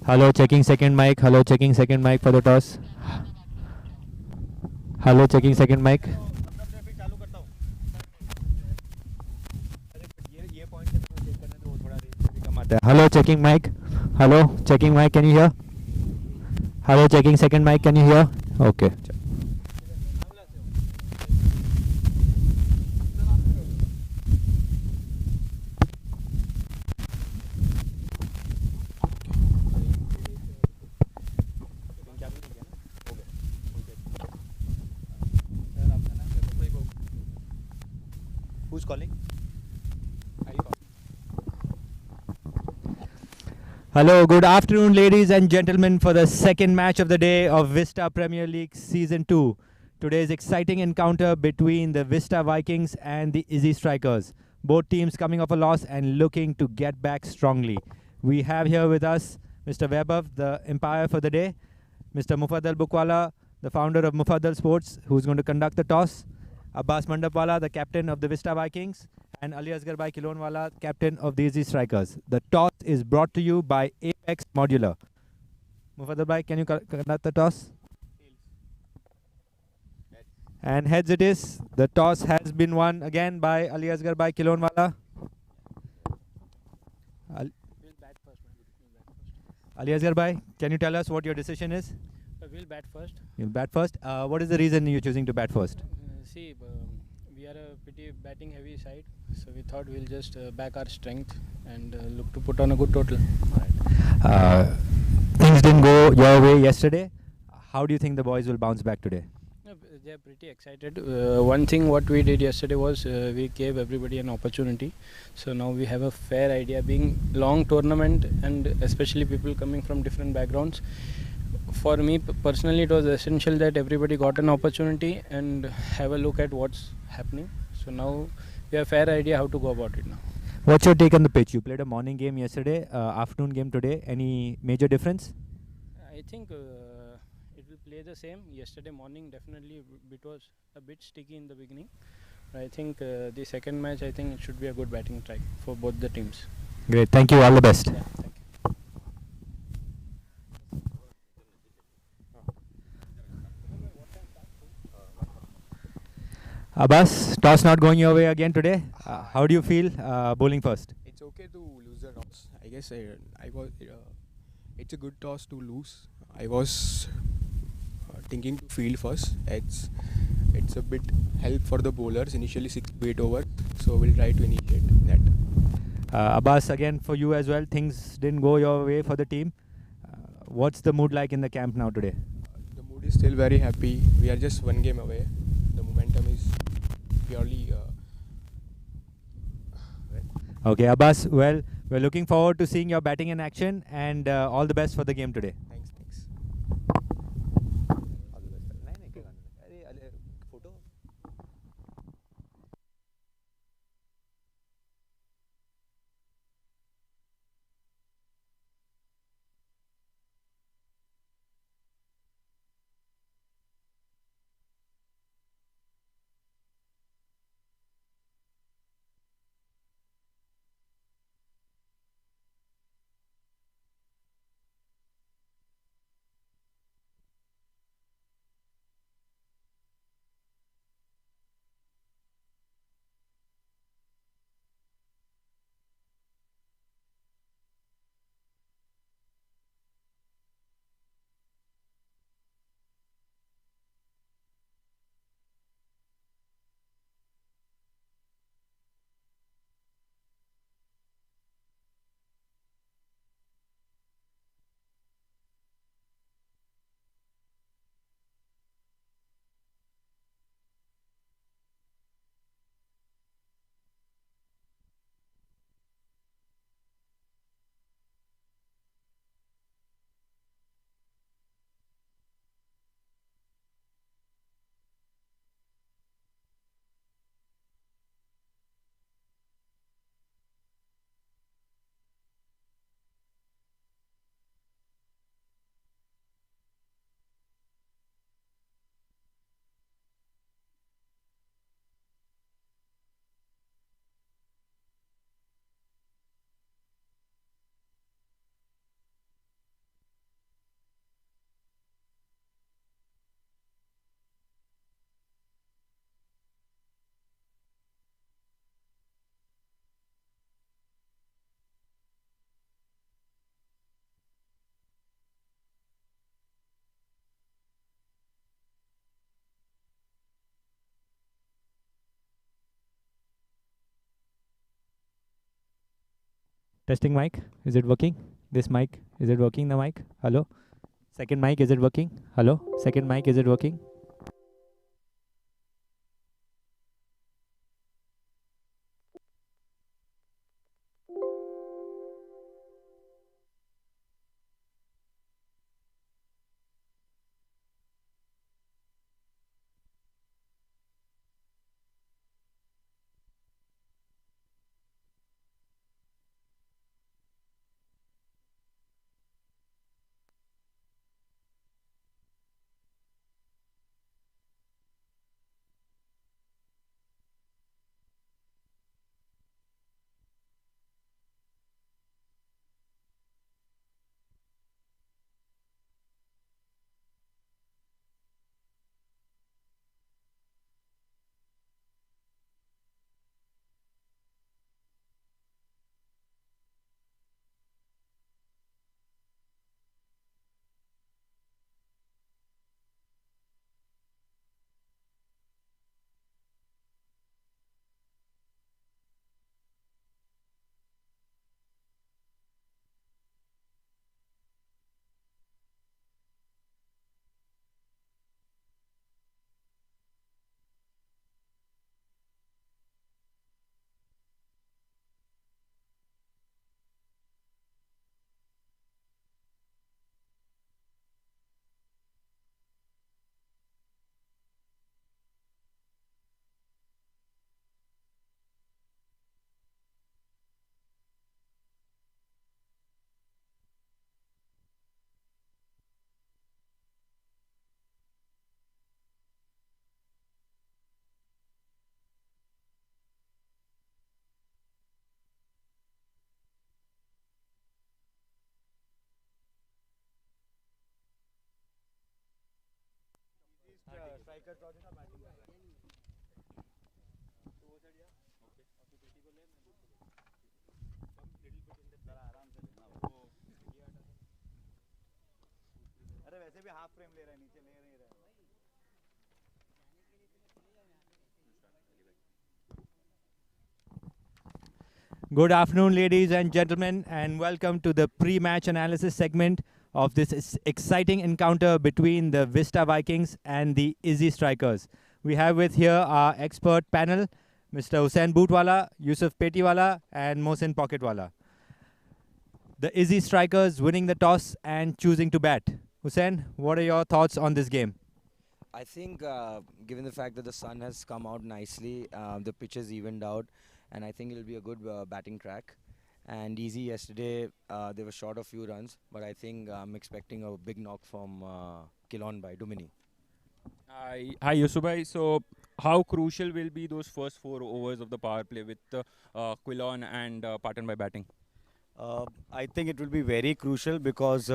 Hello, checking second mic. Hello, checking second mic for the toss. Hello, checking second mic. Hello, checking mic. Hello, checking mic. Can you hear? Hello, checking second mic. Can you hear? Okay. Who's calling? Hello, good afternoon, ladies and gentlemen, for the second match of the day of Vista Premier League Season 2. Today's exciting encounter between the Vista Vikings and the Ezzi Strikers. Both teams coming off a loss and looking to get back strongly. We have here with us Mr. Vaibhav, the umpire for the day, Mr. Mufaddal Bukwala, the founder of Mufaddal Sports, who's going to conduct the toss, Abbas Mandapwala, the captain of the Vista Vikings, and Ali Asghar Bhai Kilonwala, captain of the Ezzi Strikers. The toss is brought to you by Apex Modular. Mufaddal Bhai, can you conduct the toss? And heads it is. The toss has been won again by Ali Asghar Bhai Kilonwala. Ali Asghar Bhai, can you tell us what your decision is? We'll bat first. You'll bat first. What is the reason you're choosing to bat first? We are a pretty batting heavy side, so we thought we'll just back our strength and look to put on a good total. Things didn't go your way yesterday. How do you think the boys will bounce back today? They're pretty excited. One thing what we did yesterday was we gave everybody an opportunity. So now we have a fair idea, being long tournament and especially people coming from different backgrounds. For me personally, it was essential that everybody got an opportunity and have a look at what's happening. So now we have a fair idea how to go about it now. What's your take on the pitch? You played a morning game yesterday, afternoon game today. Any major difference? I think it will play the same. Yesterday morning definitely it was a bit sticky in the beginning. I think the second match, I think it should be a good batting try for both the teams. Great, thank you, all the best. Yeah, thank you. Abbas, toss not going your way again today. How do you feel bowling first? It's okay to lose the toss. I guess I was. It's a good toss to lose. I was thinking to field first. It's a bit help for the bowlers. Initially 6 to 8 overs, so we'll try to initiate that. Abbas, again for you as well. Things didn't go your way for the team. What's the mood like in the camp now today? The mood is still very happy. We are just one game away. The momentum is purely. Okay, Abbas. Well, we're looking forward to seeing your batting in action, and all the best for the game today. Thanks. Testing mic. Is it working? This mic. Is it working? The mic. Hello. Second mic. Is it working? Hello. Second mic. Is it working? अरे वैसे भी half frame ले रहा है नीचे ले नहीं रहा है Good afternoon, ladies and gentlemen, and welcome to the pre-match analysis segment of this exciting encounter between the Vista Vikings and the Ezzi Strikers. We have with here our expert panel, Mr. Hussain Bootwala, Yusuf Petiwala, and Mohsin Pocketwala. The Ezzi Strikers winning the toss and choosing to bat. Hussain, what are your thoughts on this game? I think, given the fact that the sun has come out nicely, the pitch is evened out, and I think it'll be a good batting track. And Ezzi yesterday, they were short of few runs, but I think I'm expecting a big knock from Kilon by Dumini. Hi Yusubhai. So, how crucial will be those first 4 overs of the power play with Quilon and Patan by batting? I think it will be very crucial because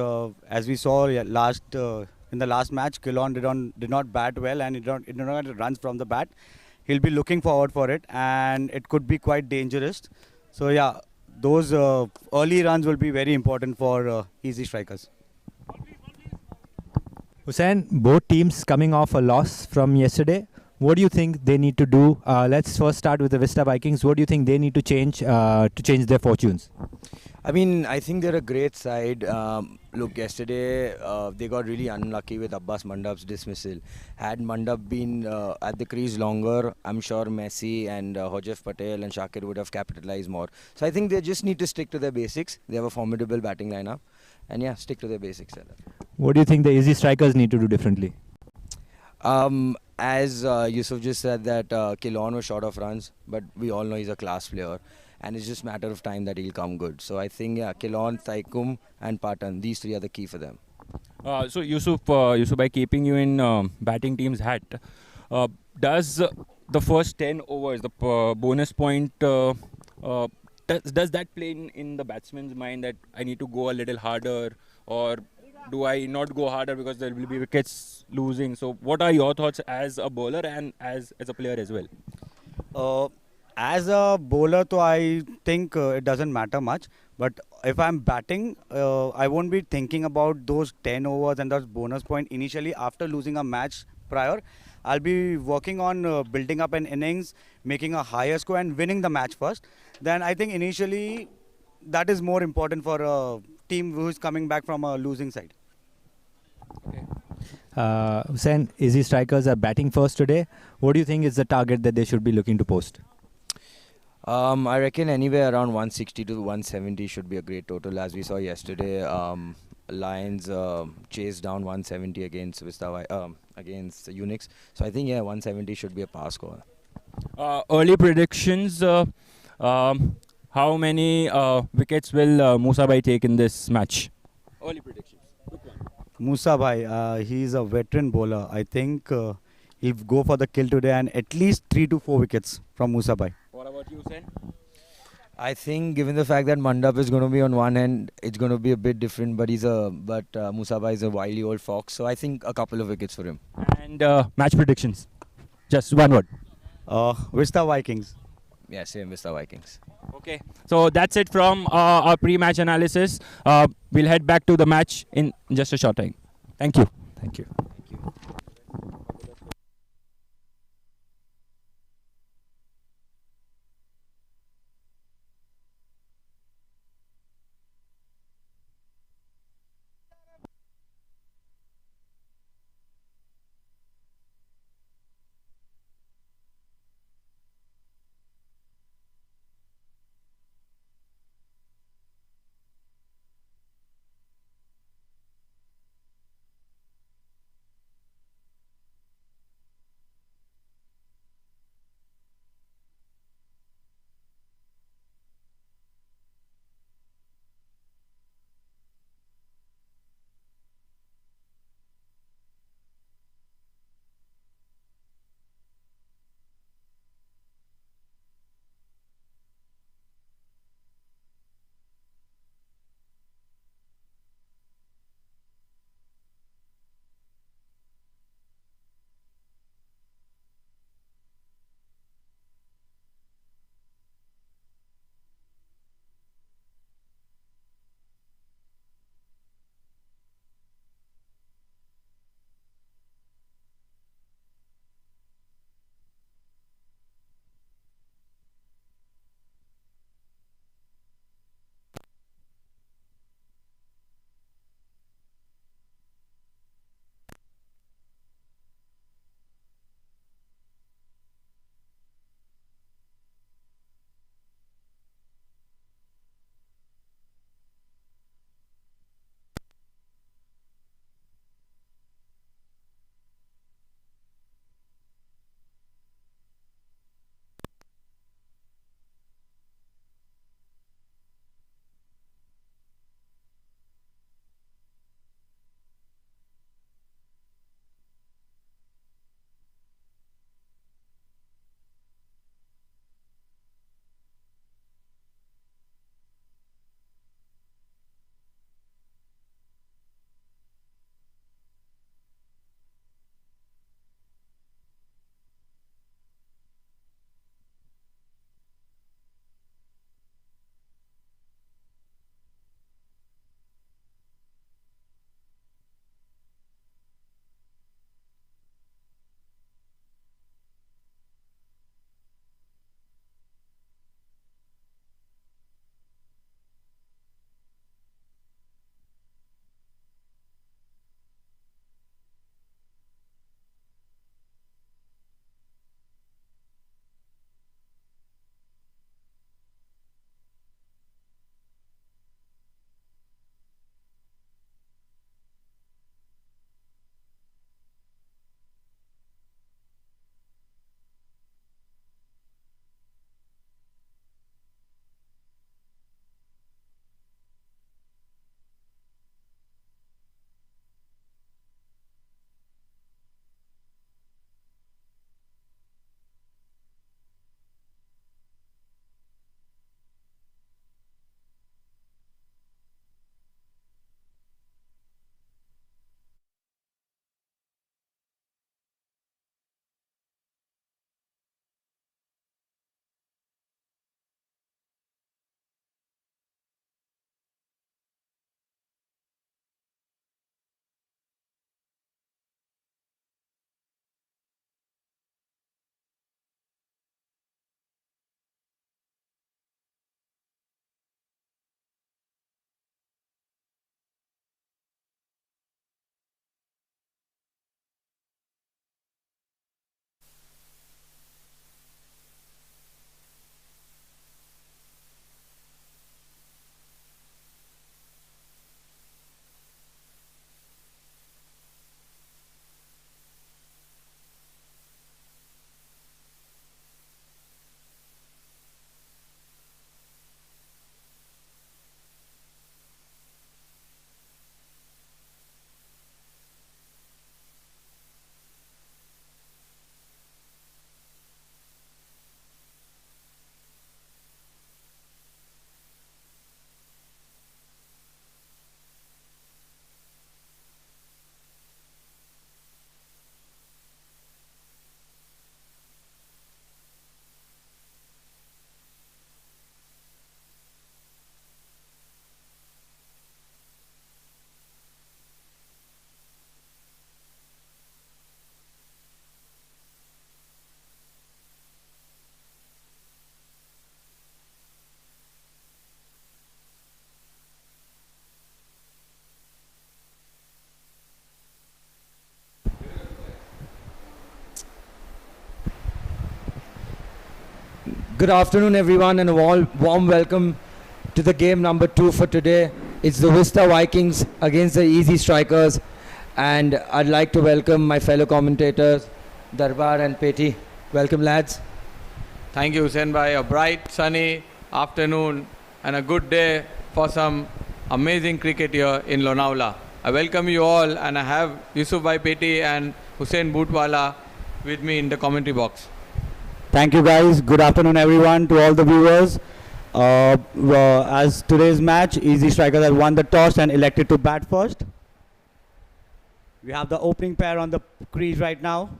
as we saw in the last match, Quilon did not bat well and it did not get runs from the bat. He'll be looking forward for it and it could be quite dangerous. So yeah, those early runs will be very important for Ezzi Strikers. Hussain, both teams coming off a loss from yesterday. What do you think they need to do? Let's first start with the Vista Vikings. What do you think they need to change their fortunes? I mean, I think they're a great side. Look, yesterday they got really unlucky with Abbas Mandap's dismissal. Had Mandap been at the crease longer, I'm sure Messi and Hojef Patel and Shakir would have capitalized more. So I think they just need to stick to their basics. They have a formidable batting lineup. And yeah, stick to their basics. What do you think the Ezzi Strikers need to do differently? As Yusuf just said that Kilon was short of runs, but we all know he's a class player. And it's just a matter of time that he'll come good. So I think, yeah, Kilon, Taikum and Patan, these 3 are the key for them. So Yusuf, by keeping you in batting team's hat, does the first 10 overs, the bonus point, does that play in the batsman's mind that I need to go a little harder, or do I not go harder because there will be wickets losing? So what are your thoughts as a bowler and as a player as well? As a bowler, I think it doesn't matter much. But if I'm batting, I won't be thinking about those 10 overs and those bonus point initially after losing a match prior. I'll be working on building up an innings, making a higher score and winning the match first. Then I think initially that is more important for a team who is coming back from a losing side. Hussain, Izzy strikers are batting first today. What do you think is the target that they should be looking to post? I reckon anywhere around 160 to 170 should be a great total. As we saw yesterday, Lions chased down 170 against against Unix. So I think 170 should be a pass score. Early predictions. How many wickets will Musa Bhai take in this match? Early predictions. Musa Bhai, he is a veteran bowler. I think he'll go for the kill today and at least 3 to 4 wickets from Musa Bhai. What about you, Sen? I think, given the fact that Mandap is going to be on one end, it's going to be a bit different. But Musa Bhai is a wily old fox, so I think a couple of wickets for him. And match predictions. Just one word. Vista Vikings. Yeah, same Vista Vikings. Okay, so that's it from our pre-match analysis. We'll head back to the match in just a short time. Thank you. Thank you. Good afternoon, everyone, and a warm welcome to the game number 2 for today. It's the Vista Vikings against the Ezzi Strikers, and I'd like to welcome my fellow commentators, Darbar and Peti. Welcome, lads. Thank you, Hussein bhai. A bright, sunny afternoon and a good day for some amazing cricket here in Lonavala. I welcome you all, and I have Yusuf bhai Peti and Hussein Bootwala with me in the commentary box. Thank you, guys. Good afternoon, everyone, to all the viewers. As today's match, Ezzi Strikers has won the toss and elected to bat first. We have the opening pair on the crease right now,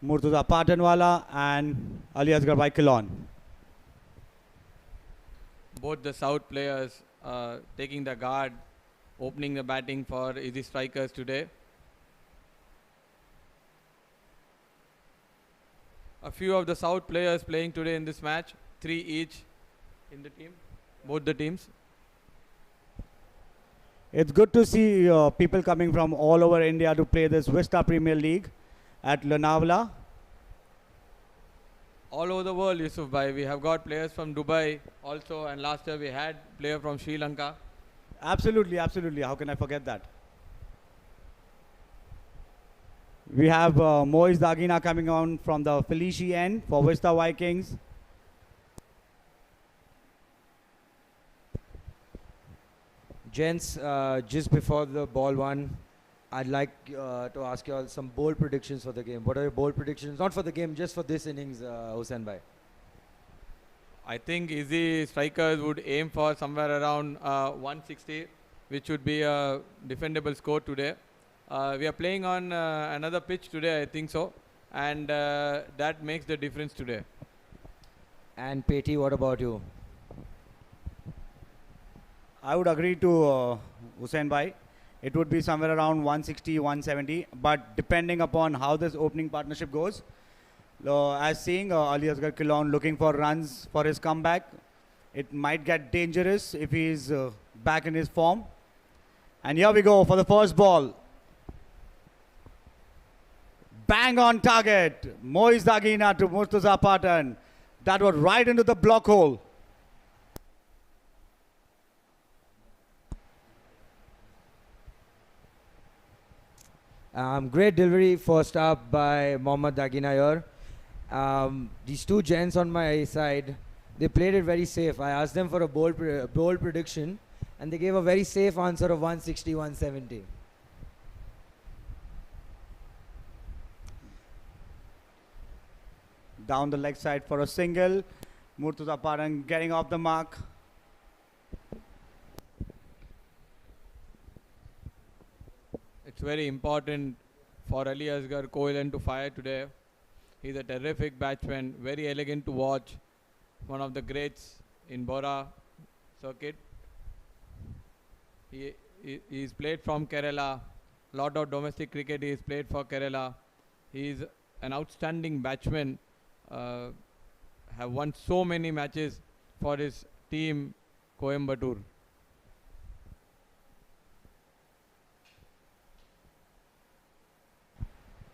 Murtuza Patanwala and Ali Asghar by Kilon. Both the South players taking the guard, opening the batting for Ezzi Strikers today. A few of the South players playing today in this match, 3 each in the team, both the teams. It's good to see people coming from all over India to play this Vista Premier League at Lonavala. All over the world, Yusuf bhai. We have got players from Dubai also, and last year we had player from Sri Lanka. Absolutely, absolutely. How can I forget that? We have Moiz Dagina coming on from the Felici end for Vista Vikings. Gents, just before the ball one, I'd like to ask you all some bold predictions for the game. What are your bold predictions? Not for the game, just for this innings, Hussain bhai. I think Ezzi Strikers would aim for somewhere around 160, which would be a defendable score today. We are playing on another pitch today, I think so, and that makes the difference today. And Peti, what about you? I would agree to Hussain bhai. It would be somewhere around 160, 170. But depending upon how this opening partnership goes, as seeing Ali Asghar Kilon looking for runs for his comeback, it might get dangerous if he is back in his form. And here we go for the first ball. Bang on target. Moiz Dagina to Murtuza Patan. That was right into the block hole. Great delivery first up by Mohammad Dagina here. These two gents on my side, they played it very safe. I asked them for a bold prediction, and they gave a very safe answer of 160, 170. Down the leg side for a single. Murtuza Patan getting off the mark. It's very important for Ali Asghar Koilan to fire today. He's a terrific batsman, very elegant to watch. One of the greats in Bora circuit. He's played from Kerala. Lot of domestic cricket he's played for Kerala. He's an outstanding batsman. Have won so many matches for his team, Coimbatore.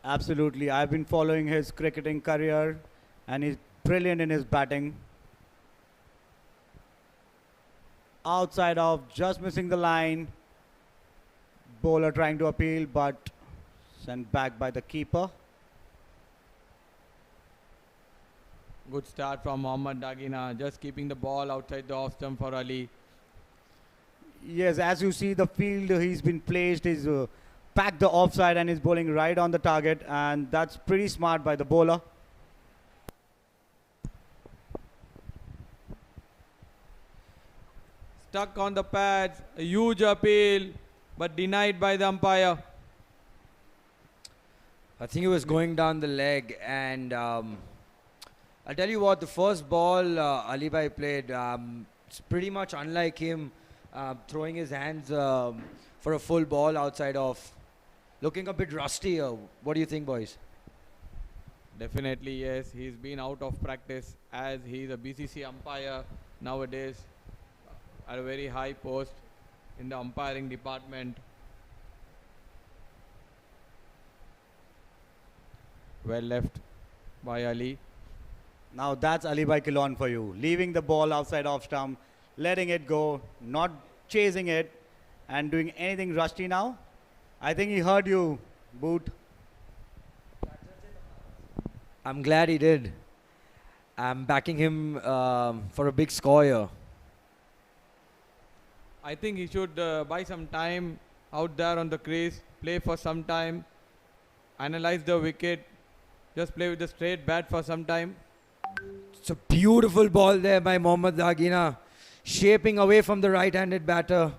Absolutely. I've been following his cricketing career, and he's brilliant in his batting. Outside of, just missing the line. Bowler trying to appeal, but sent back by the keeper. Good start from Mohammad Dagina, just keeping the ball outside the off stump for Ali. Yes, as you see the field he's been placed is packed the offside and is bowling right on the target, and that's pretty smart by the bowler. Stuck on the pads, a huge appeal, but denied by the umpire. I think he was going down the leg, and I'll tell you what, the first ball Ali Bhai played, it's pretty much unlike him throwing his hands for a full ball outside off. Looking a bit rusty. What do you think, boys? Definitely, yes. He's been out of practice as he's a BCC umpire nowadays at a very high post in the umpiring department. Well left by Ali. Now that's Alibai Kilon for you. Leaving the ball outside off stump, letting it go, not chasing it, and doing anything rusty now. I think he heard you, Boot. I'm glad he did. I'm backing him for a big score here. I think he should buy some time out there on the crease, play for some time, analyze the wicket, just play with the straight bat for some time. It's a beautiful ball there by Mohammad Dagina, shaping away from the right-handed batter.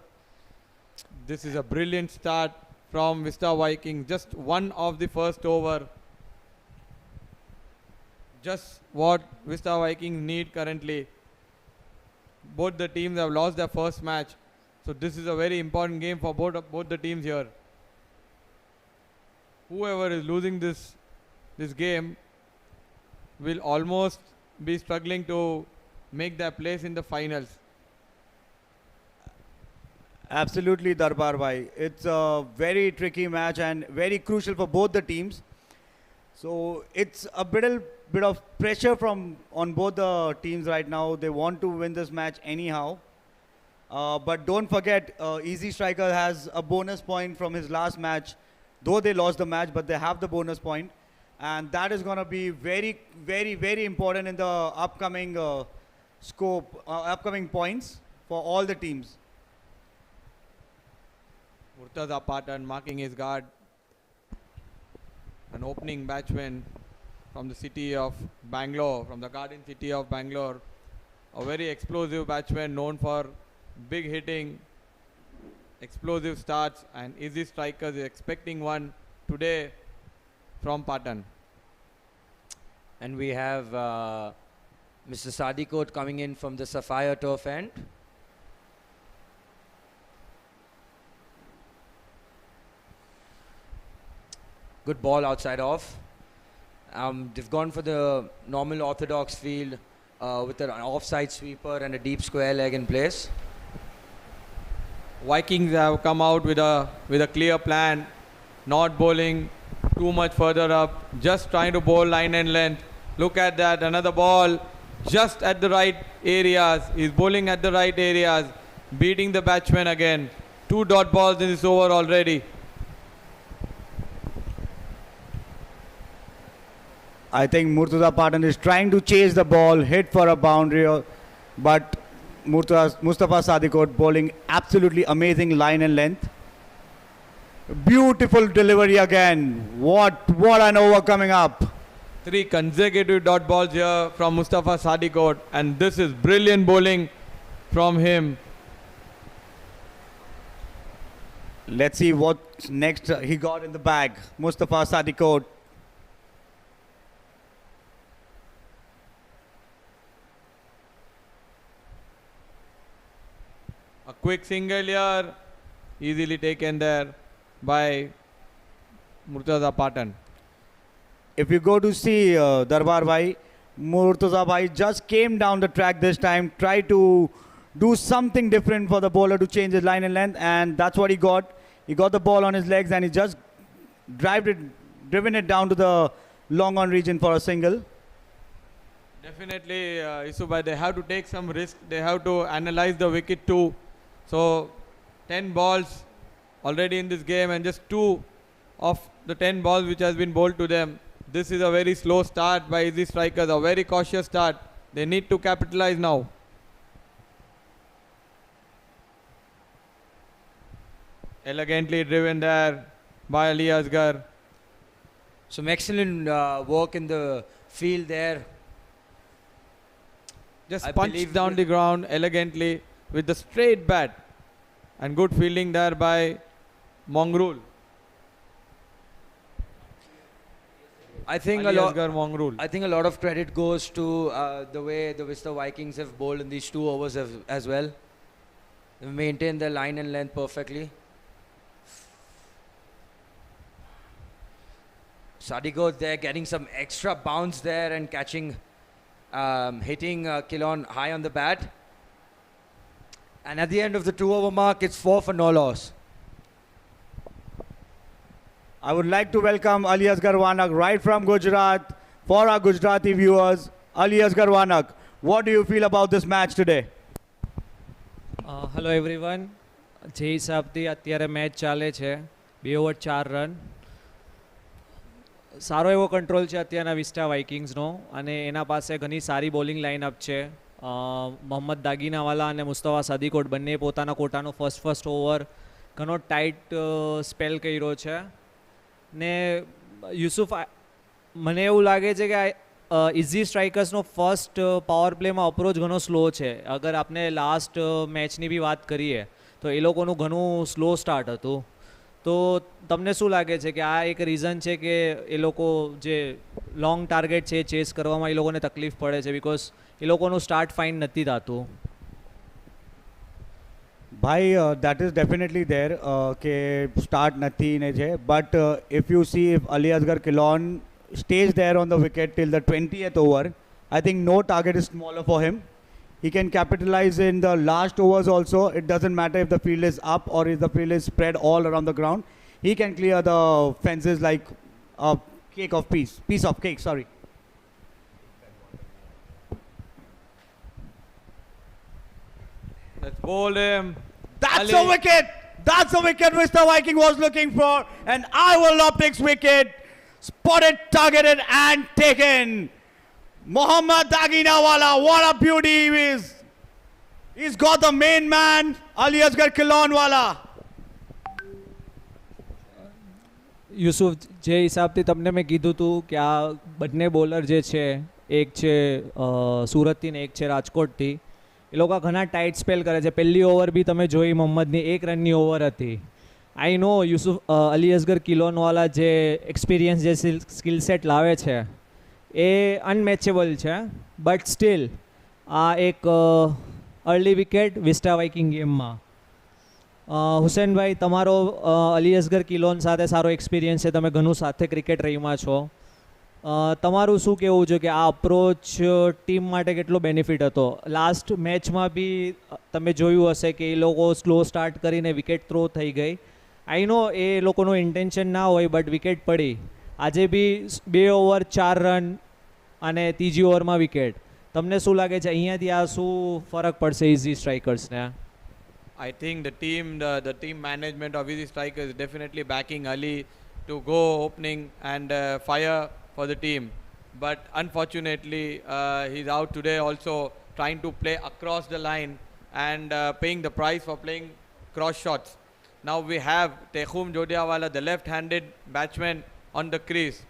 This is a brilliant start from Vista Vikings. Just one of the first over. Just what Vista Vikings need currently. Both the teams have lost their first match. So this is a very important game for both the teams here. Whoever is losing this game will almost be struggling to make their place in the finals. Absolutely, Darbar Bhai. It's a very tricky match and very crucial for both the teams. So it's a bit of pressure on both the teams right now. They want to win this match anyhow. But don't forget, Ezzi Striker has a bonus point from his last match. Though they lost the match, but they have the bonus point. And that is going to be very, very, very important in the upcoming upcoming points for all the teams. Murtaza Patan marking his guard. An opening batsman from the city of Bangalore, from the garden city of Bangalore. A very explosive batsman known for big hitting, explosive starts, and Ezzi Strikers is expecting one today from Patan. And we have Mr. Sadikot coming in from the Sapphire turf end. Good ball outside off. They've gone for the normal orthodox field with an offside sweeper and a deep square leg in place. Vikings have come out with a clear plan, not bowling too much further up, just trying to bowl line and length. Look at that, another ball just at the right areas. He's bowling at the right areas, beating the batsman again. 2 dot balls in this over already. I think Murtaza Patan is trying to chase the ball, hit for a boundary, but Mustafa Sadikot bowling absolutely amazing line and length. Beautiful delivery again. What an over coming up. 3 consecutive dot balls here from Mustafa Sadikot, and this is brilliant bowling from him. Let's see what next he got in the bag. Mustafa Sadikot. A quick single here, easily taken there by Murtaza Patan. If you go to see Darbar Bhai, Murtaza Bhai just came down the track this time, tried to do something different for the bowler to change his line and length, and that's what he got. He got the ball on his legs and he just driven it down to the long on region for a single. Definitely, Isubai, they have to take some risk. They have to analyze the wicket too. So 10 balls already in this game, and just 2 of the 10 balls which has been bowled to them. This is a very slow start by Ezzi Strikers, a very cautious start. They need to capitalize now. Elegantly driven there by Ali Asgar. Some excellent work in the field there. Just punched down the ground elegantly with the straight bat, and good fielding there by Mongrul. I think Ali a lot. Asgar Mongrul. I think a lot of credit goes to the way the Vista Vikings have bowled in these 2 overs as well. They've maintained their line and length perfectly. Sadikot there getting some extra bounce there and catching, hitting Kilon high on the bat. And at the end of the 2 over mark, it's 4 for no loss. I would like to welcome Ali Asgar Wanak right from Gujarat. For our Gujarati viewers, Ali Asgar Wanak. What do you feel about this match today? Hello everyone. જે હિસાબથી અત્યારે match ચાલે છે 2 over 4 run, સારો એવો control છે અત્યારના vista વાઇકિંગ્સનો અને એના પાસે ઘણી સારી બોલિંગ લાઇનઅપ છે. મોહમ્મદ દાગીનાવાલા અને મુસ્તફા સાદિકોટ બંને પોતાના કોટાનો ફર્સ્ટ ઓવર ઘણો ટાઈટ સ્પેલ કર્યો છે ને યુસુફ, મને એવું લાગે છે કે ઇઝી સ્ટ્રાઇકર્સનો ફર્સ્ટ પાવર પ્લેમાં અપ્રોચ ઘણો સ્લો છે. અગર આપણે લાસ્ટ મેચની બી વાત કરીએ તો એ લોકોનું ઘણું સ્લો સ્ટાર્ટ હતું. તો તમને શું લાગે છે કે આ એક રીઝન છે કે એ લોકો જે લોંગ ટાર્ગેટ છે એ ચેસ કરવામાં એ લોકોને તકલીફ પડે છે, બિકોઝ એ લોકોનું સ્ટાર્ટ ફાઇન નથી થતું? Bhai, that is definitely there. Ke start nathi ne je. But if you see, if Ali Asgar Kilon stays there on the wicket till the 20th over, I think no target is smaller for him. He can capitalize in the last overs also. It doesn't matter if the field is up or if the field is spread all around the ground. He can clear the fences like a piece of cake, sorry. Let's bowl him. That's Ali. a wicket. That's a wicket Mr. Viking was looking for. And I will not pick wicket. Spotted, targeted and taken. Mohammad Daginawala, what a beauty he is. He's got the main man, Ali Asgar Kilonwala. Yusuf, જે હિસાબથી તમને મેં કીધું હતું કે આ બંને bowler જે છે, એક છે સુરતથી ને એક છે રાજકોટથી, એ લોકો ઘણા ટાઈટ સ્પેલ કરે છે. પહેલી ઓવર બી તમે જોઈ મોહમ્મદની 1 રનની ઓવર હતી. આઈ નો યુસુફ, અલી અસગર કિલોનવાલા જે એક્સપિરિયન્સ, જે સ્કિલ સેટ લાવે છે એ અનમેચેબલ છે. બટ સ્ટીલ આ એક અર્લી વિકેટ વિસ્ટા વાઇકિંગ ગેમમાં. હુસેનભાઈ, તમારો અલી અસગર કિલોન સાથે સારો એક્સપિરિયન્સ છે, તમે ઘણું સાથે ક્રિકેટ રમ્યા છો. તમારું શું કહેવું છે કે આ અપ્રોચ ટીમ માટે કેટલો બેનિફિટ હતો? લાસ્ટ મેચમાં બી તમે જોયું હશે કે એ લોકો સ્લો સ્ટાર્ટ કરીને વિકેટ થ્રો થઈ ગઈ. આઈ નો એ લોકોનું ઇન્ટેન્શન ના હોય, બટ વિકેટ પડી. આજે બી 2 ઓવર 4 રન અને ત્રીજી ઓવરમાં વિકેટ. તમને શું લાગે છે અહીંયાથી આ શું ફરક પડશે easy સ્ટ્રાઇકર્સને? I think the team management of Ezzi Strikers is definitely backing Ali to go opening and fire for the team. But unfortunately, he's out today also trying to play across the line and paying the price for playing cross shots. Now we have Tekhum Jodiawala, the left-handed batsman on the crease.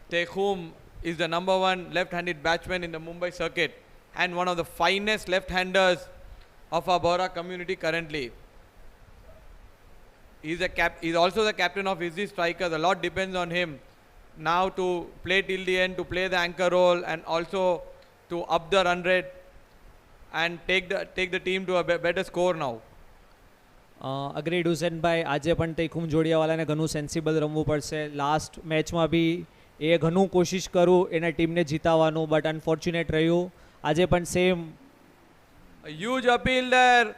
Tekhum is the #1 left-handed batsman in the Mumbai circuit and one of the finest left-handers of our Bora community currently. He's also the captain of Ezzi Strikers. A lot depends on him now to play till the end, to play the anchor role and also to up the run rate and take the team to a better score now. Agreed Husenbhai, આજે પણ તેખુમ જોડિયાવાલાને ઘણું sensible રમવું પડશે. Last મેચમાં બી એ ઘણું કોશિશ કરું એને ટીમને જીતાવાનું, બટ અનફોર્ચ્યુનેટ રહ્યું. આજે પણ same. A huge appeal there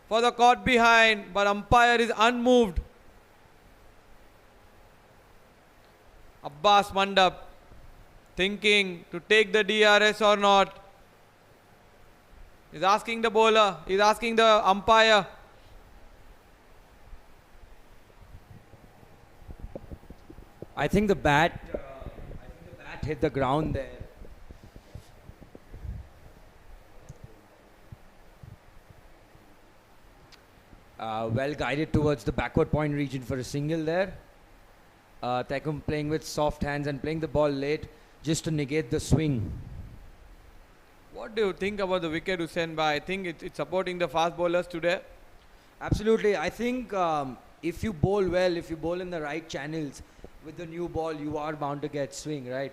for the caught behind, but umpire is unmoved. Abbas Mandap thinking to take the DRS or not. He's asking the bowler, he's asking the umpire. I think the bat hit the ground there. Well guided towards the backward point region for a single there. Tekhum playing with soft hands and playing the ball late just to negate the swing. What do you think about the wicket, Hussain Bhai? I think it's supporting the fast bowlers today. Absolutely. I think if you bowl well, if you bowl in the right channels with the new ball, you are bound to get swing, right?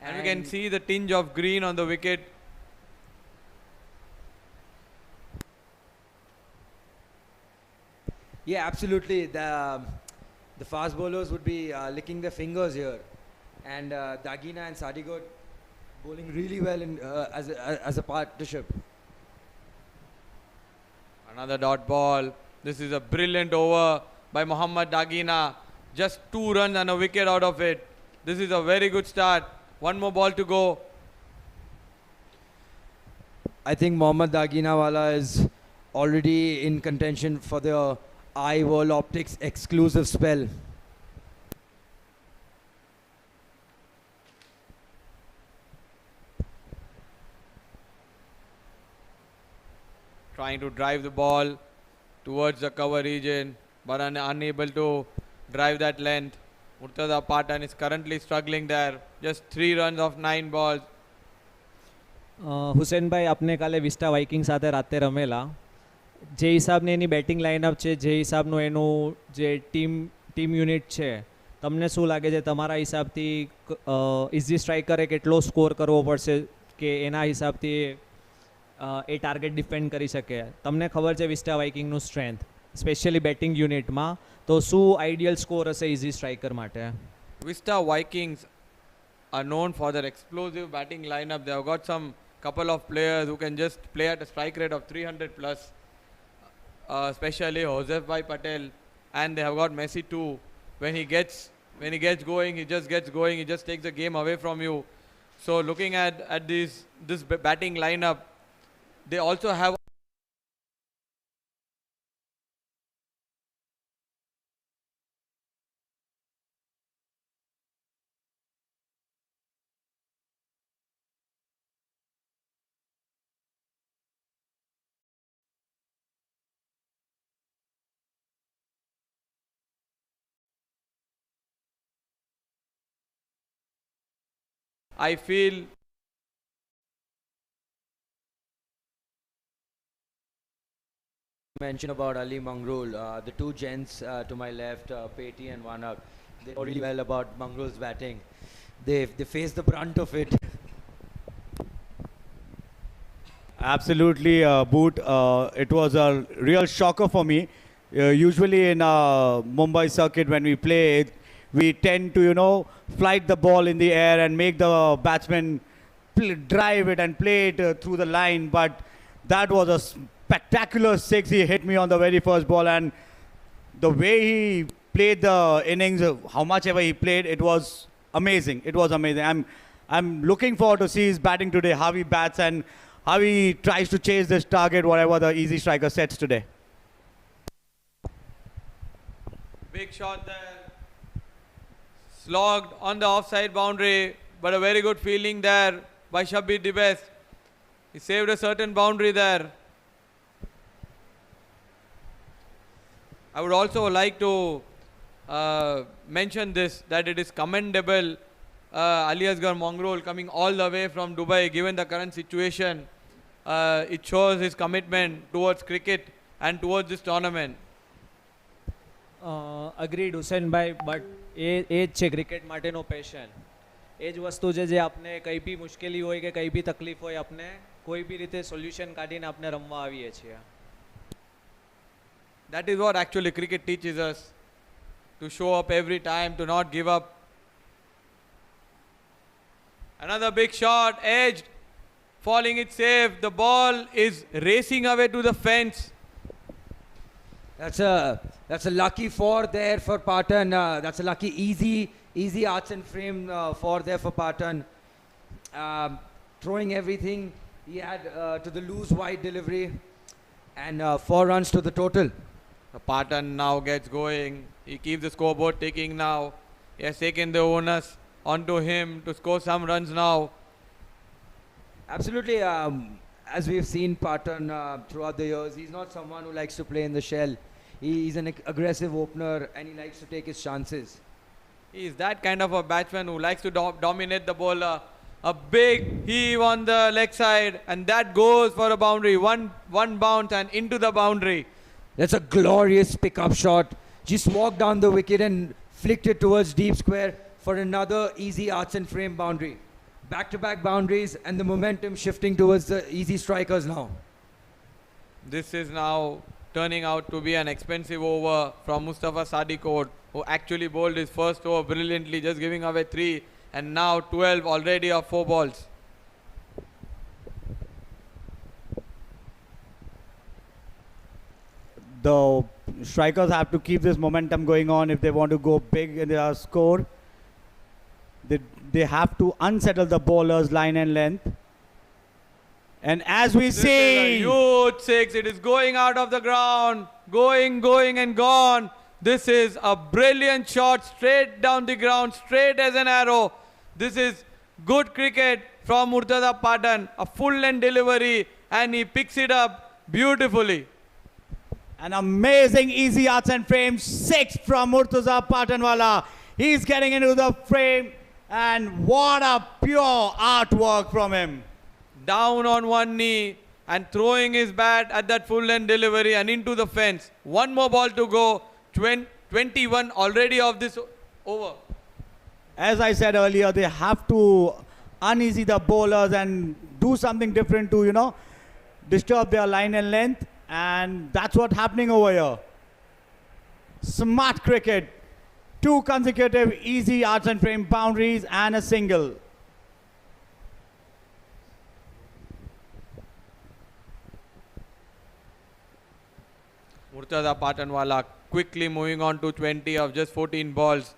And we can see the tinge of green on the wicket. Yeah, absolutely. The fast bowlers would be licking their fingers here, and Dagina and Sadigot bowling really well in as a partnership. Another dot ball. This is a brilliant over by Mohammad Dagina. Just 2 runs and a wicket out of it. This is a very good start. One more ball to go. I think Mohammad Daginawala is already in contention for the iWorld Optics exclusive spell. Trying to drive the ball towards the cover region, but unable to drive that length. Murtaza Patan is currently struggling there. Just 3 runs of 9 balls. Husenbhai આપને કાલે vista Viking સાથે રાતે રમેલા જે હિસાબની એની batting line-up છે જે હિસાબનું એનું જે team unit છે તમને શું લાગે છે તમારા હિસાબથી ઇઝી સ્ટ્રાઇકરે કેટલો સ્કોર કરવો પડશે કે એના હિસાબથી એ ટાર્ગેટ ડિફેન્ડ કરી શકે તમને ખબર છે વિસ્ટા વાઇકિંગનું સ્ટ્રેન્થ સ્પેશિયલી બેટિંગ યુનિટમાં તો શું આઈડિયલ સ્કોર હશે ઇઝી સ્ટ્રાઇકર માટે Vista Vikings are known for their explosive batting lineup. They have got some couple of players who can just play at a strike rate of 300 plus, especially Joseph Bhai Patel, and they have got Messi too. When he gets going, he just gets going. He just takes the game away from you. So looking at this batting lineup, they also have I feel Mention about Ali Mangrul, the two gents to my left, Peti and Wanak, they know really well about Mangrul's batting. They face the brunt of it. Absolutely, Boot. It was a real shocker for me. Usually in Mumbai circuit, when we play, we tend to, flight the ball in the air and make the batsman drive it and play it through the line. But that was a spectacular 6 he hit me on the very first ball. And the way he played the innings, how much ever he played, it was amazing. It was amazing. I'm looking forward to see his batting today, how he bats and how he tries to chase this target, whatever the easy striker sets today. big shot there. Slogged on the offside boundary, but a very good fielding there by Shabir Dibes. He saved a certain boundary there. I would also like to mention this, that it is commendable Ali Asghar Mangrul coming all the way from Dubai, given the current situation. It shows his commitment towards cricket and towards this tournament. Agreed Husseinbhai but એ જ છે cricket માટેનો passion એ જ વસ્તુ છે જે આપણે કંઈ બી મુશ્કેલી હોય કે કંઈ બી તકલીફ હોય આપણે કોઈ બી રીતે સોલ્યુશન કાઢીને આપણે રમવા આવીએ છીએ That is what actually cricket teaches us, to show up every time, to not give up. Another big shot, edged, falling it safe. The ball is racing away to the fence. That's a lucky four there for Patan. That's a lucky easy arts and frame four there for Patan. Throwing everything he had to the loose wide delivery, and 4 runs to the total. Patan now gets going. He keeps the scoreboard ticking now. He has taken the onus onto him to score some runs now. Absolutely. As we've seen Patan throughout the years, he's not someone who likes to play in the shell. He's an aggressive opener and he likes to take his chances. He is that kind of a batsman who likes to dominate the bowler. A big heave on the leg side, and that goes for a boundary. One bounce and into the boundary. That's a glorious pickup shot. Just walked down the wicket and flicked it towards deep square for another easy arts and frame boundary. Back-to-back boundaries and the momentum shifting towards the easy strikers now. This is now turning out to be an expensive over from Mustafa Sadiqot, who actually bowled his first over brilliantly, just giving away 3, and now 12 already of 4 balls. The strikers have to keep this momentum going on if they want to go big in their score. They have to unsettle the bowlers line and length And as we This is a see, huge six. It is going out of the ground. Going and gone. This is a brilliant shot straight down the ground, straight as an arrow. This is good cricket from Murtaza Patan. A full-length delivery and he picks it up beautifully. an amazing easy arts and frame 6 from Murtaza Patanwala. He's getting into the frame and what a pure artwork from him. Down on one knee and throwing his bat at that full-length delivery and into the fence. One more ball to go. 21 already of this over. As I said earlier, they have to uneasy the bowlers and do something different to, disturb their line and length. And that's what's happening over here. Smart cricket. 2 consecutive easy arts and frame boundaries and a single. Murtaza Patanwala quickly moving on to 20 of just 14 balls.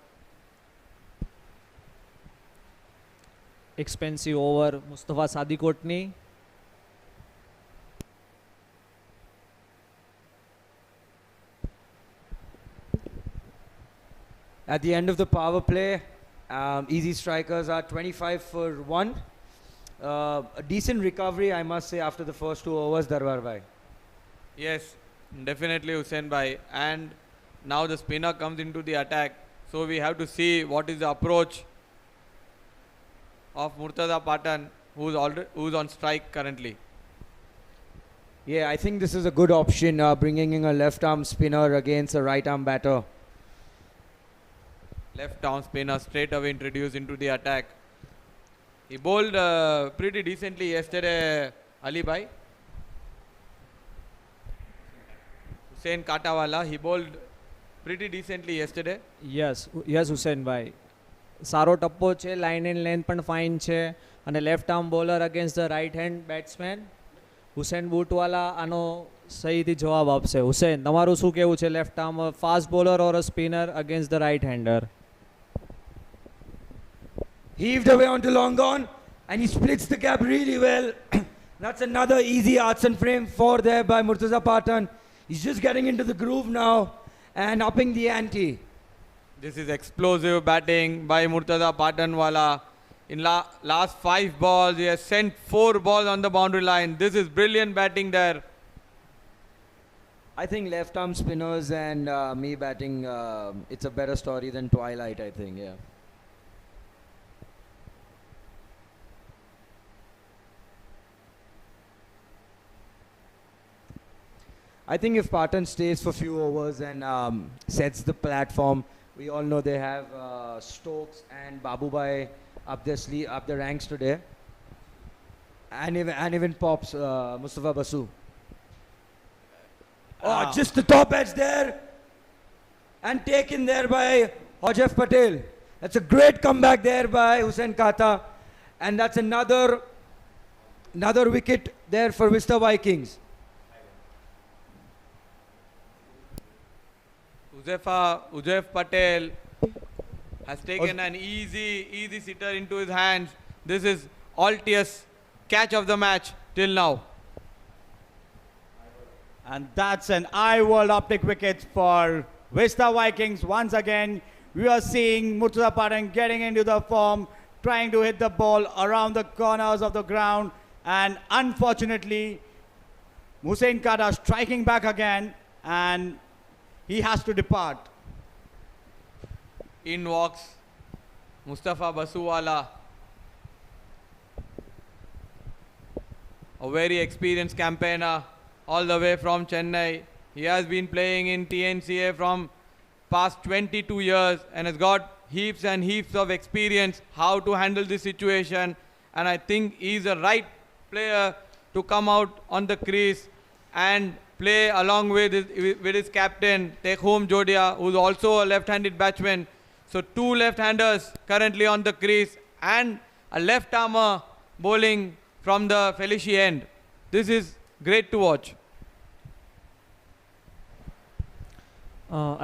Expensive over Mustafa Sadikotni. At the end of the power play, easy strikers are 25 for 1. A decent recovery, I must say, after the first 2 overs, Darbar bhai. Yes, definitely Hussain bhai. And now the spinner comes into the attack. So we have to see what is the approach of Murtaza Patan, who's on strike currently. Yeah, I think this is a good option, bringing in a left-arm spinner against a right-arm batter. Left arm spinner straight away introduced into the attack. He bowled pretty decently yesterday, Ali bhai. Hussain Katawala, he bowled pretty decently yesterday. Yes Hussain ભાઈ સારો ટપ્પો છે, line and length પણ fine છે અને left arm bowler against the right hand batsman Hussein Bootwala આનો સહીથી જવાબ આપશે. હુસેન, તમારું શું કહેવું છે? Left arm fast bowler or a spinner against the right hander? Heaved away onto long on and he splits the gap really well. That's another easy arts and frame 4 there by Murtaza Patan. He's just getting into the groove now and upping the ante. This is explosive batting by Murtaza Patanwala. In last 5 balls, he has sent 4 balls on the boundary line. This is brilliant batting there. I think left arm spinners and me batting, it's a better story than Twilight, I think, yeah. I think if Patan stays for few overs and sets the platform, we all know they have Stokes and Babubai up the ranks today, and even Pops Mustafa Basu. Oh, just the top edge there, and taken there by Hojef Patel. That's a great comeback there by Hussain Kata, and that's another wicket there for Vista Vikings. Hujef Patel has taken an easy sitter into his hands. This is Altius catch of the match till now. And that's an eye-world optic wicket for Vista Vikings. Once again, we are seeing Murtaza Patan getting into the form, trying to hit the ball around the corners of the ground. And unfortunately, Hussain Kata striking back again, and he has to depart. In walks Mustafa Basuwala, a very experienced campaigner all the way from Chennai. He has been playing in TNCA from past 22 years and has got heaps and heaps of experience how to handle this situation, and I think he's the right player to come out on the crease and play along with his captain Tekhom Jodia, who's also a left-handed batsman. So 2 left-handers currently on the crease and a left-armer bowling from the Felici end. This is great to watch.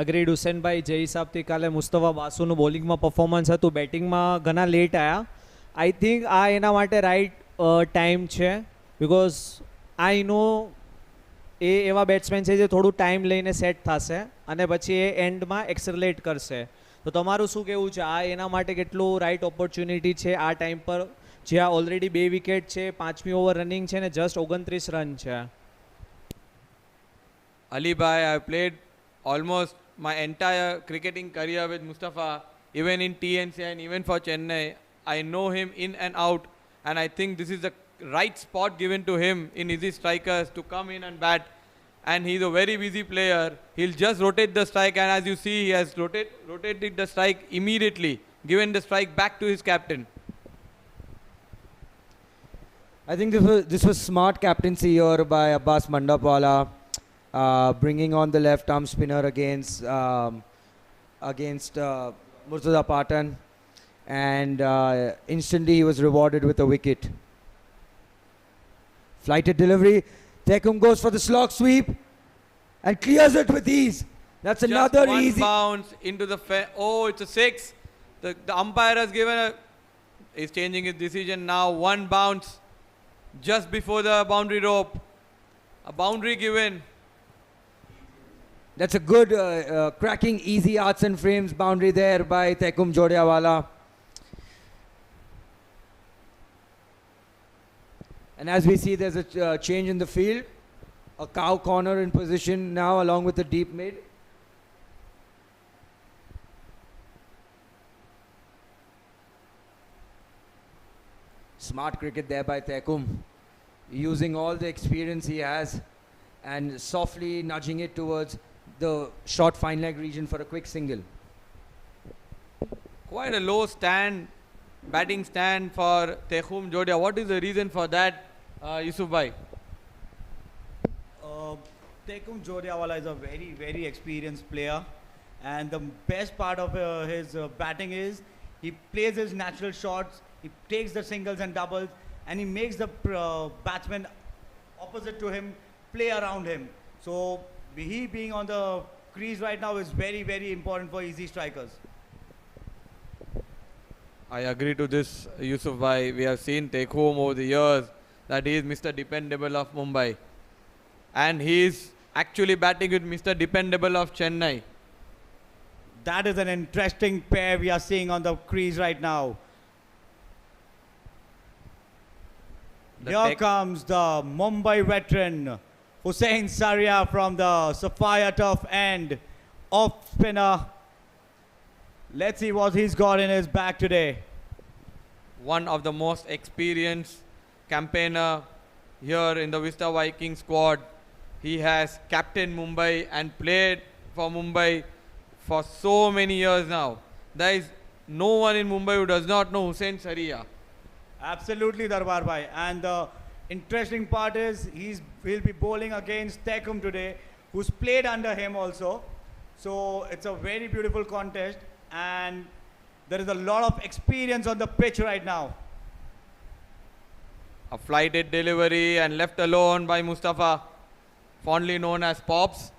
Agreed Husenbhai, જે હિસાબથી કાલે Mustafa બાસુનું બોલિંગમાં performance હતું, બેટિંગમાં ઘણા late આવ્યા. I think આ એના માટે right time છે બિકોઝ આઈ નો એ એવા બેટ્સમેન છે જે થોડું ટાઈમ લઈને સેટ થશે અને પછી એ એન્ડમાં એક્સેલરેટ કરશે. તો તમારું શું કહેવું છે, આ એના માટે કેટલું રાઈટ ઓપોર્ચ્યુનિટી છે આ ટાઈમ પર, જ્યાં ઓલરેડી 2 વિકેટ છે, 5મી ઓવર રનિંગ છે ને જસ્ટ 29 રન છે? Ali bhai, I played almost my entire cricketing career with Mustafa, even in TNC and even for Chennai. I know him in and out, and I think this is the right spot given to him in Ezzi strikers to come in and bat. And he's a very busy player. He'll just rotate the strike, and as you see, he has rotated the strike immediately, given the strike back to his captain. I think this was smart captaincy here by Abbas Mandapwala, bringing on the left arm spinner against Murtaza Patan, and instantly he was rewarded with a wicket. Flighted delivery. Tekum goes for the slog sweep and clears it with ease. That's Just another one easy bounce into the oh, it's a 6. The umpire has given he's changing his decision now. One bounce just before the boundary rope. A boundary given. That's a good cracking easy arts and frames boundary there by Tekum Jodiawala. And as we see, there's a change in the field. A cow corner in position now along with the deep mid. Smart cricket there by Tekum, using all the experience he has and softly nudging it towards the short fine leg region for a quick single. Quite a low stand, batting stand for Tekum Jodia. What is the reason for that, Yusuf bhai? Tekum Jodiawala is a very, very experienced player, and the best part of his batting is he plays his natural shots, he takes the singles and doubles, and he makes the batsman opposite to him play around him. So he being on the crease right now is very, very important for easy strikers. I agree to this, Yusuf bhai. We have seen Tekum over the years that he is Mr. Dependable of Mumbai, and he is actually batting with Mr. Dependable of Chennai. That is an interesting pair we are seeing on the crease right now. Here comes the Mumbai veteran Hussain Saria from the Sapphire Turf end, off spinner. Let's see what he's got in his bag today. One of the most experienced campaigner here in the Vista Vikings squad. He has captained Mumbai and played for Mumbai for so many years now. There is no one in Mumbai who does not know Hussain Saria. Absolutely, Darbar bhai. And the interesting part is he'll be bowling against Tekum today, who's played under him also. So it's a very beautiful contest, and there is a lot of experience on the pitch right now. A flighted delivery and left alone by Mustafa, fondly known as Pops.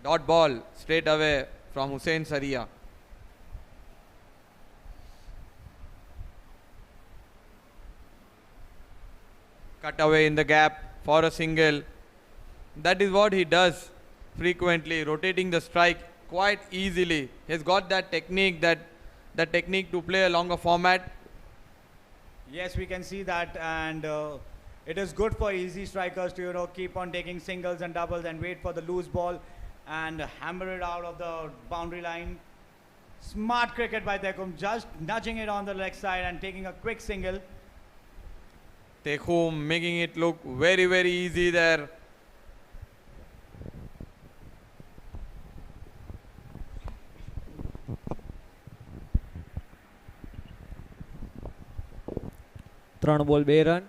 Dot ball straight away from Hussain Saria. Cut away in the gap for a single. That is what he does frequently, rotating the strike quite easily. He's got that technique, that technique to play a longer format. Yes, we can see that, and it is good for easy strikers to keep on taking singles and doubles and wait for the loose ball and hammer it out of the boundary line. Smart cricket by Tekum, just nudging it on the leg side and taking a quick single. Tekum making it look very, very easy there. ત્રણ બોલ 2 run.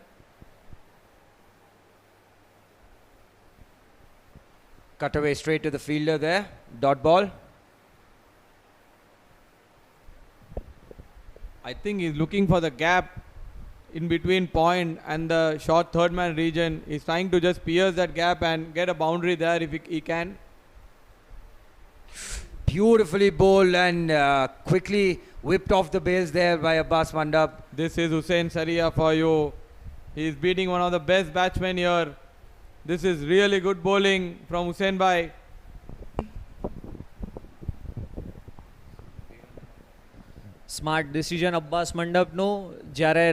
Cut away straight to the fielder there. Dot ball. I think he's looking for the gap in between point and the short third man region. He's trying to just pierce that gap and get a boundary there if he can. Beautifully bowled and quickly Whipped off the base there by Abbas Mandap. This is Hussein Saria for you. He is beating one of the best batsmen here. This is really good bowling from Hussein Bhai. Smart decision Abbas મંડપનું જ્યારે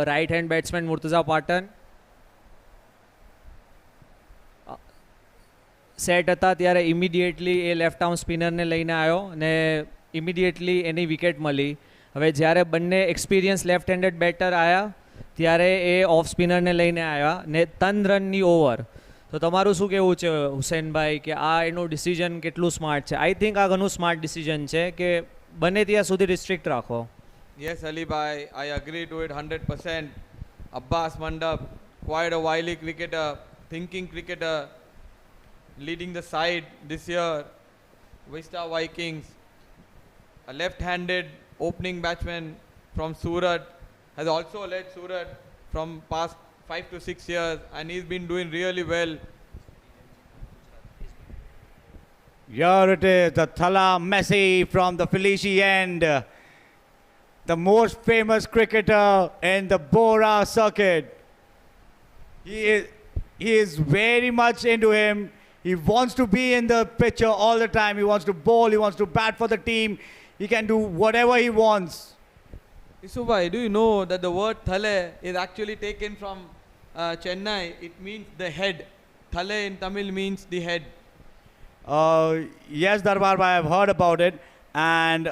right hand batsman Murtaza Patan set હતા ત્યારે immediately એ left arm સ્પિનરને લઈને આવ્યો અને immediately એની wicket મળી. હવે જ્યારે બંને એક્સપિરિયન્સ લેફ્ટ હેન્ડેડ બેટર આવ્યા ત્યારે એ ઓફ સ્પિનરને લઈને આવ્યા ને 3 રનની ઓવર. તો તમારું શું કહેવું છે હુસેનભાઈ કે આ એનું ડિસિઝન કેટલું સ્માર્ટ છે? આઈ થિંક આ ઘણું સ્માર્ટ ડિસિઝન છે કે બને ત્યાં સુધી રિસ્ટ્રિક્ટ રાખો. Yes, Ali Bhai, I agree to it 100%. Abbas Mandap, quite a wily cricketer, thinking cricketer, leading the side this year. Vista Vikings, a left-handed opening batsman from Surat, has also led Surat from past 5 to 6 years, and he's been doing really well. Here it is, the Thala Messi from the Felici end. The most famous cricketer in the Bora circuit. He is very much into him. He wants to be in the picture all the time. He wants to bowl, he wants to bat for the team. He can do whatever he wants. Isubhai, do you know that the word Thale is actually taken from Chennai? It means the head. Thale in Tamil means the head. Yes, Darbar Bhai, I've heard about it. And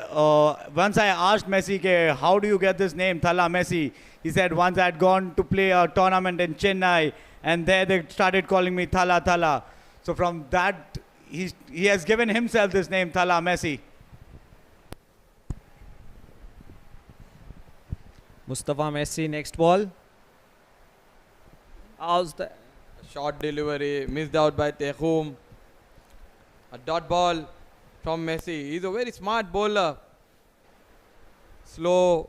once I asked Messi, how do you get this name, Thala Messi? He said, once I had gone to play a tournament in Chennai, and there they started calling me Thala Thala. So from that, he has given himself this name, Thala Messi. Mustafa Messi next ball. How's the A short delivery, missed out by Tehum. A dot ball from Messi. He's a very smart bowler. Slow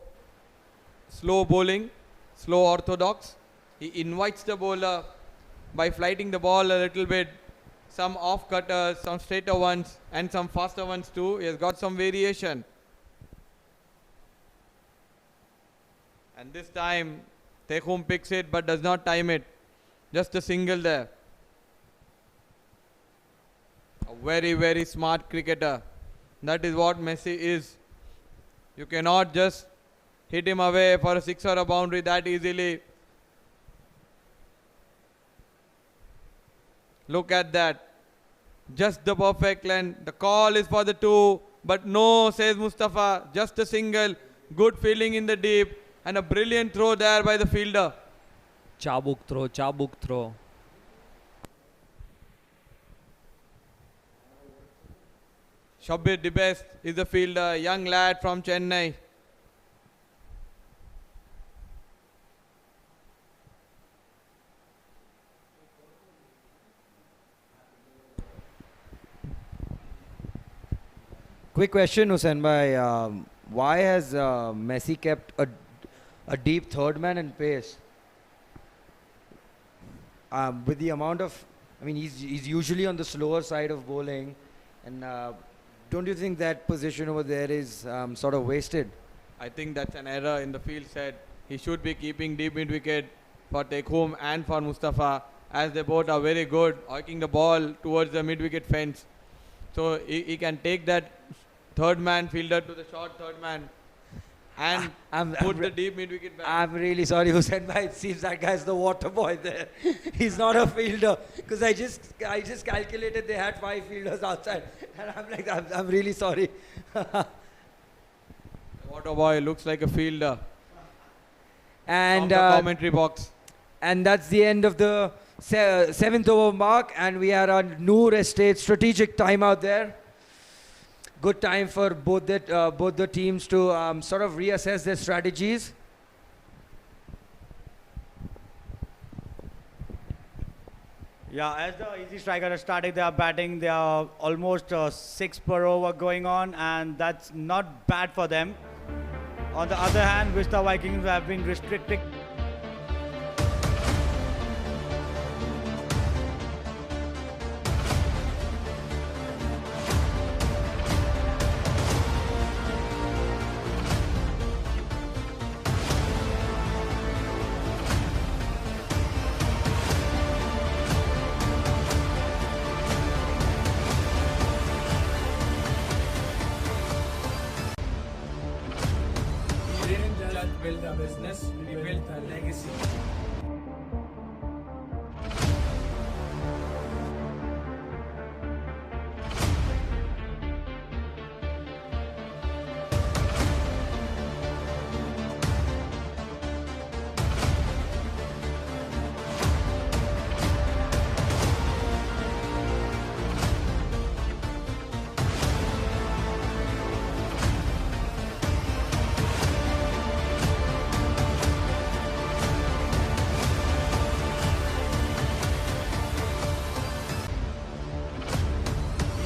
bowling, slow orthodox. He invites the bowler by flighting the ball a little bit. Some off cutters, some straighter ones, and some faster ones too. He has got some variation. And this time, Tehum picks it but does not time it. Just a single there. A very, very smart cricketer. That is what Messi is. You cannot just hit him away for a six or a boundary that easily. Look at that. Just the perfect length. The call is for the two. But no, says Mustafa. Just a single. Good fielding in the deep. And a brilliant throw there by the fielder. ચાબુક throw. Shabbir the best is the fielder, young lad from Chennai. Quick question, Hussein Bhai. Why has Messi kept a deep third man in pace? With the amount of, I mean, he's usually on the slower side of bowling, and don't you think that position over there is sort of wasted? I think that's an error in the field set. He should be keeping deep mid wicket for Tehum and for Mustafa, as they both are very good, arcing the ball towards the mid wicket fence. So he can take that third man fielder to the short third man and put the deep mid wicket back. I'm really sorry, Hussein Bhai. It seems that guy's the water boy there. He's not a fielder, because I just calculated they had 5 fielders outside, and I'm like, I'm really sorry. The water boy looks like a fielder. And from the commentary box. And that's the end of the 7th over mark, and we are on Noor Estate strategic timeout there. Good time for both the teams to sort of reassess their strategies. Yeah, as the easy striker has started their batting, they are almost 6 per over going on, and that's not bad for them. On the other hand, Vista Vikings have been restricted. build a business, we build a legacy.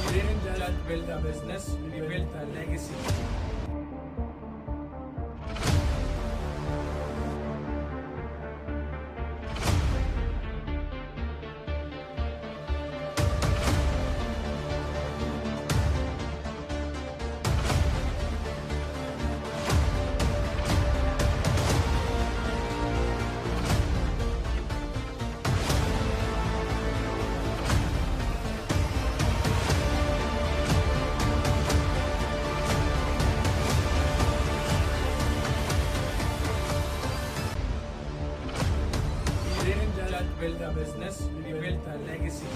We didn't just build a business, we built a legacy. We didn't just build a business, we built a legacy.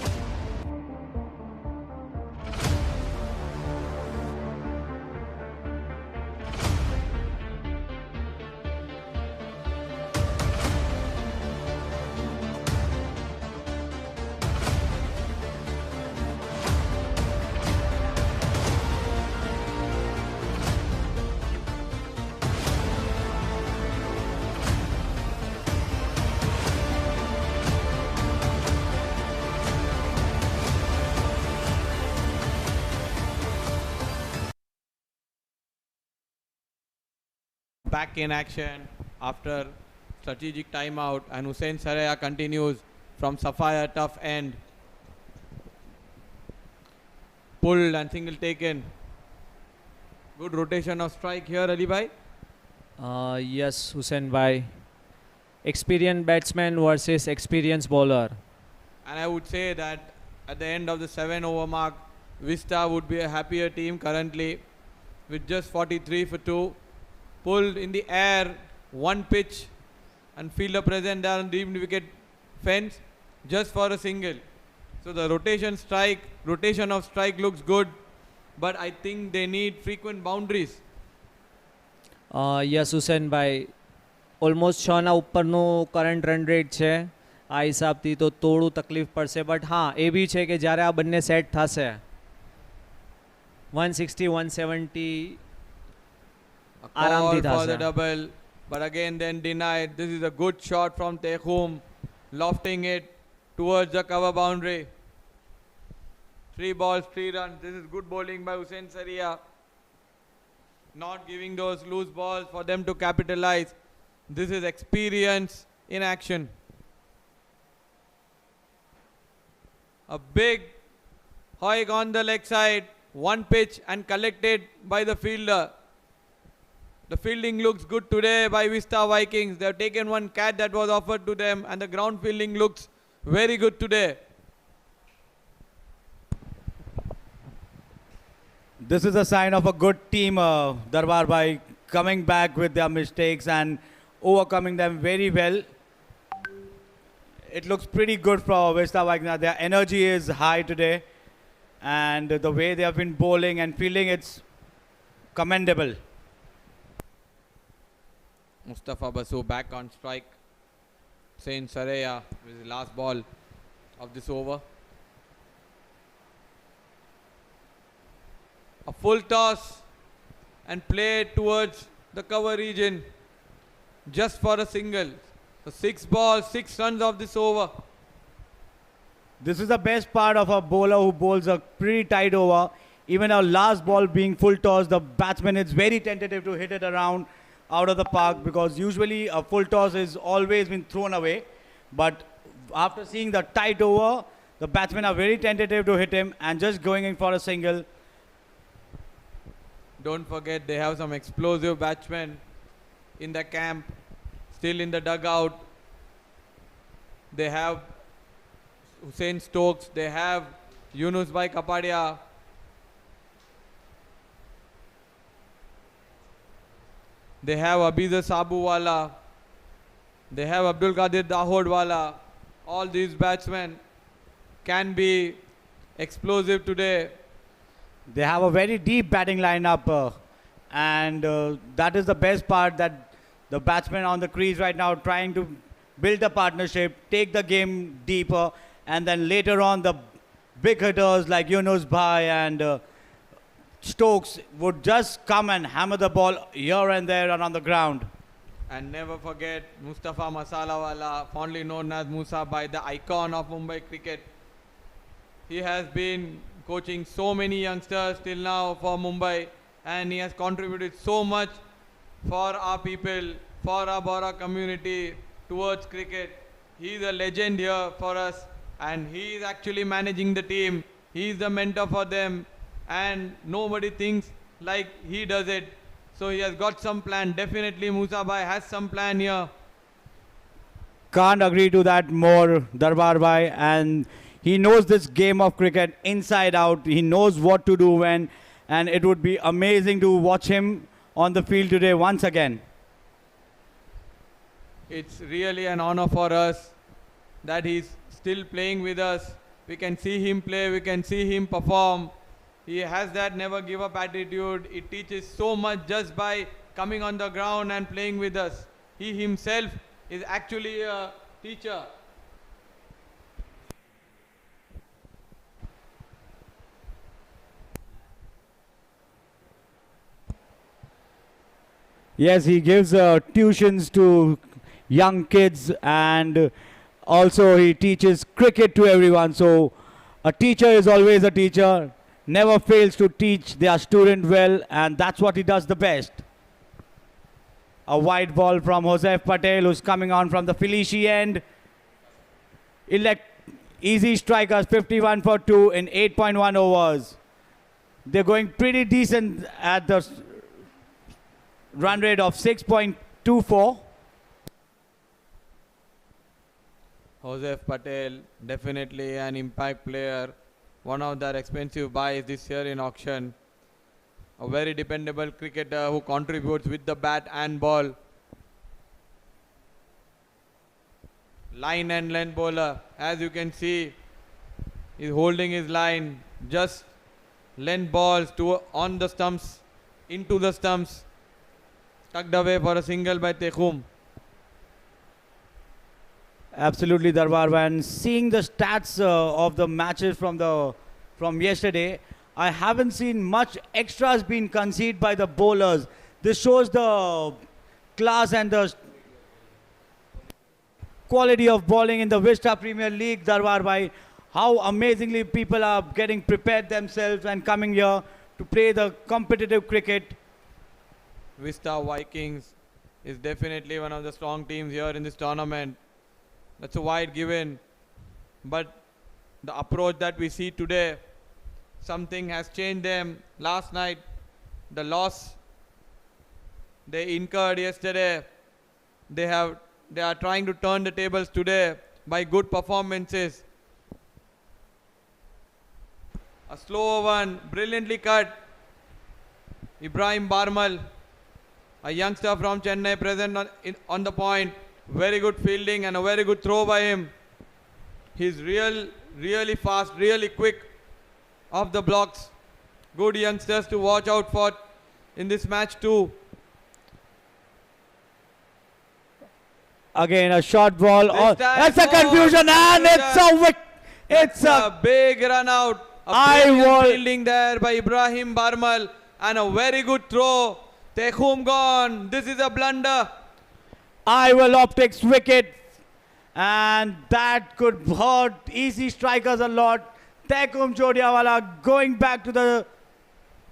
Back in action after strategic timeout, and Hussein Saraya continues from Sapphire tough end. Pulled and single taken. Good rotation of strike here, Ali bhai. Yes, Hussein bhai. Experienced batsman versus experienced bowler. And I would say that at the end of the 7-over mark, Vista would be a happier team currently with just 43 for 2. Pulled in the air, one pitch, and fielder present there on the wicket fence just for a single. So the rotation of strike looks good, but I think they need frequent boundaries. Yes Hussain ભાઈ almost 6ના ઉપરનું current run rate છે. આ હિસાબથી તો થોડું તકલીફ પડશે, but હા એ બી છે કે જ્યારે આ બંને સેટ થશે 160 170 A call આરામથી for થશે. the double, but again then denied. This is a good shot from Tehum, lofting it towards the cover boundary. 3 balls, 3 runs. This is good bowling by Hussein Saria. Not giving those loose balls for them to capitalize. This is experience in action. A big hoik on the leg side, one pitch and collected by the fielder. The fielding looks good today by Vista Vikings. They have taken one catch that was offered to them, and the ground fielding looks very good today. This is a sign of a good team, Darbar by coming back with their mistakes and overcoming them very well. It looks pretty good for Vista Vikings. Their energy is high today, and the way they have been bowling and fielding, it's commendable. Mustafa Basu back on strike. Hussein Saraya with the last ball of this over. A full toss and play towards the cover region just for a single. So 6 balls, 6 runs of this over. This is the best part of a bowler who bowls a pretty tight over. Even a last ball being full toss, the batsman is very tentative to hit it around out of the park, because usually a full toss is always been thrown away. But after seeing the tight over, the batsmen are very tentative to hit him and just going in for a single. Don't forget they have some explosive batsmen in the camp, still in the dugout. They have Hussein Stokes, they have Yunus Bhai Kapadia. They have Abiza Sabuwala. They have Abdul Qadir Dahodwala. All these batsmen can be explosive today. They have a very deep batting lineup, and that is the best part, that the batsmen on the crease right now trying to build a partnership, take the game deeper, and then later on the big hitters like Yunus Bhai and Stokes would just come and hammer the ball here and there and on the ground. And never forget Mustafa Masalawala, fondly known as Musa Bhai, the icon of Mumbai cricket. He has been coaching so many youngsters till now for Mumbai, and he has contributed so much for our people, for our Bora community towards cricket. He is a legend here for us, and he is actually managing the team. He is the mentor for them, and nobody thinks like he does it. So he has got some plan. Definitely Musa Bhai has some plan here. Can't agree to that more, Darbar Bhai, and he knows this game of cricket inside out. He knows what to do when, and it would be amazing to watch him on the field today once again. It's really an honor for us that he's still playing with us. We can see him play, we can see him perform. He has that never give up attitude. It teaches so much just by coming on the ground and playing with us. He himself is actually a teacher. Yes, he gives tuitions to young kids, and also he teaches cricket to everyone. So a teacher is always a teacher, never fails to teach their student well, and that's what he does the best. A wide ball from Joseph Patel, who's coming on from the Felici end. Easy strikers, 51 for 2 in 8.1 overs. They're going pretty decent at the run rate of 6.24. Joseph Patel, definitely an impact player. One of their expensive buys this year in auction. A very dependable cricketer who contributes with the bat and ball. Line and length bowler. As you can see, he's holding his line. Just length balls to on the stumps, into the stumps. Tucked away for a single by Tekhum. Absolutely, Darbar. And seeing the stats of the matches from yesterday, I haven't seen much extras being conceded by the bowlers. This shows the class and the quality of bowling in the Vista Premier League, Darbar Bhai. How amazingly people are getting prepared themselves and coming here to play the competitive cricket. Vista Vikings is definitely one of the strong teams here in this tournament. That's a wide given. But the approach that we see today, something has changed them. Last night, the loss they incurred yesterday, they are trying to turn the tables today by good performances. A slow one, brilliantly cut. Ibrahim Barmal, a youngster from Chennai, present on the point. Very good fielding and a very good throw by him. He's really fast, really quick off the blocks. Good youngsters to watch out for in this match too. Again, a short ball. Oh, that's a confusion, and it's a big run out. A brilliant fielding there by Ibrahim Barmal and a very good throw. Tekhum gone. This is a blunder. Iwal Optics wicket, and that could hurt easy strikers a lot. Tekhum Jodiawala going back to the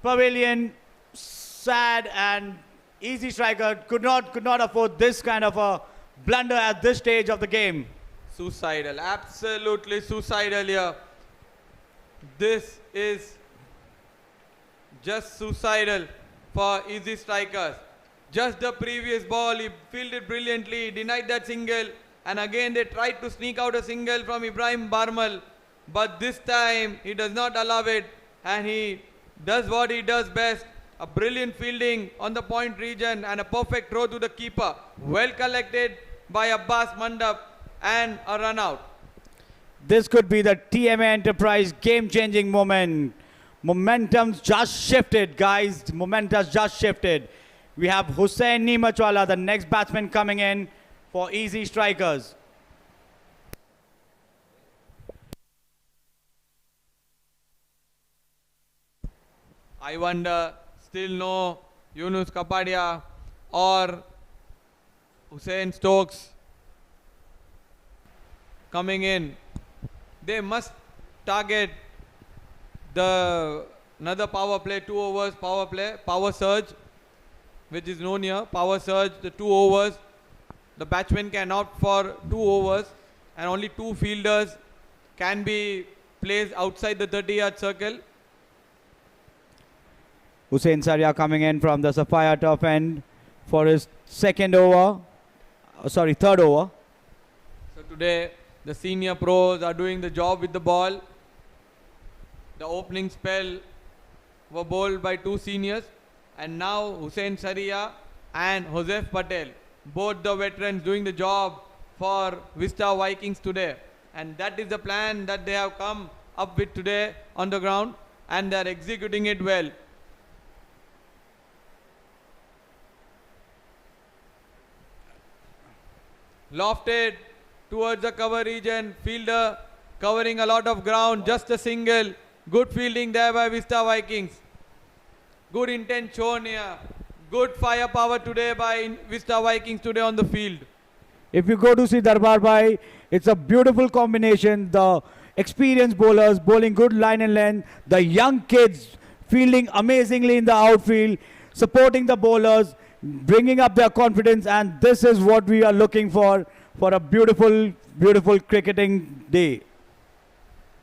pavilion, sad, and easy striker could not afford this kind of a blunder at this stage of the game. Suicidal, absolutely suicidal here. This is just suicidal for easy strikers. Just the previous ball, he fielded brilliantly, denied that single, and again they tried to sneak out a single from Ibrahim Barmal, but this time he does not allow it, and he does what he does best. A brilliant fielding on the point region and a perfect throw to the keeper. Well collected by Abbas Mandap and a run out. This could be the TMA Enterprise game-changing moment. Momentum's just shifted, guys. Momentum's just shifted. We have Hussain Nimachwala, the next batsman coming in for Easy Strikers. I wonder, still no Yunus Kapadia or Hussein Stokes coming in. They must target another power play, 2 overs power play, power surge, which is known here. Power surge, the 2 overs. The batsman can opt for 2 overs and only 2 fielders can be placed outside the 30-yard circle. Hussain Saria coming in from the Sapphire top end for his third over. So today the senior pros are doing the job with the ball. The opening spell were bowled by 2 seniors, and now Hussain Saria and Joseph Patel, both the veterans, doing the job for Vista Vikings today. And that is the plan that they have come up with today on the ground, and they are executing it well. Lofted towards the cover region, fielder covering a lot of ground, just a single. Good fielding there by Vista Vikings. Good intent shown here. Good firepower today by Vista Vikings today on the field. If you go to see Darbar Bhai, it's a beautiful combination. The experienced bowlers bowling good line and length. The young kids fielding amazingly in the outfield, supporting the bowlers, bringing up their confidence, and this is what we are looking for a beautiful, beautiful cricketing day.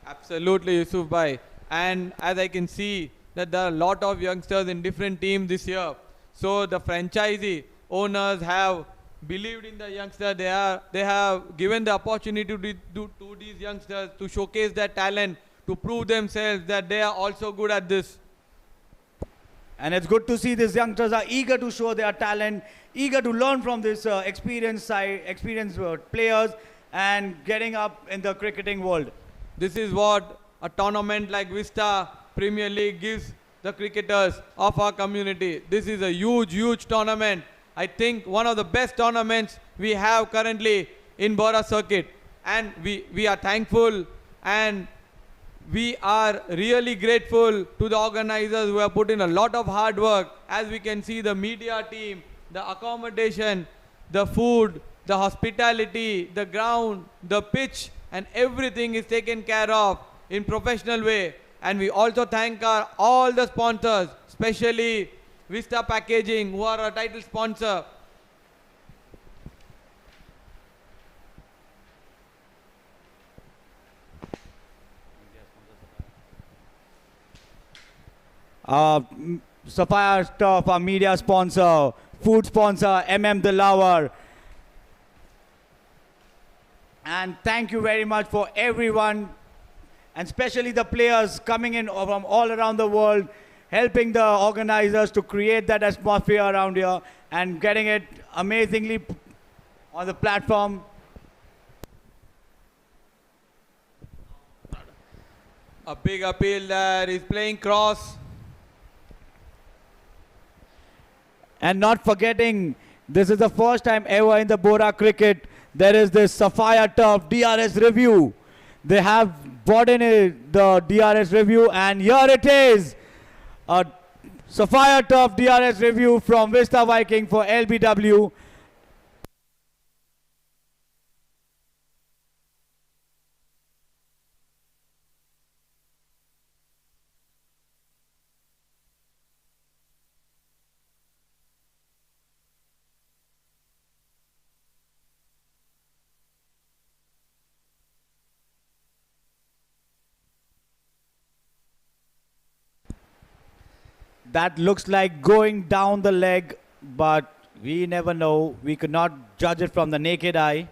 Absolutely, Yusuf Bhai. And as I can see that there are a lot of youngsters in different teams this year. So the franchisee owners have believed in the youngsters. They have given the opportunity to these youngsters to showcase their talent, to prove themselves that they are also good at this. And it's good to see these youngsters are eager to show their talent, eager to learn from this experienced players and getting up in the cricketing world. This is what a tournament like Vista Premier League gives the cricketers of our community. This is a huge, huge tournament. I think one of the best tournaments we have currently in Bora Circuit. And we are thankful and we are really grateful to the organizers who have put in a lot of hard work. As we can see, the media team, the accommodation, the food, the hospitality, the ground, the pitch, and everything is taken care of in professional way. And we also thank all the sponsors, especially Vista Packaging, who are our title sponsor. Sapphire Stuff, our media sponsor, food sponsor, Dilawar. And thank you very much for everyone, and especially the players coming in from all around the world, helping the organizers to create that atmosphere around here and getting it amazingly on the platform. A big appeal there. He's playing cross. And not forgetting, this is the first time ever in the Bora cricket, there is this Sapphire Turf DRS review. They have brought in the DRS review, and here it is. A Sapphire Turf DRS review from Vista Viking for LBW. That looks like going down the leg, but we never know. We could not judge it from the naked eye.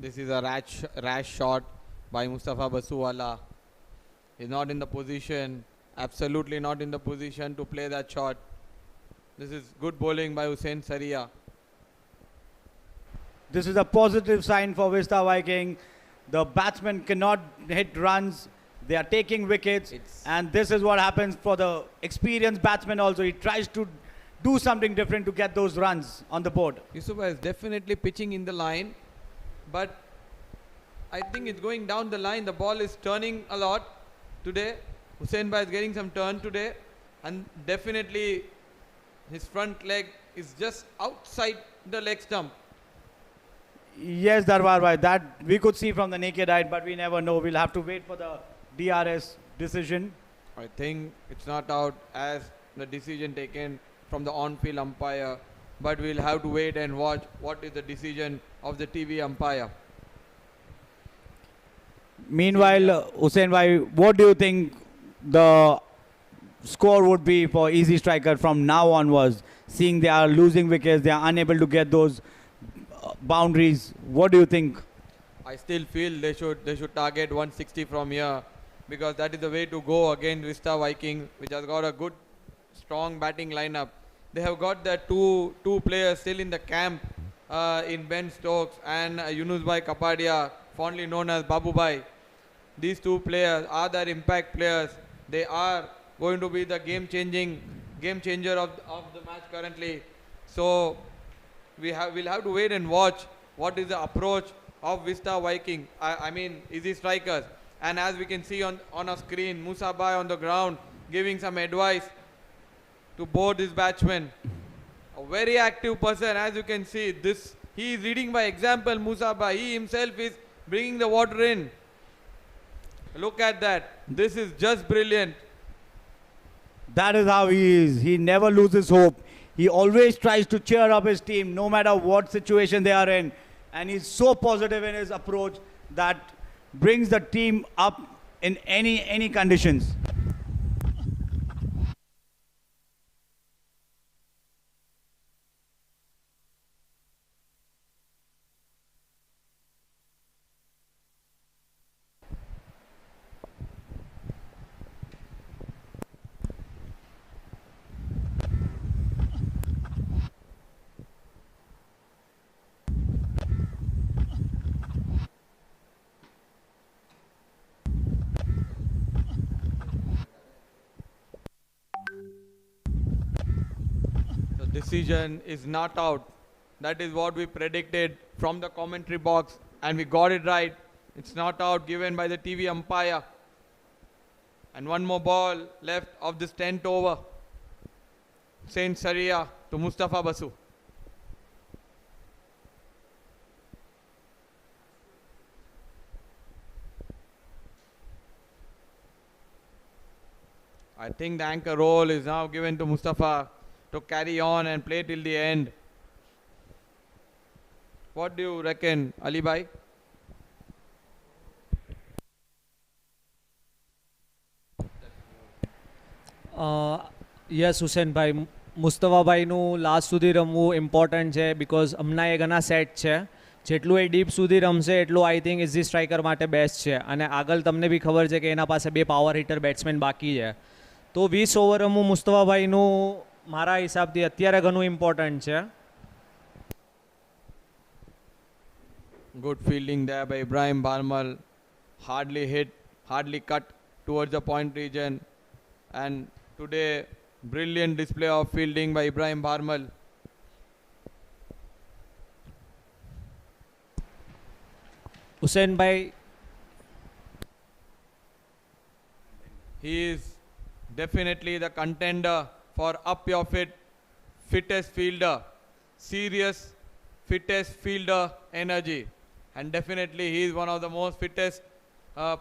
This is a rash shot by Mustafa Basuwala. He's not in the position, absolutely not in the position to play that shot. This is good bowling by Hussain Saria. This is a positive sign for Vista Viking. The batsmen cannot hit runs. They are taking wickets. And this is what happens for the experienced batsman also. He tries to do something different to get those runs on the board. Yusufa is definitely pitching in the line, but I think it's going down the line. The ball is turning a lot today. Hussain Bhai is getting some turn today, and definitely his front leg is just outside the leg stump. Yes, Darbar Bhai, that we could see from the naked eye, but we never know. We'll have to wait for the DRS decision. I think it's not out as the decision taken from the on-field umpire, but we'll have to wait and watch what is the decision of the TV umpire. Meanwhile, Hussain Bhai, what do you think the score would be for Ezzi Striker from now onwards? Seeing they are losing wickets, they are unable to get those boundaries. What do you think? I still feel they should target 160 from here, because that is the way to go against Vista Vikings, which has got a good, strong batting lineup. They have got the two players still in the camp in Ben Stokes and Yunus Bhai Kapadia, fondly known as Babu Bhai. These two players are their impact players. They are going to be the game changer of the match currently. So we'll have to wait and watch what is the approach of Vista Viking. I mean Ezzi Strikers. And as we can see on our screen, Musa Bhai on the ground giving some advice to both his batsmen. A very active person, as you can see. He is leading by example, Musa Bhai. He himself is bringing the water in. Look at that. This is just brilliant. That is how he is. He never loses hope. He always tries to cheer up his team no matter what situation they are in. And he's so positive in his approach that brings the team up in any conditions. Decision is not out. That is what we predicted from the commentary box, and we got it right. It's not out, given by the TV umpire. And one more ball left of this 10th over. Saint Saria to Mustafa Basu. I think the anchor role is now given to Mustafa to carry on and play till the end. What do you reckon, Ali Bhai? Yes Husseinbhai, મુસ્તફાભાઈનું last સુધી રમવું important છે, because હમણાં એ ઘણા set છે. જેટલું એ deep સુધી રમશે એટલું આઈ થિંક ઇઝી સ્ટ્રાઇકર માટે બેસ્ટ છે. અને આગળ તમને બી ખબર છે કે એના પાસે 2 પાવર હિટર બેટ્સમેન બાકી છે. તો 20 ઓવર રમવું મુસ્તફાભાઈનું મારા હિસાબથી અત્યારે ઘણું ઇમ્પોર્ટન્ટ છે. Good fielding there by Ibrahim Barmal. Hardly hit, hardly cut towards the point region. And today, brilliant display of fielding by Ibrahim Barmal. Husenbhai, he is definitely the contender for up your fittest fielder, serious fittest fielder energy, and definitely he is one of the most fittest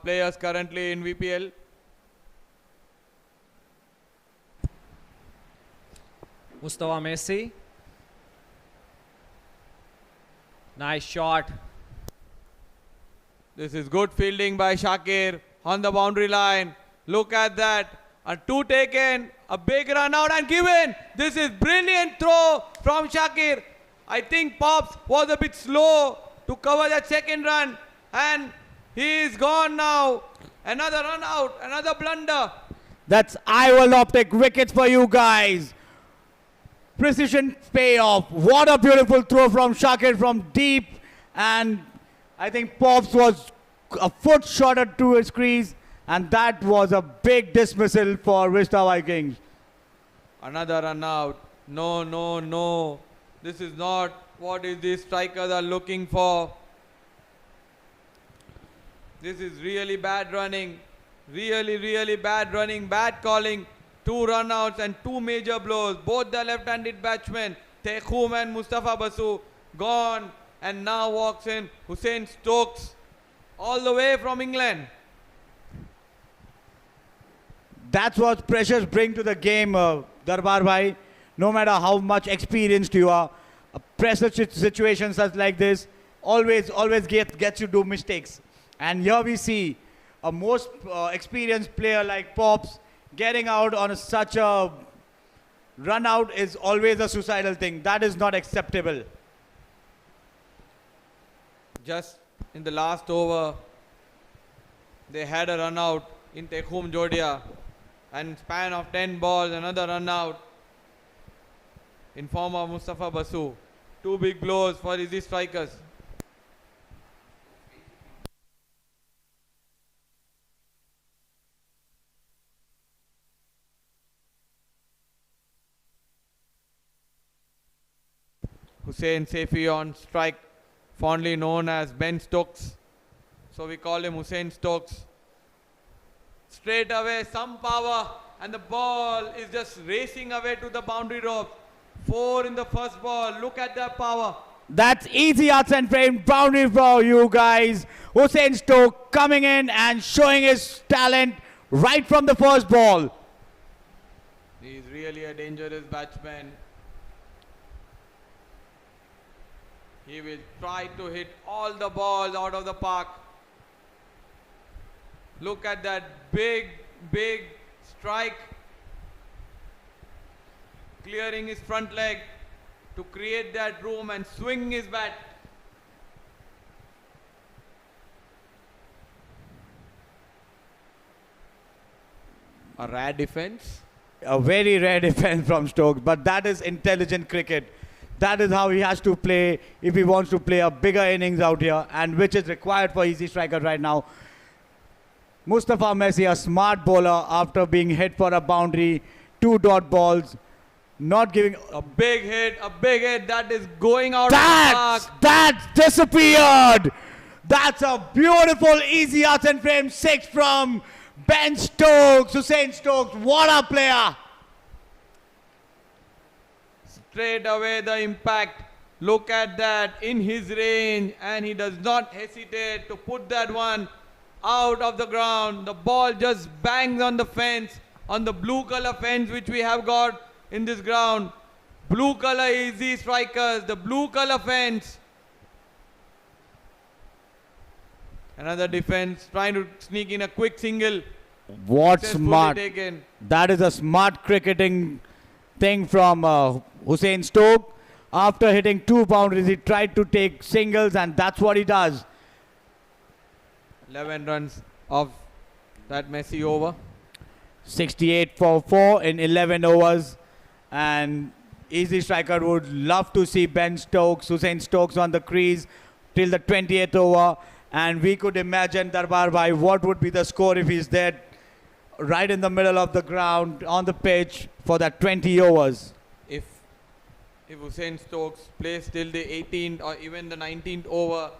players currently in VPL. Mustafa Messi, nice shot. This is good fielding by Shakir on the boundary line. Look at that. A 2 taken, a big run out and given. This is brilliant throw from Shakir. I think Pops was a bit slow to cover that second run. And he is gone now. Another run out, another blunder. That's Iowa Optic wickets for you guys. Precision payoff. What a beautiful throw from Shakir from deep. And I think Pops was a foot shorter to his crease. And that was a big dismissal for Vista Vikings. Another run out. No, no, no. This is not what these strikers are looking for. This is really bad running. Really, really bad running, bad calling. 2 run-outs and 2 major blows. Both the left-handed batsmen, Tekhum and Mustafa Basu, gone. And now walks in Hussein Stokes, all the way from England. That's what pressures bring to the game, Darbar Bhai. No matter how much experienced you are, a pressure situation such like this always gets you to do mistakes. And here we see a most experienced player like Pops getting out on such a run out is always a suicidal thing. That is not acceptable. Just in the last over, they had a run out in Tekhum Jodia. And span of 10 balls, another run out in form of Mustafa Basu. 2 big blows for Ezzi strikers. Hussein Saifi on strike, fondly known as Ben Stokes. So we call him Hussein Stokes. Straight away, some power, and the ball is just racing away to the boundary rope. 4 in the first ball. Look at that power. That's easy outs and frame boundary for you guys. Hussein Stokes coming in and showing his talent right from the first ball. He's really a dangerous batsman. He will try to hit all the balls out of the park. Look at that big strike. Clearing his front leg to create that room and swing his bat. A rare defense. A very rare defense from Stokes, but that is intelligent cricket. That is how he has to play if he wants to play a bigger innings out here, and which is required for Ezzi striker right now. Mustafa Messi, a smart bowler after being hit for a boundary, 2 dot balls, not giving a big hit, that is going out of the park. That's disappeared. That's a beautiful easy outs and frame 6 from Ben Stokes, Hussein Stokes. What a player. Straight away the impact. Look at that in his range, and he does not hesitate to put that one out of the ground. The ball just bangs on the fence, on the blue color fence which we have got in this ground. Blue color Ezzi strikers, the blue color fence. Another defense trying to sneak in a quick single. What Successfully smart. taken. That is a smart cricketing thing from Hussein Stokes. After hitting 2 boundaries, he tried to take singles, and that's what he does. 11 runs of that Messi over. 68 for 4 in 11 overs. And Ezzi striker would love to see Ben Stokes, Hussein Stokes on the crease till the 20th over. And we could imagine, Darbar Bhai, what would be the score if he's there right in the middle of the ground on the pitch for that 20 overs. If Hussein Stokes plays till the 18th or even the 19th over,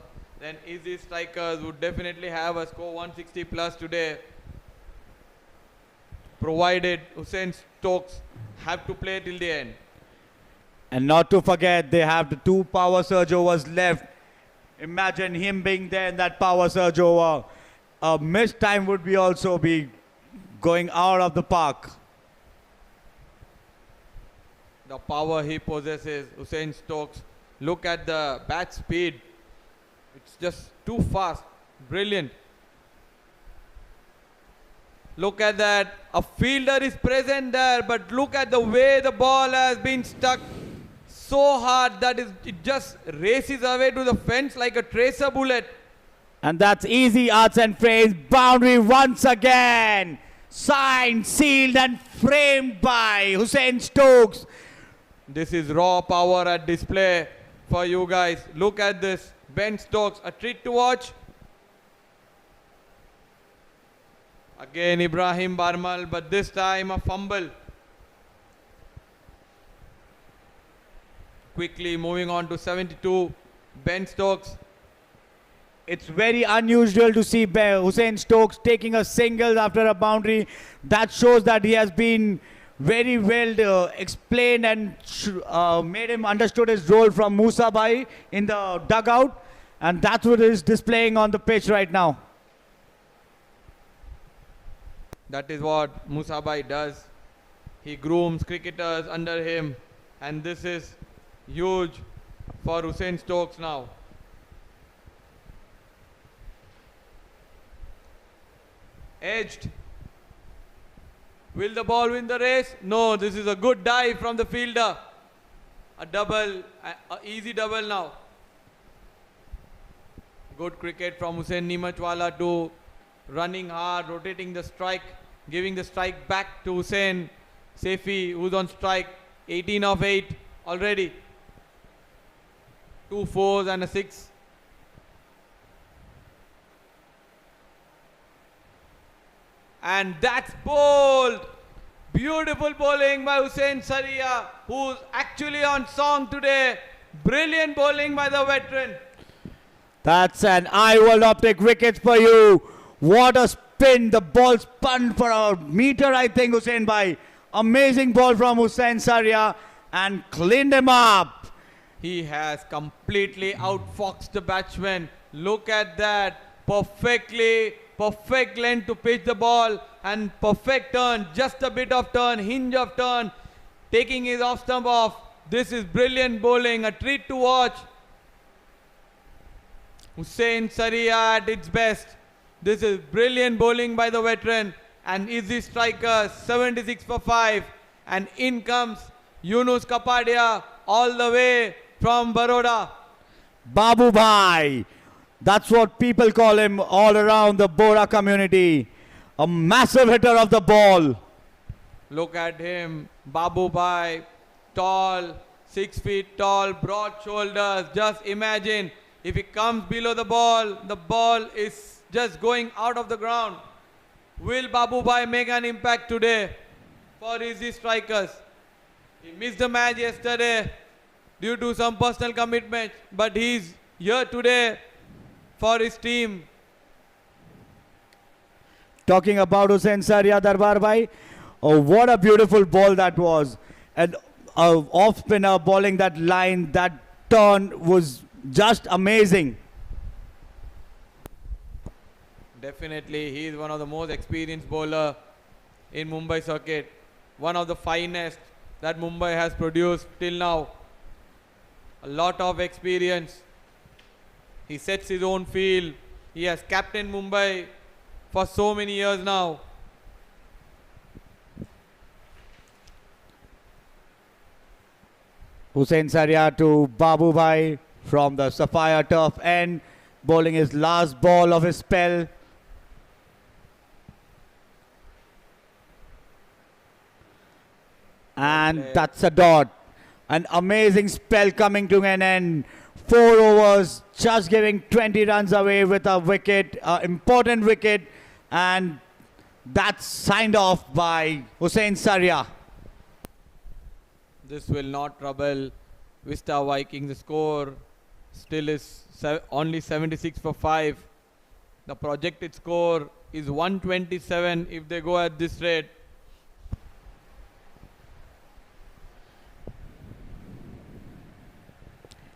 then Ezzi strikers would definitely have a score 160 plus today, provided Hussein Stokes have to play till the end. And not to forget, they have the 2 power surge overs left. Imagine him being there in that power surge over. A missed time would be also be going out of the park. The power he possesses, Hussein Stokes. Look at the bat speed. It's just too fast. Brilliant. Look at that. A fielder is present there, but look at the way the ball has been stuck so hard that it just races away to the fence like a tracer bullet. And that's easy arts and frames. Boundary once again. Signed, sealed and framed by Hussein Stokes. This is raw power at display for you guys. Look at this. Ben Stokes, a treat to watch. Again Ibrahim Barmal, but this time a fumble. Quickly moving on to 72. Ben Stokes. It's very unusual to see Hussein Stokes taking a single after a boundary. That shows that he has been very well explained and made him understood his role from Musa Bhai in the dugout. And that's what is displaying on the pitch right now. That is what Musa Bhai does. He grooms cricketers under him. And this is huge for Hussein Stokes now. Edged. Will the ball win the race? No, this is a good dive from the fielder. A double, a easy double now. Good cricket from Hussein Nimachwala to running hard, rotating the strike, giving the strike back to Hussein Sefi, who's on strike. 18 of 8 already. 2 4s and a 6. And that's bowled. Beautiful bowling by Hussein Saria, who's actually on song today. Brilliant bowling by the veteran. That's an eye-world optic wicket for you. What a spin. The ball spun for a meter, I think, Hussein Bhai. Amazing ball from Hussein Saria and cleaned him up. He has completely outfoxed the batsman. Look at that. Perfect length to pitch the ball and perfect turn. Just a bit of turn, hinge of turn. Taking his off stump off. This is brilliant bowling. A treat to watch. Hussein Saria at its best. This is brilliant bowling by the veteran. And Ezzi striker 76 for 5. And in comes Yunus Kapadia all the way from Baroda. Babu Bhai. That's what people call him all around the Bora community. A massive hitter of the ball. Look at him. Babu Bhai. Tall. 6 feet tall. Broad shoulders. Just imagine if he comes below the ball is just going out of the ground. Will Babu Bhai make an impact today for Ezzi strikers? He missed the match yesterday due to some personal commitment, but he's here today for his team. Talking about Hussein Saria, Darbar Bhai, oh, what a beautiful ball that was. And off spinner bowling that line, that turn was just amazing. Definitely, he is one of the most experienced bowler in Mumbai circuit. One of the finest that Mumbai has produced till now. A lot of experience. He sets his own field. He has captained Mumbai for so many years now. Hussein Saria to Babu Bhai from the Sapphire turf end, bowling his last ball of his spell. And that's a dot. An amazing spell coming to an end. 4 overs, just giving 20 runs away with a wicket, important wicket, and that's signed off by Hussein Saria. This will not trouble Vista Vikings. The score still is only 76 for 5. The projected score is 127 if they go at this rate.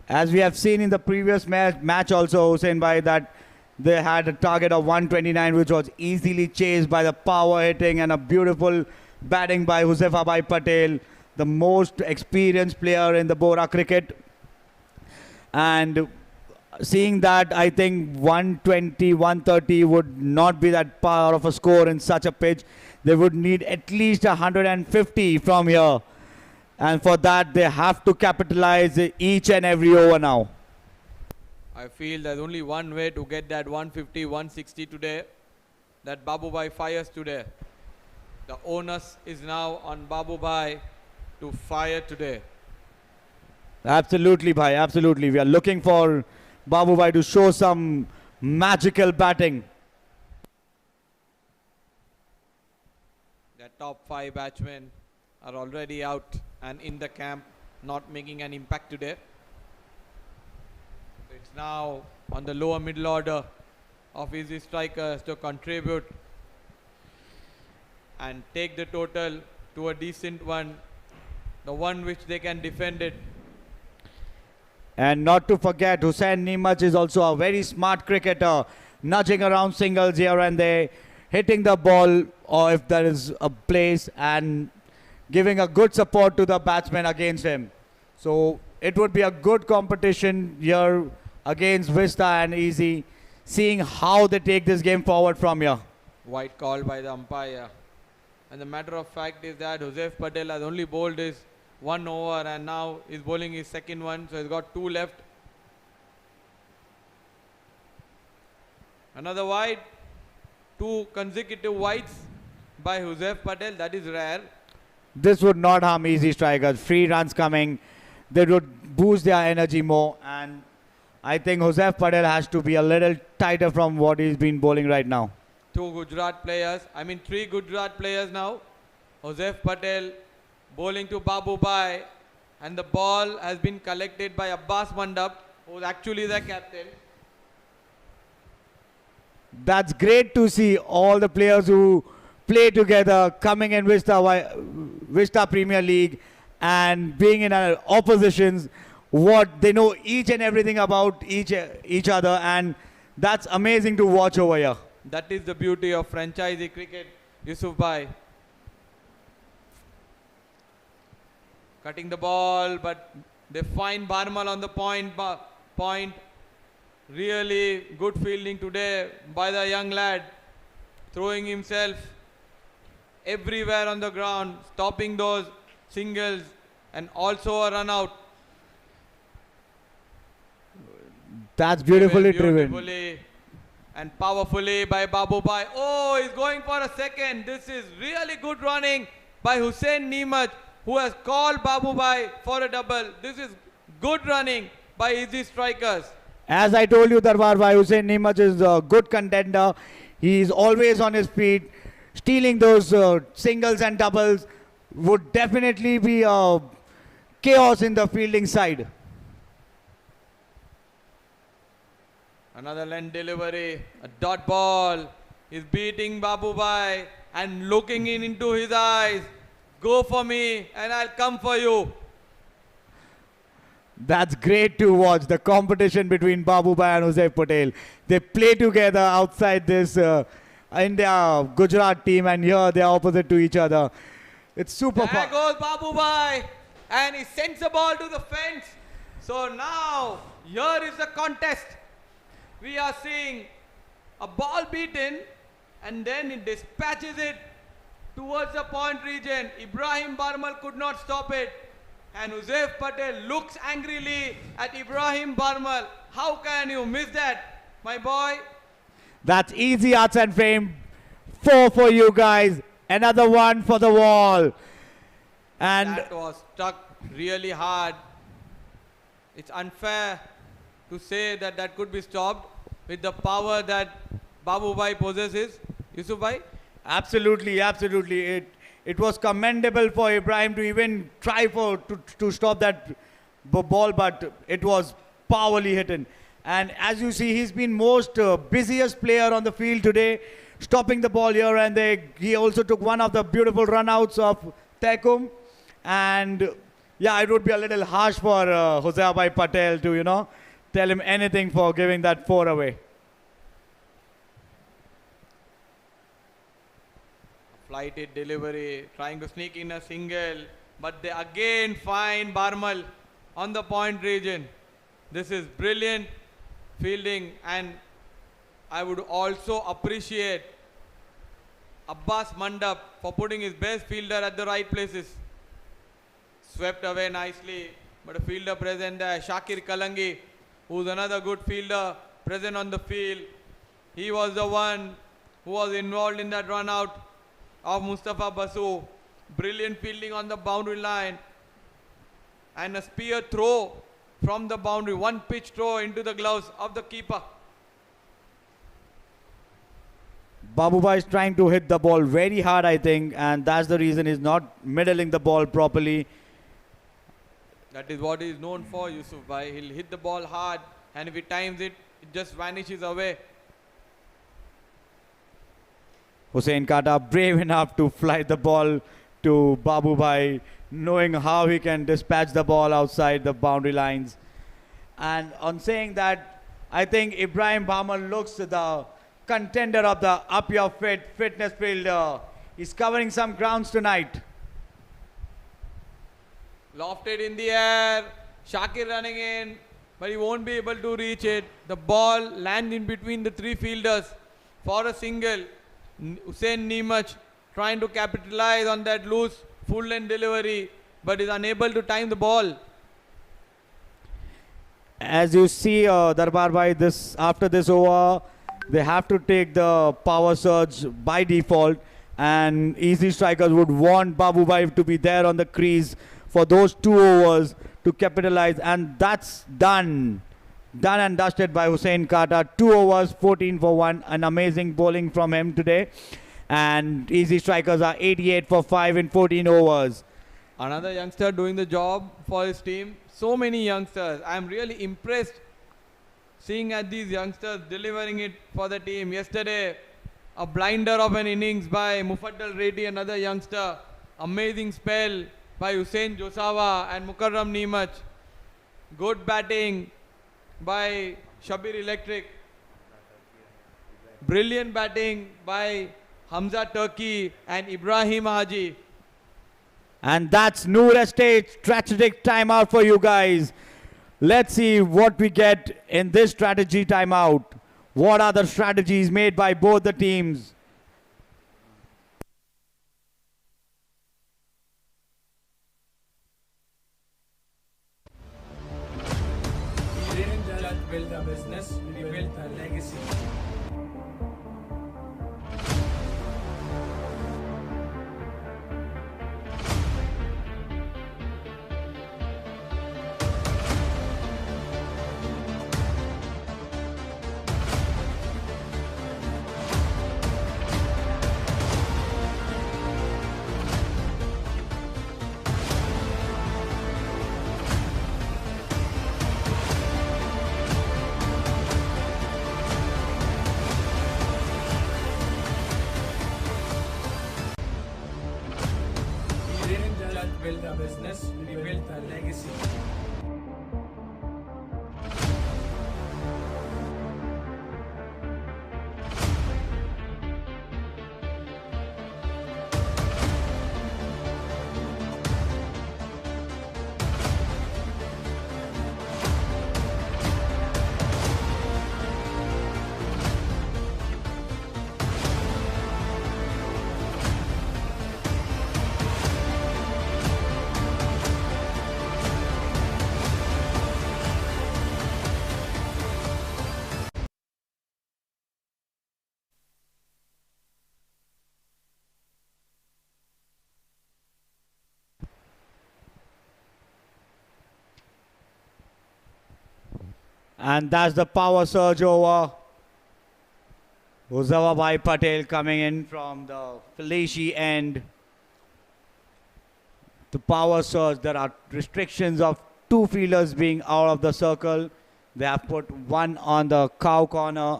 As we have seen in the previous match also, Hussein Bhai, that they had a target of 129, which was easily chased by the power hitting and a beautiful batting by Huzefa Bhai Patel, the most experienced player in the Bora cricket. And seeing that, I think 120, 130 would not be that power of a score in such a pitch. They would need at least 150 from here. And for that, they have to capitalize each and every over now. I feel there's only one way to get that 150, 160 today, that Babu Bhai fires today. The onus is now on Babu Bhai to fire today. Absolutely, bhai, absolutely. We are looking for Babu Bhai to show some magical batting. The top 5 batsmen are already out and in the camp, not making an impact today. It's now on the lower middle order of Ezzi strikers to contribute and take the total to a decent one, the one which they can defend it. And not to forget, Hussain Nimaj is also a very smart cricketer, nudging around singles here and there, hitting the ball or if there is a place and giving a good support to the batsman against him. So it would be a good competition here against Vista and Ezzi, seeing how they take this game forward from here. White call by the umpire. And the matter of fact is that Joseph Patel has only bowled his 1 over and now is bowling his second one, so he's got 2 left. Another wide, 2 consecutive wides by Joseph Patel, that is rare. This would not harm Ezzi strikers. Free runs coming, they would boost their energy more, and I think Joseph Patel has to be a little tighter from what he's been bowling right now. 3 Gujarat players now. Joseph Patel bowling to Babu Bhai, and the ball has been collected by Abbas Mandap, who is actually the captain. That's great to see all the players who play together coming in Vista Premier League and being in oppositions. What they know each and everything about each other, and that's amazing to watch over here. That is the beauty of franchisee cricket, Yusuf Bhai. Cutting the ball, but they find Barmal on the point. Really good fielding today by the young lad, throwing himself everywhere on the ground, stopping those singles and also a run out. That's beautifully driven. Beautifully and powerfully by Babu Bhai. Oh, he's going for a second. This is really good running by Hussain Nimaj, who has called Babu Bhai for a double. This is good running by Ezzi strikers. As I told you, Darbar Bhai, Hussain Nimaj is a good contender. He is always on his feet. Stealing those singles and doubles would definitely be chaos in the fielding side. Another length delivery, a dot ball. He's beating Babu Bhai and looking into his eyes. Go for me and I'll come for you. That's great to watch, the competition between Babu Bhai and Joseph Patel. They play together outside this in their Gujarat team, and here they are opposite to each other. It's super fun. There goes Babu Bhai and he sends the ball to the fence. So now here is the contest. We are seeing a ball beaten and then he dispatches it towards the point region. Ibrahim Barmal could not stop it. And Joseph Patel looks angrily at Ibrahim Barmal. How can you miss that, my boy? That's easy arts and fame. 4 for you guys. Another one for the wall. And that was stuck really hard. It's unfair to say that that could be stopped with the power that Babu Bhai possesses. Yusuf Bhai? absolutely, absolutely. It was commendable for Ibrahim to even try to stop that ball, but it was powerfully hidden. And as you see, he's been most busiest player on the field today, stopping the ball here and there. He also took one of the beautiful run-outs of Tekum. And yeah, it would be a little harsh for Jose Patel to, tell him anything for giving that 4 away. Flighted delivery, trying to sneak in a single, but they again find Barmal on the point region. This is brilliant fielding, and I would also appreciate Abbas Mandap for putting his best fielder at the right places. swept away nicely. But a fielder present there, Shakir Kalangi, who's another good fielder present on the field. He was the one who was involved in that run out of Mustafa Basu. Brilliant fielding on the boundary line. And a spear throw from the boundary. One pitch throw into the gloves of the keeper. Babubai is trying to hit the ball very hard, I think, and that's the reason he's not middling the ball properly. That is what he is known for, Yusuf Bhai. He'll hit the ball hard, and if he times it, it just vanishes away. Hussain Kata brave enough to fly the ball to Babubai, knowing how he can dispatch the ball outside the boundary lines. And on saying that, I think Ibrahim Bahman looks the contender of the Up Your fitness fielder. He's covering some grounds tonight. Lofted in the air, Shakir running in, but he won't be able to reach it. The ball lands in between the three fielders for a single. Hussain Nimach trying to capitalize on that loose full length delivery, but is unable to time the ball. As you see, Darbar Bhai, after this over, they have to take the power surge by default, and easy strikers would want Babubai to be there on the crease for those 2 overs to capitalize, and that's done. Done and dusted by Hussain Kata. 2 overs, 14 for 1. An amazing bowling from him today. And easy strikers are 88 for 5 in 14 overs. Another youngster doing the job for his team. So many youngsters. I'm really impressed seeing at these youngsters delivering it for the team. Yesterday, a blinder of an innings by Mufaddal Reddy, another youngster. Amazing spell by Hussain Josawa and Mukarram Nimach. Good batting by Shabir Electric. Brilliant batting by Hamza Turki and Ibrahim Haji. And that's Noor Estate's strategic timeout for you guys. Let's see what we get in this strategy timeout. What are the strategies made by both the teams? We didn't just build a business, we built a legacy. We didn't just build a business, we built a legacy. And that's the power surge over. Uzawabhai Patel coming in from the Felici end. The power surge, there are restrictions of 2 fielders being out of the circle. They have put 1 on the cow corner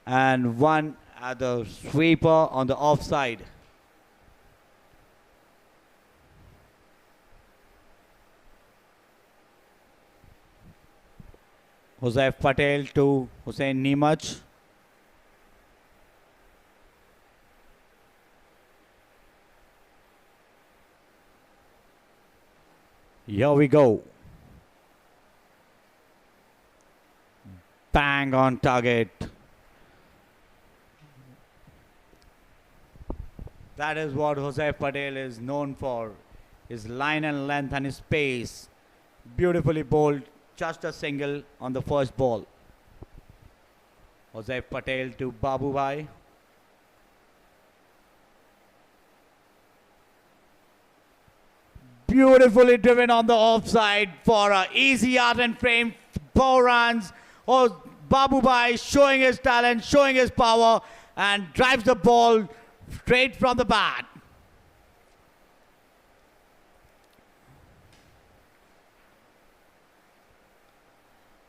and 1 at the sweeper on the offside. Husaif Patel to Hussain Nimach. Here we go. Bang on target. That is what Husaif Patel is known for. his line and length and his pace. Beautifully bowled, just a single on the first ball. Jose Patel to Babu Bhai. Beautifully driven on the offside for an easy out and frame. 4 runs. Oh, Babu Bhai showing his talent, showing his power, and drives the ball straight from the bat.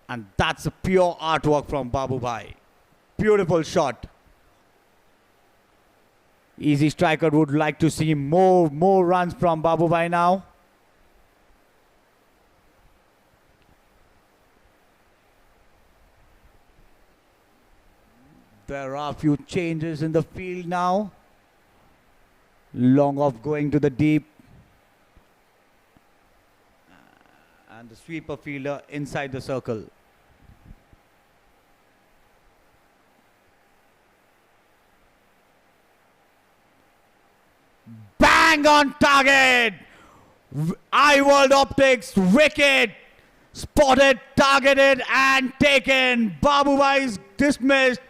And that's a pure artwork from Babu Bhai. Beautiful shot. Easy striker would like to see more runs from Babu Bhai now. There are a few changes in the field now. Long off going to the deep. And the sweeper fielder inside the circle. Bang on target! Eye World Optics, wicket! Spotted, targeted and taken. Babu Bhai is dismissed.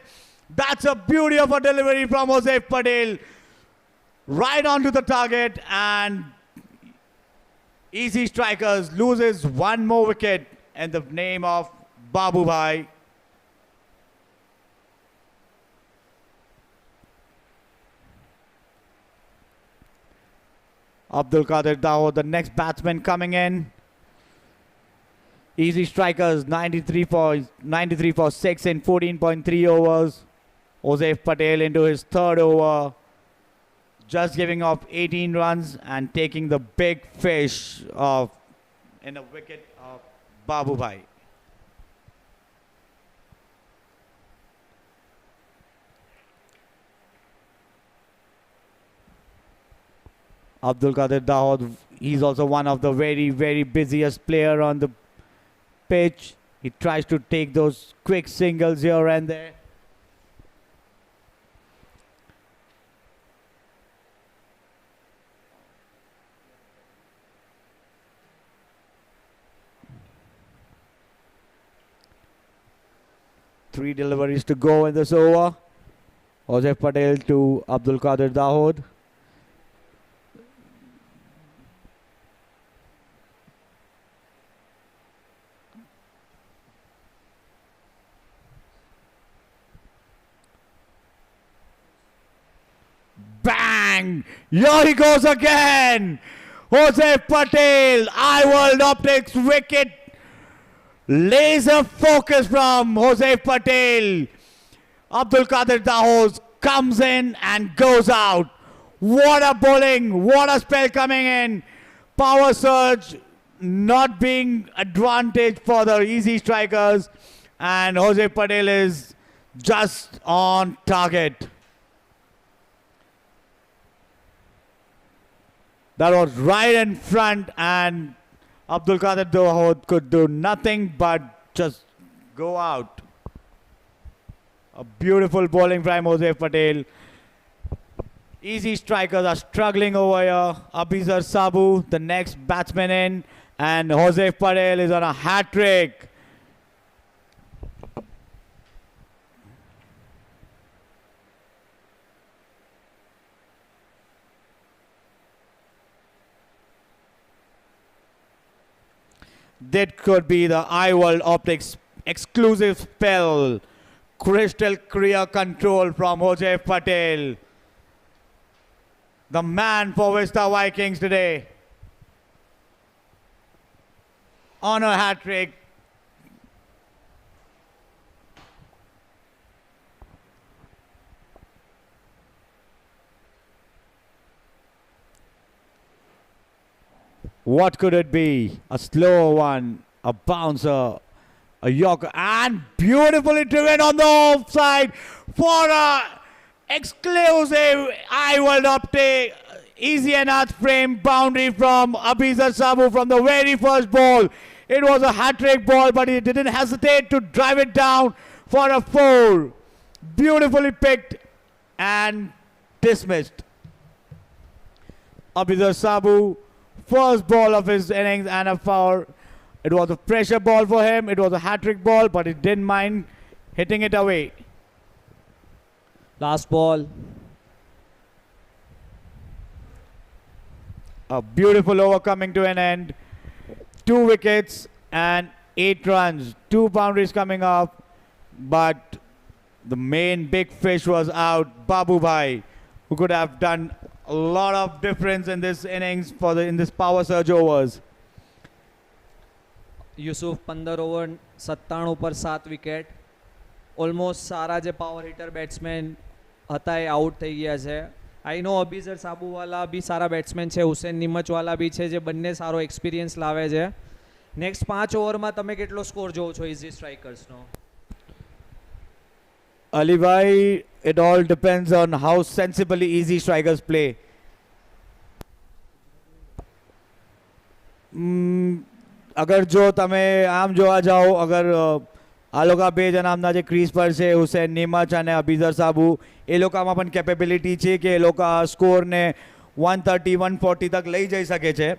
That's a beauty of a delivery from Jose Patel. Right onto the target, and Easy Strikers loses 1 more wicket in the name of Babu Bhai. Abdul Qadir Dawood, the next batsman coming in. Easy Strikers 93 for 6 in 14.3 overs. Jose Patel into his 3rd over, just giving up 18 runs and taking the big fish in the wicket of Babu Bhai. Abdul Qadir Dawood, he's also one of the very, very busiest player on the pitch. He tries to take those quick singles here and there. Three deliveries to go in this over. Jose Patel to Abdul Qadir Dawood. Bang! Here he goes again. Jose Patel, Eye World Optics wicket. Laser focus from Jose Patel. Abdul Qadir Dawood comes in and goes out. What a bowling, what a spell coming in. Power surge not being advantage for the Easy Strikers, and Jose Patel is just on target. That was right in front, and Abdul Qadir Dawood could do nothing but just go out. A beautiful bowling from Jose Patel. Easy Strikers are struggling over here. Abizar Sabu, the next batsman in, and Jose Patel is on a hat-trick. That could be the Eye World Optics exclusive spell. Crystal clear control from Jose Patel. The man for Vista Vikings today. On a hat-trick. What could it be? A slower one, a bouncer, a yorker, and beautifully driven on the offside for a exclusive Eye World Optic easy and earth frame boundary from Abizar Sabu from the very first ball. It was a hat-trick ball, but he didn't hesitate to drive it down for a 4. Beautifully picked and dismissed. Abizar Sabu First ball of his innings and a foul. It was a pressure ball for him. It was a hat-trick ball, but he didn't mind hitting it away. Last ball. A beautiful over coming to an end. 2 wickets and 8 runs. 2 boundaries coming up, but the main big fish was out, Babu Bhai, who could have done a lot of difference in this innings in this power surge overs. Yusuf 15 over 97 પર 7 wicket. Almost સારા જે power hitter batsman હતા એ out થઈ ગયા છે. આઈ નો અબીઝર સાબુવાલા બી સારા batsman છે, હુસેન નિમચવાલા બી છે, જે બંને સારો એક્સપિરિયન્સ લાવે છે. નેક્સ્ટ 5 ઓવરમાં તમે કેટલો સ્કોર જોવો છો easy સ્ટ્રાઇકર્સનો? Ali Bhai, it all depends on how sensibly easy strikers play. અગર જો તમે આમ જોવા જાઓ, અગર આ લોકો બે જણાના જે ક્રીઝ પર છે, હુસેન નિમચ અને અબીઝર સાબુ, એ લોકોમાં પણ કેપેબિલિટી છે કે એ લોકો આ સ્કોરને 130 140 તક લઈ જઈ શકે છે.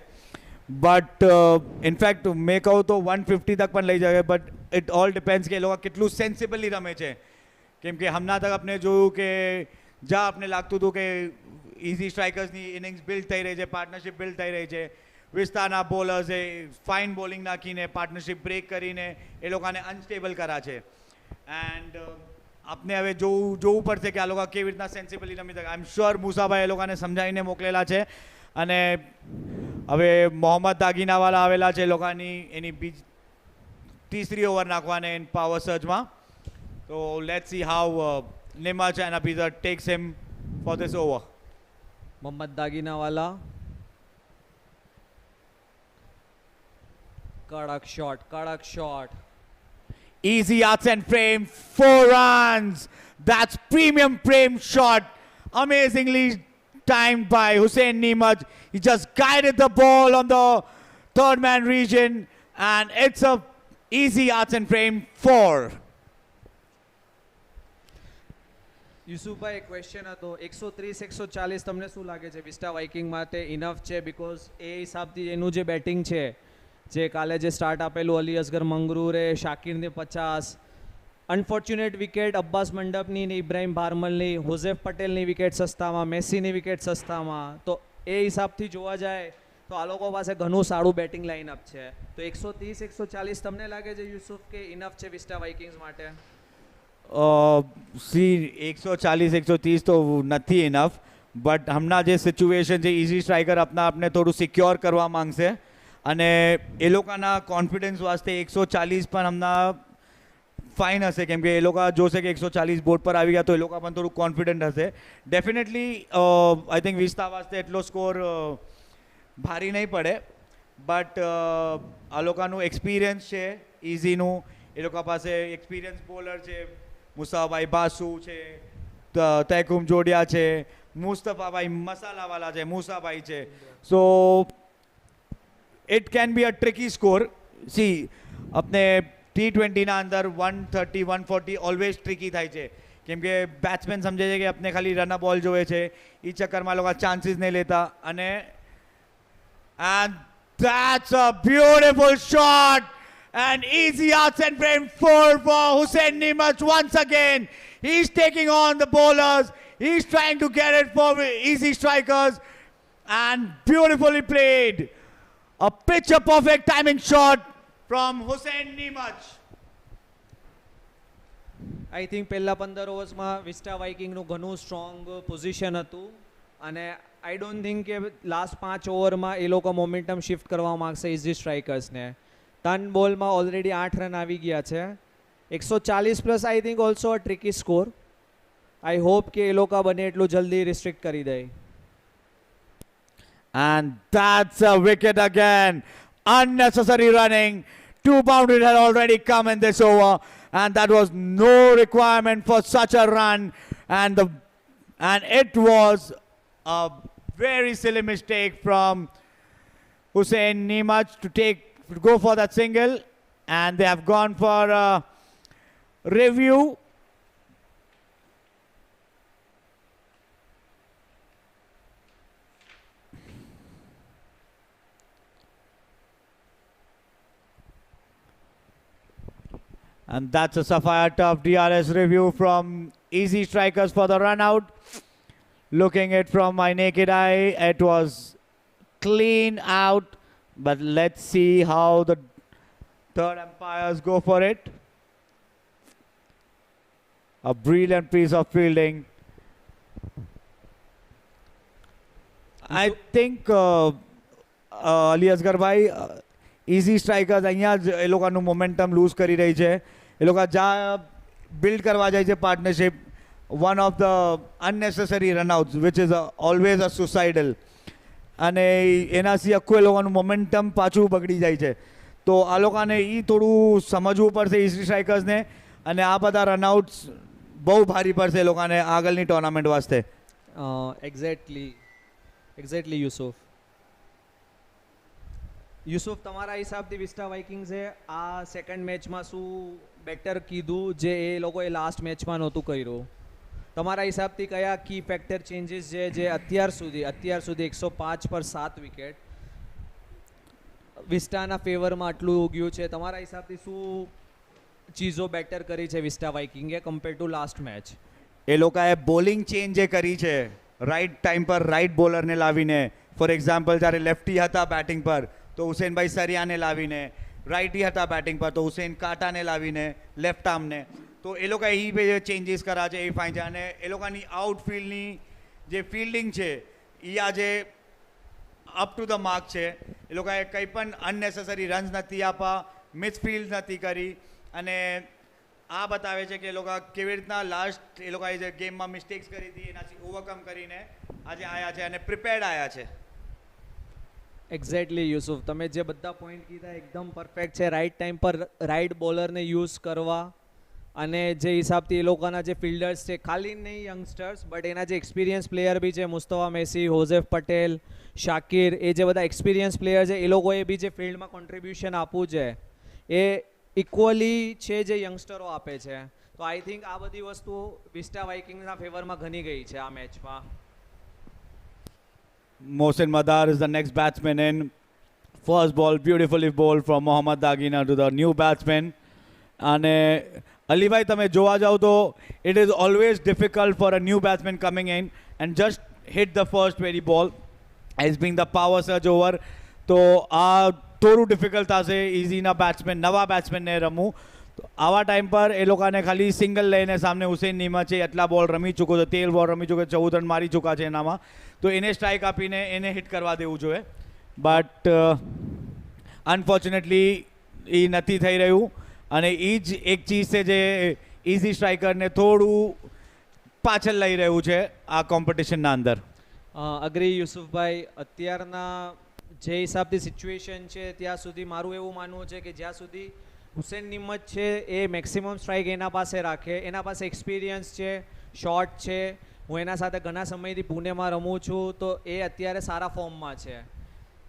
બટ ઇનફેક્ટ મેં કહું તો 150 તક પણ લઈ જાય, બટ ઇટ ઓલ ડિપેન્ડ્સ કે એ લોકો કેટલું સેન્સિબલી રમે છે. કેમ કે હમણાં તક આપણે જોયું કે જ્યાં આપણે લાગતું હતું કે ઇઝી સ્ટ્રાઇકર્સની ઇનિંગ્સ બિલ્ડ થઈ રહી છે, પાર્ટનરશિપ બિલ્ડ થઈ રહી છે, વિસ્તારના બોલર્સે ફાઇન બોલિંગ નાખીને પાર્ટનરશિપ બ્રેક કરીને એ લોકોને અનસ્ટેબલ કર્યા છે. એન્ડ આપણે હવે જોવું પડશે કે આ લોકો કેવી રીતના સેન્સિબલી રમી શકે. આઈ એમ શ્યોર મુસાભાઈ એ લોકોને સમજાવીને મોકલેલા છે, અને હવે મોહમ્મદ દાગીનાવાલા આવેલા છે લોકોની એની ત્રીસરી ઓવર નાખવાને પાવર સર્જમાં. So let's see how Nimach and Abizar takes him for this over. Mohammed Daginawala. કડક shot. Easy yards and frame, 4 runs. That's premium frame shot. Amazingly timed by Hussein Nimach. He just guided the ball on the third man region, and it's a easy yards and frame 4. યુસુફભાઈ એક question હતો, 130 140 તમને શું લાગે છે vista Viking માટે enough છે? Because એ હિસાબથી એનું જે બેટિંગ છે, જે કાલે જે સ્ટાર્ટ આપેલું અલી અસગર મંગરૂરે, શાકિરને 50, અનફોર્ચ્યુનેટ વિકેટ અબ્બાસ મંડપની ને ઇબ્રાહિમ ભારમલની, હોઝેફ પટેલની વિકેટ સસ્તામાં, મેસીની વિકેટ સસ્તામાં. તો એ હિસાબથી જોવા જાય તો આ લોકો પાસે ઘણું સારું બેટિંગ લાઇનઅપ છે. તો 130 140 તમને લાગે છે યુસુફ કે ઇનફ છે વિસ્ટા વાઇકિંગ્સ માટે? સી 140 130 તો નથી ઇનફ, બટ હમણાં જે સિચ્યુએશન છે, ઇઝી સ્ટ્રાઇકર આપને થોડું સિક્યોર કરવા માંગશે, અને એ લોકોના કોન્ફિડન્સ વાસ્તે 140 પણ હમણાં ફાઇન હશે. કેમ કે એ લોકો જોશે કે 140 બોર્ડ પર આવી ગયા તો એ લોકો પણ થોડું કોન્ફિડન્ટ હશે. ડેફિનેટલી આઈ થિંક વિસ્તા વાસ્તે એટલો સ્કોર ભારી નહીં પડે, બટ આ લોકોનું એક્સપિરિયન્સ છે ઇઝીનું. એ લોકો પાસે એક્સપિરિયન્સ બોલર છે, મુસાભાઈ બાસુ છે, તૈકુમ જોડિયા છે, મુસ્તફાભાઈ મસાલાવાલા છે, મુસાભાઈ છે. So it can be a tricky score. C આપણે T20ના અંદર 130 140 ઓલવેઝ ટ્રિકી થાય છે, કેમ કે બેટ્સમેન સમજે છે કે આપણે ખાલી રન બોલ જોવે છે, એ ચક્કરમાં લોકો ચાન્સીસ નહીં લેતા. અને and that's a beautiful shot. And easy yards and frame 4 for Hussein Nimach once again. He's taking on the bowlers. He's trying to get it for easy strikers. And beautifully played. A picture perfect timing shot from Hussein Nimach. I think પહેલા 15 ઓવર્સમાં vista વાઇકિંગનું ઘણું strong position હતું, અને I don't think કે last 5 ઓવરમાં એ લોકો momentum shift કરવા માગશે easy સ્ટ્રાઇકર્સને. 3 બોલમાં already 8 run આવી ગયા છે. 140 plus I think also a tricky score. I hope કે એ લોકો બને એટલું જલ્દી રિસ્ટ્રિક્ટ કરી દે. And that's a wicket again. Unnecessary running. 2 boundaries had already come in this over, and that was no requirement for such a run. And it was a very silly mistake from Hussein Nimach to go for that single, and they have gone for a review. And that's a Sapphire Tough DRS review from Easy Strikers for the run out. Looking it from my naked eye, it was clean out. But let's see how the third umpires go for it. A brilliant piece of fielding. I think Ali Asghar bhai, easy strikers અહીંયા જ એ લોકોનું momentum loose કરી રહી છે. એ લોકો જ્યાં build કરવા જાય છે partnership, one of the unnecessary run-outs, which is always a suicidal. અને એનાથી આખું એ લોકોનું મોમેન્ટમ પાછું બગડી જાય છે. તો આ લોકોને એ થોડું સમજવું પડશે ઇઝી સ્ટ્રાઇકર્સને, અને આ બધા રનઆઉટ્સ બહુ ભારી પડશે એ લોકોને આગળની ટુર્નામેન્ટ વાસ્તે. એક્ઝેક્ટલી યુસુફ, તમારા હિસાબથી વિસ્ટા વાઇકિંગ્સે આ સેકન્ડ મેચમાં શું બેટર કીધું જે એ લોકોએ લાસ્ટ મેચમાં નહોતું કર્યું? તમારા હિસાબથી કયા કી ફેક્ટર ચેન્જીસ છે જે અત્યાર સુધી 105 પર 7 વિકેટ વિસ્ટાના ફેવરમાં આટલું ગયું છે? તમારા હિસાબથી શું ચીજો બેટર કરી છે વિસ્ટા વાઇકિંગે કમ્પેર ટુ લાસ્ટ મેચ? એ લોકોએ બોલિંગ ચેન્જ જે કરી છે, રાઈટ ટાઈમ પર રાઈટ બોલરને લાવીને. ફોર એક્ઝામ્પલ જ્યારે લેફ્ટી હતા બેટિંગ પર તો હુસેનભાઈ સરિયાને લાવીને, રાઇટી હતા બેટિંગ પર તો હુસેન કાંટાને લાવીને લેફ્ટ આર્મને. તો એ લોકોએ એ ચેન્જીસ કર્યા છે, એ ફાઇન છે. અને એ લોકોની આઉટફિલ્ડની જે ફિલ્ડિંગ છે એ આજે અપ ટુ ધ માર્ક છે. એ લોકોએ કંઈ પણ અનનેસેસરી રન્સ નથી આપ્યા, મિસફિલ્ડ નથી કરી, અને આ બતાવે છે કે એ લોકો કેવી રીતના લાસ્ટ એ લોકોએ જે ગેમમાં મિસ્ટેક્સ કરી હતી એનાથી ઓવરકમ કરીને આજે આવ્યા છે અને પ્રિપેર્ડ આવ્યા છે. એક્ઝેક્ટલી યુસુફ, તમે જે બધા પોઈન્ટ કીધા એકદમ પરફેક્ટ છે. રાઈટ ટાઈમ પર રાઈટ બોલરને યુઝ કરવા, અને જે હિસાબથી એ લોકોના જે ફિલ્ડર્સ છે, ખાલી નહીં યંગસ્ટર્સ બટ એના જે એક્સપિરિયન્સ પ્લેયર બી છે, મુસ્તફા મેસી, હોઝેફ પટેલ, શાકિર, એ જે બધા એક્સપિરિયન્સ પ્લેયર છે એ લોકોએ બી જે ફિલ્ડમાં કોન્ટ્રીબ્યુશન આપવું છે એ ઇક્વલી છે જે યંગસ્ટરો આપે છે. તો આઈ થિંક આ બધી વસ્તુ વિસ્ટા વાઇકિંગ્સના ફેવરમાં ઘણી ગઈ છે આ મેચમાં. Mohsin Madar is the next batsman in. First ball beautifully bowled from Mohammad Dagina to the new batsman. અને અલીભાઈ તમે જોવા જાઓ તો it is always difficult for a new batsman coming in and just hit the first very ball as being the power surge over. તો આ થોડું difficult થશે ઇઝીના batsman, નવા બેટ્સમેનને રમવું. તો આવા ટાઈમ પર એ લોકોને ખાલી સિંગલ લઈને સામે હુસેન નીમચે એટલા બોલ રમી ચૂકો છે, 13 બોલ રમી ચૂકો, 14 રન મારી ચૂકા છે એનામાં. તો એને સ્ટ્રાઇક આપીને એને હિટ કરવા દેવું જોઈએ. બટ અનફોર્ચ્યુનેટલી એ નથી થઈ રહ્યું, અને એ જ એક ચીજ છે જે ઇઝી સ્ટ્રાઇકરને થોડું પાછળ લઈ રહ્યું છે આ કોમ્પિટિશનના અંદર. અગ્રી યુસુફભાઈ, અત્યારના જે હિસાબથી સિચ્યુએશન છે ત્યાં સુધી મારું એવું માનવું છે કે જ્યાં સુધી હુસેન નિમત છે એ મેક્સિમમ સ્ટ્રાઇક એના પાસે રાખે, એના પાસે એક્સપિરિયન્સ છે, શોટ છે, હું એના સાથે ઘણા સમયથી પુણેમાં રમું છું, તો એ અત્યારે સારા ફોર્મમાં છે.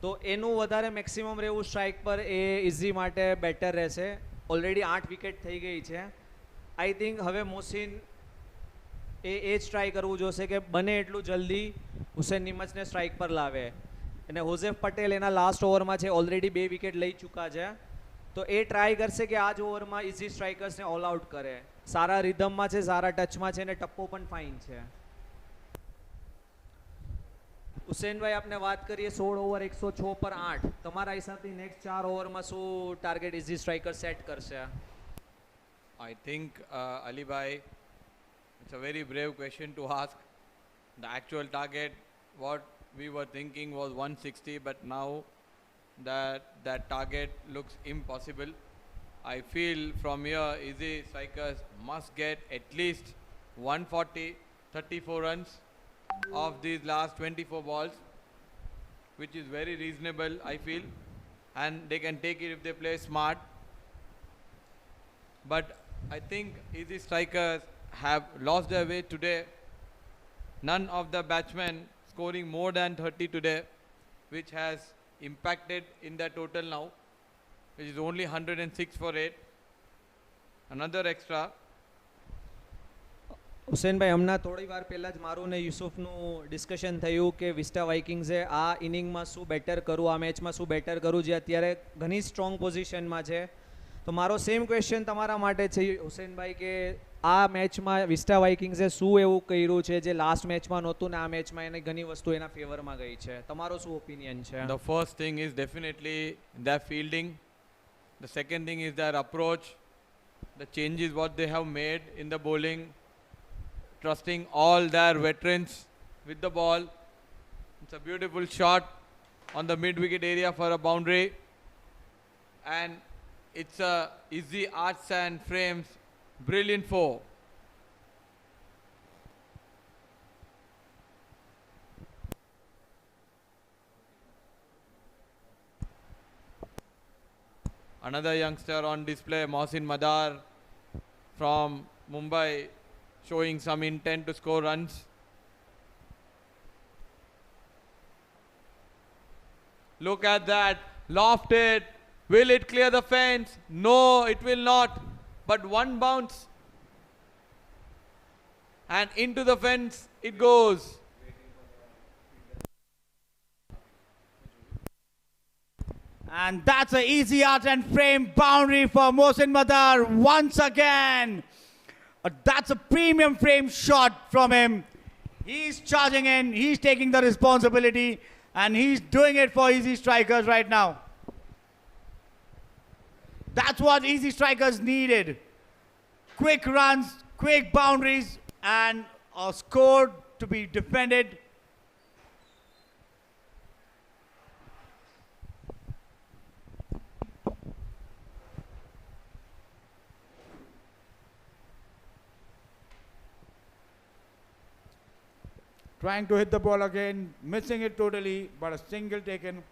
તો એનું વધારે મેક્સિમમ રહેવું સ્ટ્રાઇક પર એ ઇઝી માટે બેટર રહેશે. ઓલરેડી 8 વિકેટ થઈ ગઈ છે. આઈ થિંક હવે મોહસિન એ જ ટ્રાય કરવું જોશે કે બને એટલું જલ્દી હુસેન નિમચને સ્ટ્રાઇક પર લાવે. અને હોઝેફ પટેલ એના લાસ્ટ ઓવરમાં છે, ઓલરેડી 2 વિકેટ લઈ ચૂકા છે. તો એ ટ્રાય કરશે કે આ જ ઓવરમાં ઇઝી સ્ટ્રાઇકર્સને ઓલ આઉટ કરે. સારા રિધમમાં છે, સારા ટચમાં છે, અને ટપ્પો પણ ફાઇન છે. હુસેનભાઈ, આપને વાત કરીએ 16 ઓવર 106 પર 8. તમારા હિસાબથી નેક્સ્ટ 4 ઓવરમાં શું ટાર્ગેટ ઇઝી સ્ટ્રાઇકર સેટ કરશે? I think, Ali bhai, it's a very brave question to ask. The actual target, what we were thinking was 160, but now that target looks impossible. I feel from here, easy strikers must get at least 140, 34 runs of these last 24 balls, which is very reasonable, I feel, and they can take it if they play smart. But I think easy strikers have lost their way today. None of the batsmen scoring more than 30 today, which has impacted in the total now, which is only 106 for 8. Another extra. Husenbhai, હમણાં થોડી વાર પહેલાં જ મારું ને યુસુફનું discussion થયું કે vista વાઇકિંગ્સે આ ઇનિંગમાં શું બેટર કરું, આ મેચમાં શું બેટર કરું, જે અત્યારે ઘણી સ્ટ્રોંગ પોઝિશનમાં છે. તો મારો સેમ ક્વેશ્ચન તમારા માટે છે હુસેનભાઈ કે આ મેચમાં વિસ્ટા વાઇકિંગ્સે શું એવું કર્યું છે જે લાસ્ટ મેચમાં નહોતું ને આ મેચમાં એને ઘણી વસ્તુ એના ફેવરમાં ગઈ છે? તમારો શું ઓપિનિયન છે? The first thing is definitely their fielding. The second thing is their approach. The changes what they have made in the bowling. Trusting all their veterans with the ball. It's a beautiful shot on the mid-wicket area for a boundary. And it's a easy arcs and frames. Brilliant four. Another youngster on display, Mohsin Madar from Mumbai, showing some intent to score runs. Look at that, lofted. Will it clear the fence? No, it will not. But one bounce. And into the fence it goes. And that's an easy art and frame boundary for Mohsin Madar once again. That's a premium frame shot from him. He's charging in, he's taking the responsibility, and he's doing it for easy strikers right now. That's what easy strikers needed. Quick runs, quick boundaries, and a score to be defended. Trying to hit the ball again, missing it totally, but a single taken.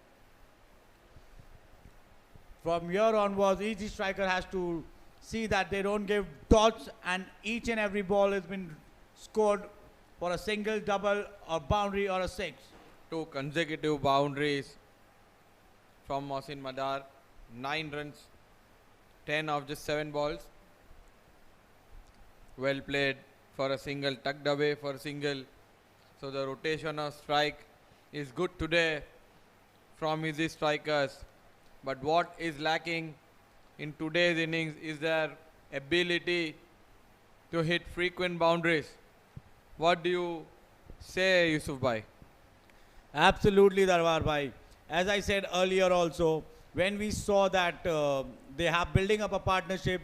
From here onwards, each striker has to see that they don't give dots, and each and every ball has been scored for a single, double, or boundary, or a six. 2 consecutive boundaries from Mohsin Madar. 9 runs, 10 of just 7 balls. Well played for a single, tucked away for a single. So the rotation of strike is good today from easy strikers. But what is lacking in today's innings is their ability to hit frequent boundaries. What do you say, Yusuf Bhai? Absolutely, Darbar Bhai. As I said earlier also, when we saw that they have building up a partnership,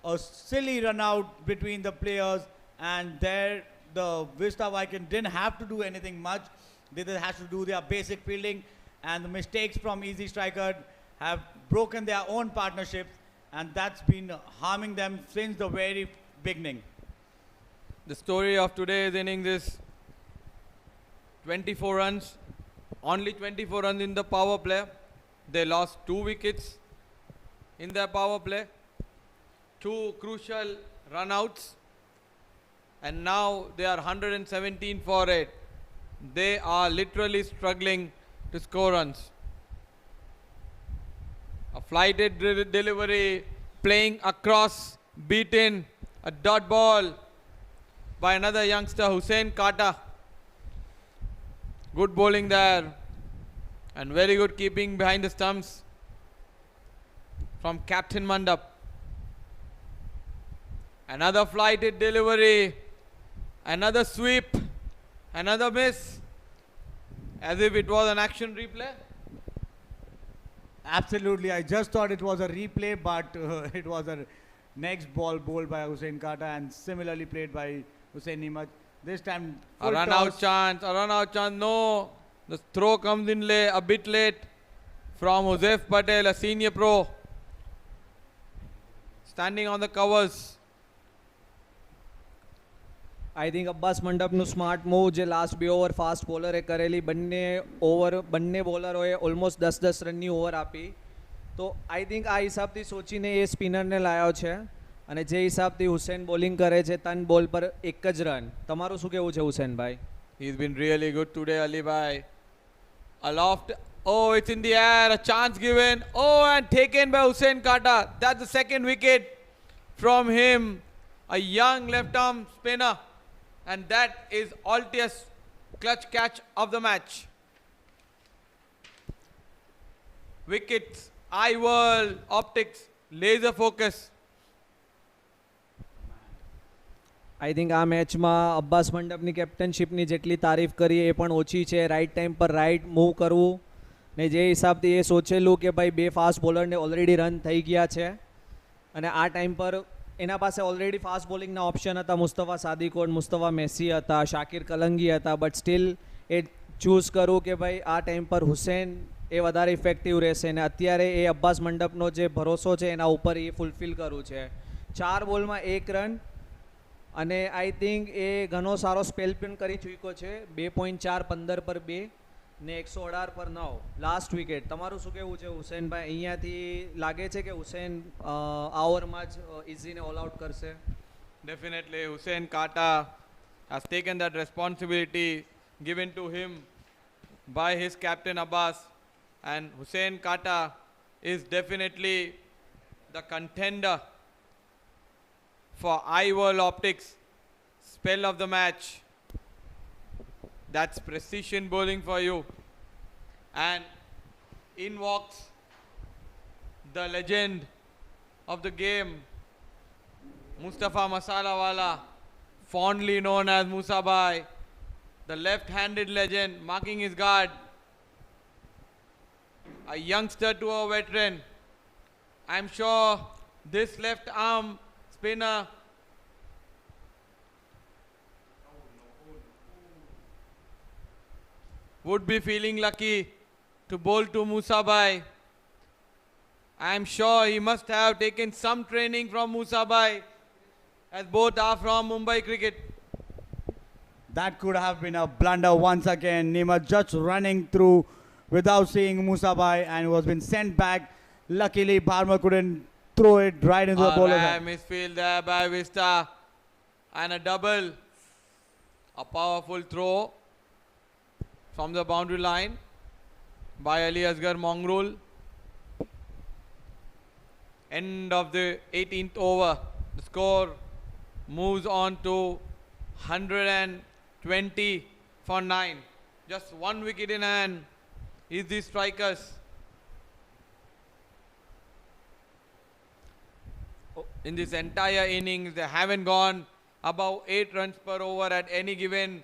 a silly run out between the players, and there the Vista Vikings didn't have to do anything much. They just had to do their basic fielding, and the mistakes from easy striker have broken their own partnership, and that's been harming them since the very beginning. The story of today's innings is 24 runs, only 24 runs in the power play. They lost 2 wickets in their power play, 2 crucial run-outs, and now they are 117 for 8. They are literally struggling to score runs. A flighted delivery, playing across, beaten, a dot ball by another youngster, Hussain Kata. Good bowling there, and very good keeping behind the stumps from Captain Mandap. Another flighted delivery, another sweep, another miss, as if it was an action replay. Absolutely, I just thought it was a replay, but it was a next ball bowled by Hussain Kata and similarly played by Hussain Nimad. This time, A run out chance, no. The throw comes in a bit late from Joseph Patel, a senior pro, standing on the covers. I think Abbas મંડપનું smart move જે last 2 over fast બોલરે કરેલી, બંને બોલરોએ almost 10-10 રનની over આપી. તો I think આ હિસાબથી સોચીને એ સ્પિનરને લાવ્યો છે, અને જે હિસાબથી હુસેન બોલિંગ કરે છે 3 બોલ પર 1 જ રન. તમારું શું કહેવું છે Husenbhai? He's been really good today, Ali Bhai. Aloft, oh, it's in the air, a chance given. Oh, and taken by Hussain Kata. That's the second wicket from him, a young left-arm spinner. And that is Altius' clutch catch of the match. Wickets, eye world, optics laser focus. I think આ મેચમાં અબ્બાસ મંડપની કેપ્ટનશીપની જેટલી તારીફ કરીએ એ પણ ઓછી છે. Right time પર right move કરવું ને જે હિસાબથી એ સોચેલું કે ભાઈ બે ફાસ્ટ બોલરને ઓલરેડી રન થઈ ગયા છે અને આ ટાઈમ પર એના પાસે ઓલરેડી ફાસ્ટ બોલિંગના ઓપ્શન હતા. મુસ્તફા સાદિકોટ, મુસ્તફા મેસી હતા, શાકિર કલંગી હતા, બટ સ્ટીલ એ ચૂઝ કરું કે ભાઈ આ ટાઈમ પર હુસેન એ વધારે ઇફેક્ટિવ રહેશે ને અત્યારે એ અબ્બાસ મંડપનો જે ભરોસો છે એના ઉપર એ ફૂલફિલ કરવું છે. 4 બોલમાં 1 રન અને આઈ થિંક એ ઘણો સારો સ્પેલ પણ કરી ચૂક્યો છે. 2.4 15 પર 2 ને 118 પર 9 લાસ્ટ વિકેટ. તમારું શું કહેવું છે હુસેનભાઈ? અહીંયાથી લાગે છે કે હુસેન આ ઓવરમાં જ ઇઝીને ઓલ આઉટ કરશે? Definitely, Hussein Kata has taken that responsibility given to him by his captain Abbas, and Hussein Kata is definitely the contender for iWorld Optics spell of the match. That's precision bowling for you. And in walks the legend of the game, Mustafa Masalawala, fondly known as Musabai, the left-handed legend, marking his guard. A youngster to a veteran. I'm sure this left arm spinner would be feeling lucky to bowl to Musabai. I'm sure he must have taken some training from Musabai, as both are from Mumbai cricket. That could have been a blunder once again. Nima just running through without seeing Musabai and was been sent back. Luckily, Barmer couldn't throw it right into the bowler's hand. Misfield there by Vista. And a double. A powerful throw from the boundary line by Ali Asgar Mongrul. End of the 18th over. The score moves on to 120 for 9. Just 1 wicket in hand is the strikers. In this entire innings, they haven't gone above 8 runs per over at any given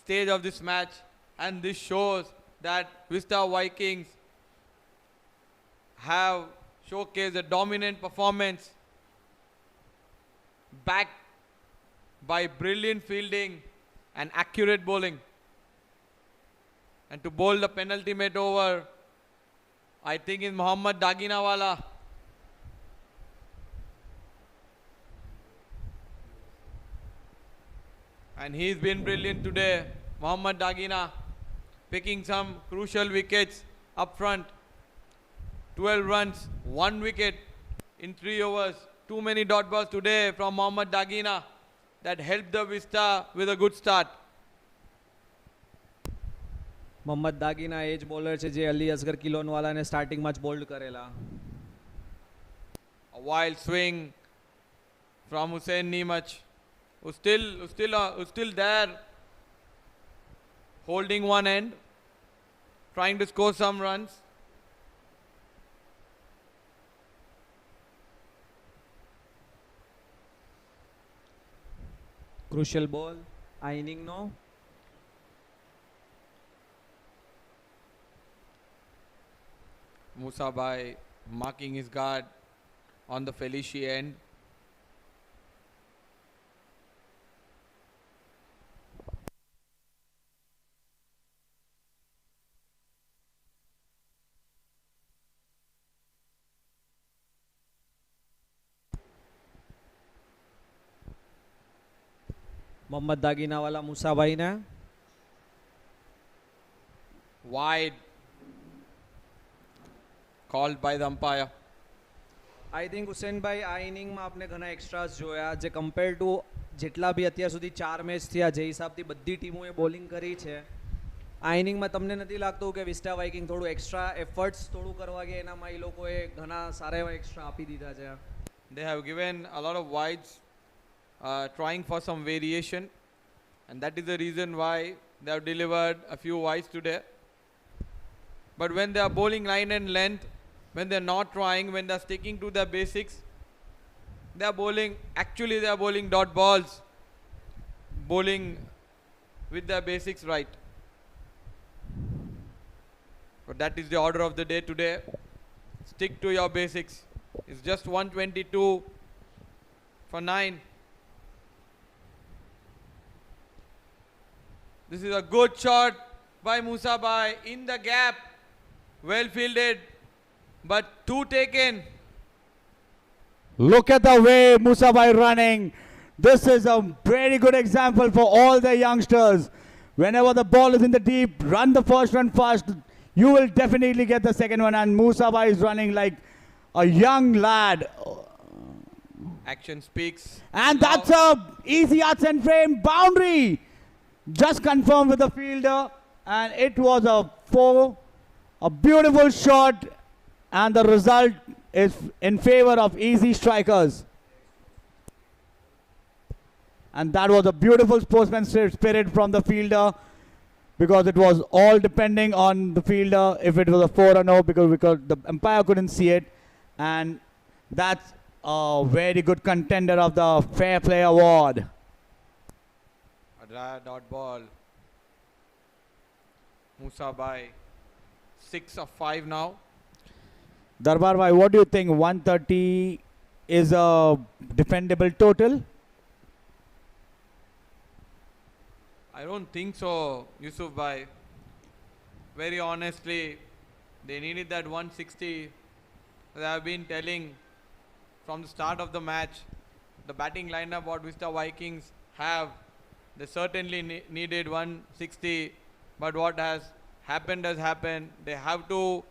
stage of this match. And this shows that Vista Vikings have showcased a dominant performance backed by brilliant fielding and accurate bowling. And to bowl the penultimate over, I think is Mohammad Daginawala. And he's been brilliant today. Mohammad Dagina picking some crucial wickets up front. 12 runs, 1 wicket in 3 overs. Too many dot balls today from Mohammad Dagina that helped the Vista with a good start. Mohammed દાગીના એ જ bowler છે જે અલી અસગર કિલોનવાલાને સ્ટાર્ટિંગમાં જ bold કરેલા. A wild swing from Hussein Nimach, who's still there, holding one end, trying to score some runs. Crucial ball આ ઇનિંગનો. Musabai marking his guard on the Felici end. Mohammed Daginawala મુસાભાઈને Wide called by the umpire. I think Husseinbhai આ ઇનિંગમાં આપણે ઘણા એક્સ્ટ્રાસ જોયા જે compare to જેટલા બી અત્યાર સુધી 4 મેચ થયા જે હિસાબથી બધી ટીમોએ બોલિંગ કરી છે આ ઇનિંગમાં તમને નથી લાગતું કે વિસ્ટા વાઇકિંગ થોડું એક્સ્ટ્રા એફર્ટ્સ થોડું કરવા ગયા એનામાં એ લોકોએ ઘણા સારા એવા એક્સ્ટ્રા આપી દીધા છે. They have given a lot of wides, trying for some variation, and that is the reason why they have delivered a few wides today. But when they are bowling line and length, when they're not trying, when they're sticking to their basics, they're bowling, actually they're bowling dot balls, bowling with their basics right. But that is the order of the day today. Stick to your basics. It's just 122 for 9. This is a good shot by Musabai in the gap. Well fielded, but 2 taken. Look at the way Musabai running. This is a very good example for all the youngsters. Whenever the ball is in the deep, run the first one fast. You will definitely get the second one. And Musabai is running like a young lad. Action speaks. And that's a easy arts and frame boundary. Just confirmed with the fielder. And it was a 4. A beautiful shot. And the result is in favor of easy strikers. And that was a beautiful sportsmanship spirit from the fielder, because it was all depending on the fielder if it was a 4 or no, because the umpire couldn't see it. And that's a very good contender of the Fair Play Award. A dry dot ball. Musabai 6 of 5 now. Darbar bhai, what do you think? 130 is a defendable total? I don't think so, Yusuf bhai. Very honestly, they needed that 160. As I have been telling from the start of the match, the batting lineup what Vista Vikings have, they certainly needed 160. But what has happened has happened. They have to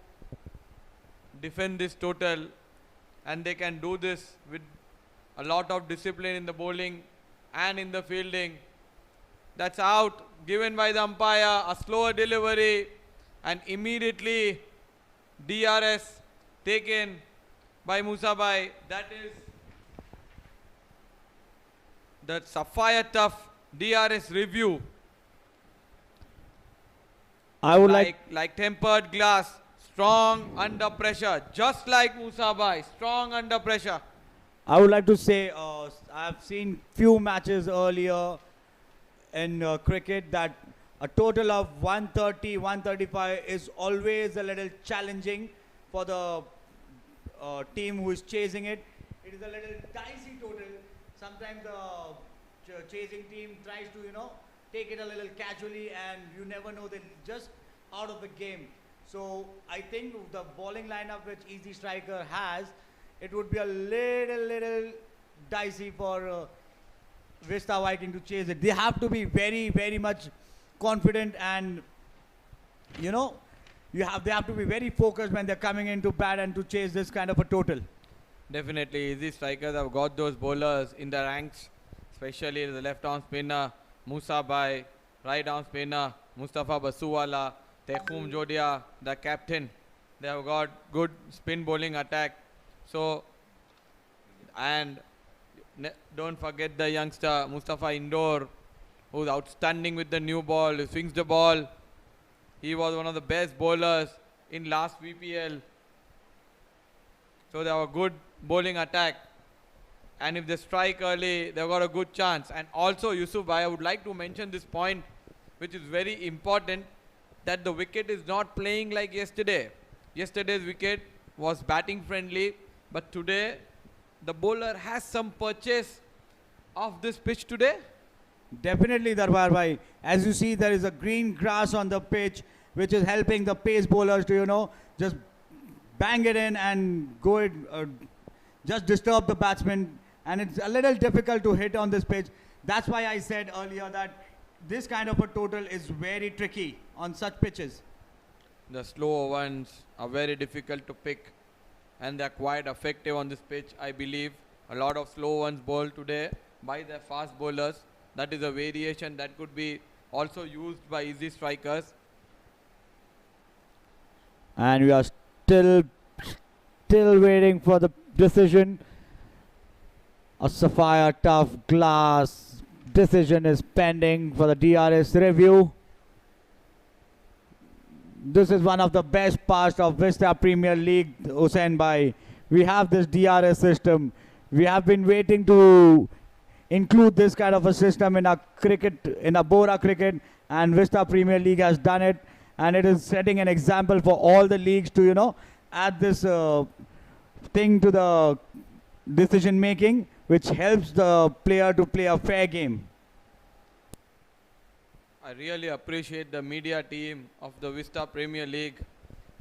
defend this total, and they can do this with a lot of discipline in the bowling and in the fielding. That's out, given by the umpire, a slower delivery, and immediately DRS taken by Musabai. That is the Sapphire Tough DRS review. I would like tempered glass, strong under pressure, just like Musabai, strong under pressure. I would like to say, I've seen few matches earlier in cricket that a total of 130, 135 is always a little challenging for the team who is chasing it. It is a little dicey total. Sometimes the chasing team tries to, take it a little casually, and you never know, they're just out of the game. So I think the bowling lineup which Easy Striker has, it would be a little dicey for Vista Viking to chase it. They have to be very, very much confident, and they have to be very focused when they're coming into bat and to chase this kind of a total. Definitely, Easy Strikers have got those bowlers in the ranks, especially the left-arm spinner Musabai, right-arm spinner Mustafa Basuwala, Tekhum Jodia, the captain. They have got good spin bowling attack. So, and don't forget the youngster Mustafa Indore, who's outstanding with the new ball. He swings the ball. He was one of the best bowlers in last VPL. So they have a good bowling attack. And if they strike early, they've got a good chance. And also, Yusuf bhai, I would like to mention this point, which is very important, that the wicket is not playing like yesterday. Yesterday's wicket was batting friendly, but today the bowler has some purchase of this pitch today. Definitely, Darbar bhai. As you see, there is a green grass on the pitch, which is helping the pace bowlers to, just bang it in and go it, just disturb the batsman. And it's a little difficult to hit on this pitch. That's why I said earlier that this kind of a total is very tricky on such pitches. The slow ones are very difficult to pick, and they're quite effective on this pitch, I believe. A lot of slow ones bowled today by the fast bowlers. That is a variation that could be also used by Easy Strikers. And we are still waiting for the decision. A Sapphire Tough glass decision is pending for the DRS review. This is one of the best parts of Vista Premier League, Hussein Bhai. We have this DRS system. We have been waiting to include this kind of a system in a cricket, in a Bora cricket, and Vista Premier League has done it, and it is setting an example for all the leagues to, add this thing to the decision making, which helps the player to play a fair game. I really appreciate the media team of the Vista Premier League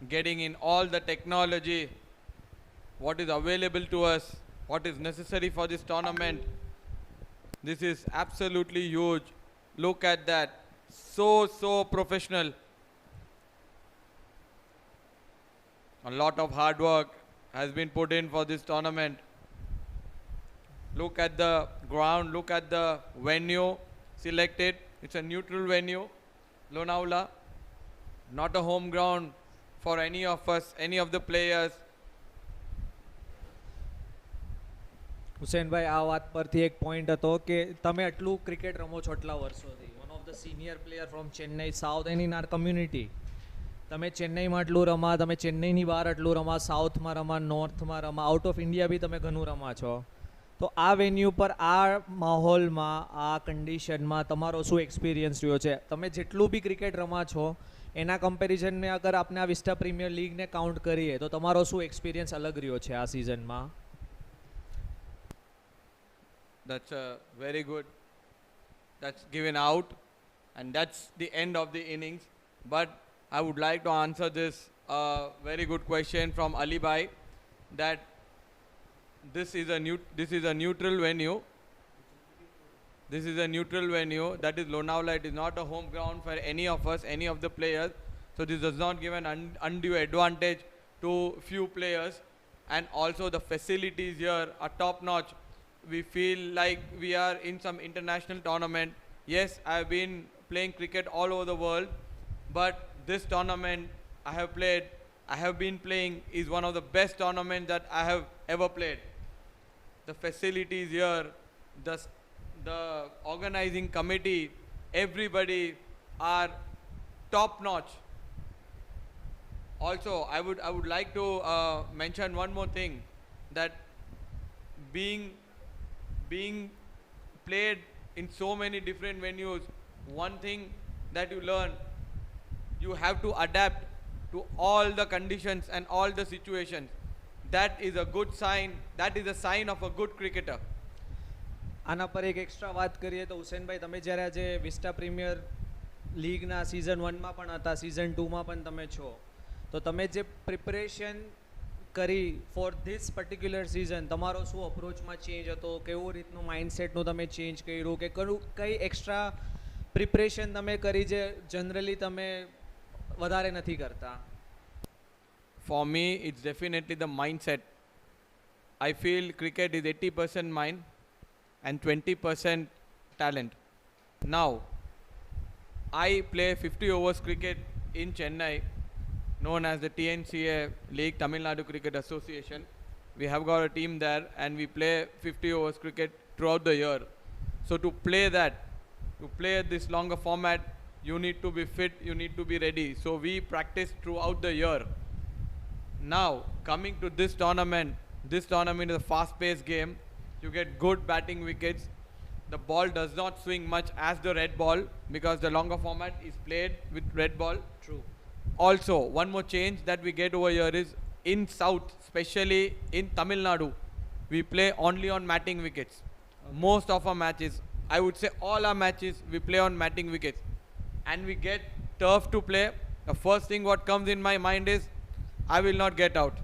getting in all the technology, what is available to us, what is necessary for this tournament. This is absolutely huge. Look at that. So professional. A lot of hard work has been put in for this tournament. Look at the ground, look at the venue selected. It's a neutral venue, Lonavala, not a home ground for any of us, any of the players. Husenbhai આ વાત પરથી એક point હતો કે તમે આટલું cricket રમો છો આટલા વર્ષોથી, one of the senior player from Chennai south end in our community. તમે ચેન્નઈમાં આટલું રમા, તમે ચેન્નઈની બહાર આટલું રમા, સાઉથમાં રમા, નોર્થમાં રમા, આઉટ ઓફ ઇન્ડિયા બી તમે ઘણું રમા છો. તો આ વેન્યુ પર આ માહોલમાં આ કન્ડિશનમાં તમારો શું એક્સપિરિયન્સ રહ્યો છે? તમે જેટલું બી ક્રિકેટ રમા છો એના કમ્પેરિઝનમાં અગર આપણે આ વિસ્ટા પ્રીમિયર લીગને કાઉન્ટ કરીએ તો તમારો શું એક્સપિરિયન્સ અલગ રહ્યો છે આ સિઝનમાં? That's very good. That's given out, and that's the end of the innings. But I would like to answer this very good question from Ali Bhai, that this is a neutral venue. This is a neutral venue. That is Lonavala. It is not a home ground for any of us, any of the players. So this does not give an undue advantage to few players. And also the facilities here are top notch. We feel like we are in some international tournament. Yes, I have been playing cricket all over the world, but this tournament I have been playing is one of the best tournaments that I have ever played. The facilities here, the organizing committee, everybody are top notch. Also, I would like to mention one more thing, that being played in so many different venues, one thing that you learn, you have to adapt to all the conditions and all the situations. That is a good sign. That is a sign of a good cricketer. આના પર એક extra વાત કરીએ તો હુસેનભાઈ, તમે જ્યારે આજે vista premier લીગના season 1માં પણ હતા, સિઝન 2માં પણ તમે છો, તો તમે જે પ્રિપરેશન કરી ફોર ધીસ પર્ટિક્યુલર સિઝન, તમારો શું અપ્રોચમાં ચેન્જ હતો? કેવું રીતનું માઇન્ડસેટનું તમે ચેન્જ કર્યું, કે કઈ એક્સ્ટ્રા પ્રિપરેશન તમે કરી જે જનરલી તમે વધારે નથી કરતા? For me, it's definitely the mindset. I feel cricket is 80% mind and 20% talent. Now, I play 50 overs cricket in Chennai, known as the TNCA League, Tamil Nadu Cricket Association. We have got a team there and we play 50 overs cricket throughout the year. So to play this longer format, you need to be fit, you need to be ready. So we practice throughout the year. Now, coming to this tournament is a fast-paced game. You get good batting wickets. The ball does not swing much as the red ball because the longer format is played with red ball. True. Also, one more change that we get over here is in South, especially in Tamil Nadu, we play only on matting wickets. Okay. Most of our matches, I would say all our matches, we play on matting wickets. And we get turf to play. The first thing what comes in my mind is, I will not get out.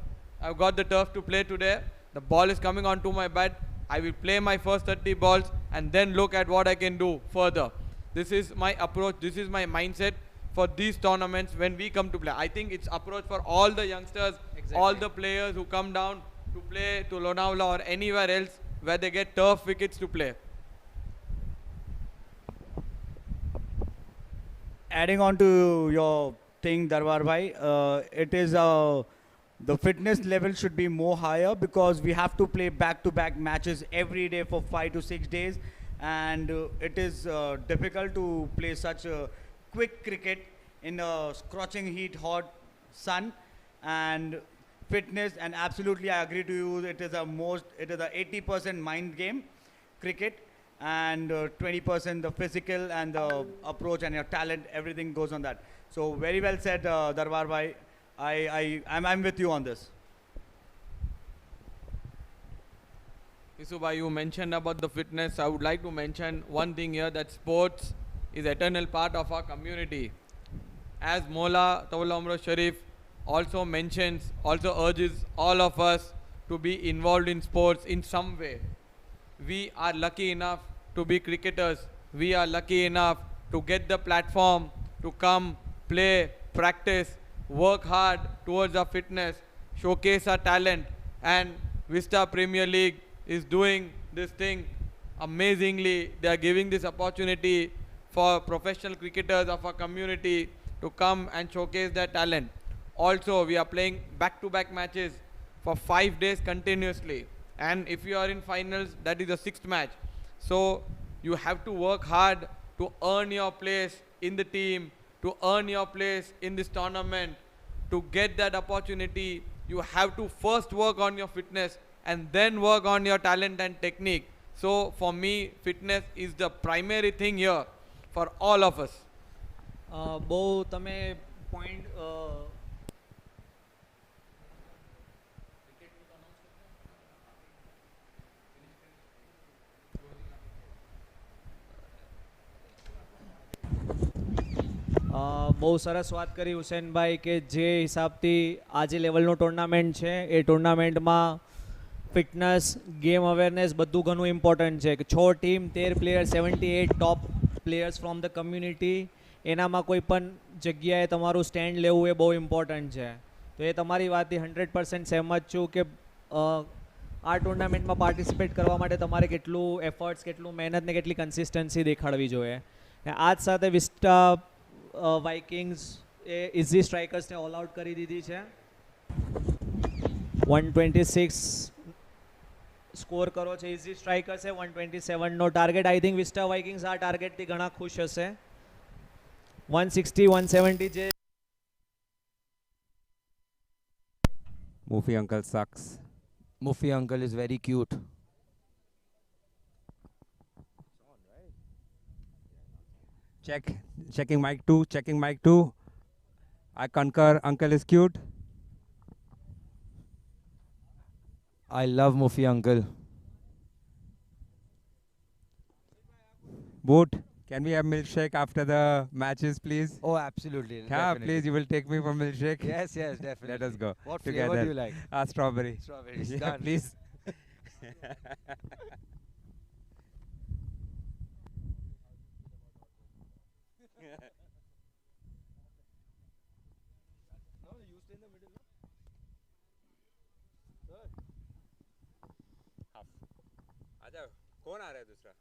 I've got the turf to play today. The ball is coming onto my bat. I will play my first 30 balls and then look at what I can do further. This is my approach. This is my mindset for these tournaments when we come to play. I think it's approach for all the youngsters, exactly. All the players who come down to play to Lonavala or anywhere else where they get turf wickets to play. Adding on to your thing, Darbar Bhai, it is the fitness level should be more higher because we have to play back-to-back matches every day for 5 to 6 days, and it is difficult to play such a quick cricket in a scorching heat, hot sun, and fitness. And absolutely, I agree to you. It is a 80% mind game, cricket, and 20% the physical and the approach and your talent. Everything goes on that. So very well said, Darbar bhai. I'm with you on this. Isubai, you mentioned about the fitness. I would like to mention one thing here, that sports is eternal part of our community. As Mola Tawalla Umrah Sharif also mentions, also urges all of us to be involved in sports in some way. We are lucky enough to be cricketers. We are lucky enough to get the platform to come, play, practice, work hard towards our fitness, showcase our talent, and Vista Premier League is doing this thing amazingly. They are giving this opportunity for professional cricketers of our community to come and showcase their talent. Also, we are playing back-to-back matches for 5 days continuously. And if you are in finals, that is the 6th match. So you have to work hard to earn your place in the team, to earn your place in this tournament. To get that opportunity, you have to first work on your fitness and then work on your talent and technique. So for me, fitness is the primary thing here for all of us. બહુ તમે point બહુ સરસ વાત કરી હુસેનભાઈ કે જે હિસાબથી આજે લેવલનું ટુર્નામેન્ટ છે એ ટુર્નામેન્ટમાં ફિટનેસ ગેમ અવેરનેસ બધું ઘણું ઇમ્પોર્ટન્ટ છે કે 6 team 13 player 78 top players from the community એનામાં કોઈ પણ જગ્યાએ તમારું સ્ટેન્ડ લેવું એ બહુ ઇમ્પોર્ટન્ટ છે. તો એ તમારી વાતથી 100% સહેમત છું કે આ ટુર્નામેન્ટમાં પાર્ટિસિપેટ કરવા માટે તમારે કેટલું એફર્ટ્સ કેટલું મહેનત ને કેટલી કન્સિસ્ટન્સી દેખાડવી જોઈએ. આ જ સાથે વિસ્ટા વાઇકિંગ્સ એ ઇઝી સ્ટ્રાઇકર્સને ઓલ આઉટ કરી દીધી છે. 126 સ્કોર કરો છે ઇઝી સ્ટ્રાઇકર્સે. 127નો target. I think Vista Vikings આ ટાર્ગેટથી ઘણા ખુશ હશે. 160 170 જે Mufi uncle sucks. Mufi uncle is very cute. Checking mic 2, checking mic 2. I concur, uncle is cute. I love Mufi uncle. Boot, can we have milkshake after the matches, please? Oh, absolutely. Yeah, Definitely. please, you will take me for milkshake. Yes, yes, definitely. Let us go. What together. flavor do you like? Strawberry. Strawberries. Yeah, Done. please. अच्छा कौन आ रहा है दूसरा?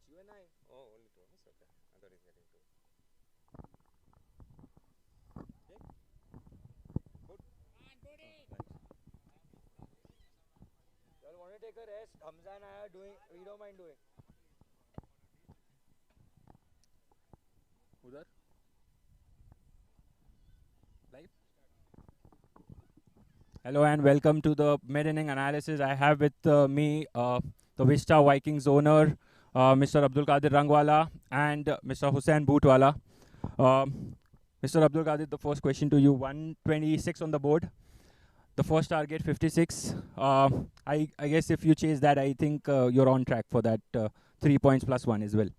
You and I. Oh, only two. It's okay. I thought he's getting two. Okay. Good. Y'all want to take a rest? Hamza and I are doing. We don't mind doing. Udhar? Live? Hello and welcome to the mid-inning analysis. I have with me the Vista Vikings owner, Mr. Abdul Qadir Rangwala and Mr. Hussain Bootwala. Mr. Abdul Qadir, the first question to you. 126 on the board. The first target, 56. I guess if you chase that, I think you're on track for that 3 points plus 1 as well.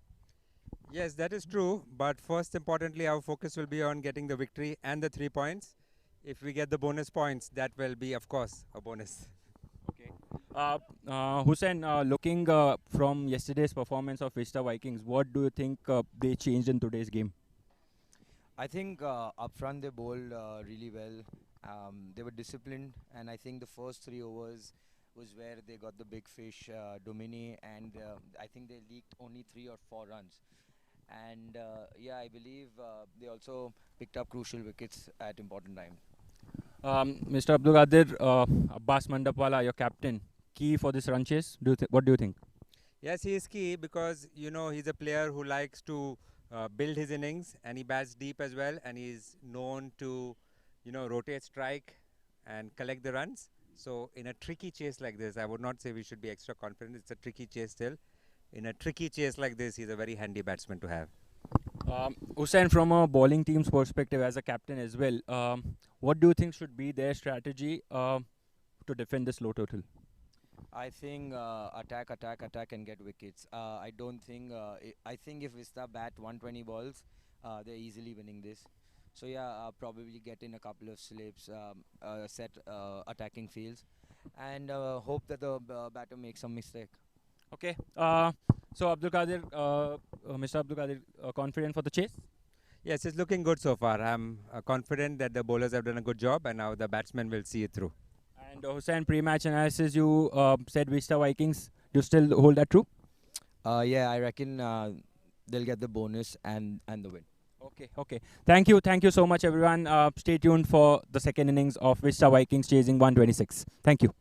Yes, that is true. But first, importantly, our focus will be on getting the victory and the 3 points. If we get the bonus points, that will be, of course, a bonus. Okay. Hussain, looking from yesterday's performance of Vista Vikings, what do you think they changed in today's game? I think up front they bowled really well. They were disciplined, and I think the first 3 overs was where they got the big fish, Domini, and I think they leaked only 3 or 4 runs. And yeah, I believe they also picked up crucial wickets at important time. Mr. Abdul Qadir, Abbas Mandapwala, your captain, key for this run chase. What do you think? Yes, he is key because, you know, he's a player who likes to build his innings, and he bats deep as well, and he's known to, rotate strike and collect the runs. So in a tricky chase like this, I would not say we should be extra confident. It's a tricky chase still. In a tricky chase like this, he's a very handy batsman to have. Hussain, from a bowling team's perspective as a captain as well, what do you think should be their strategy to defend this low total? I think attack, and get wickets. I don't think. I think if Vista bat 120 balls, they're easily winning this. So yeah, probably get in a couple of slips, set attacking fields, and hope that the batter makes some mistake. Okay. So Abdul Qadir, Mr. Abdul Qadir, confident for the chase? Yes, it's looking good so far. I'm confident that the bowlers have done a good job, and now the batsmen will see it through. And Hussain, pre-match analysis, you said Vista Vikings. Do you still hold that true? Yeah, I reckon they'll get the bonus and the win. Okay. Thank you so much, everyone. Stay tuned for the second innings of Vista Vikings chasing 126. Thank you.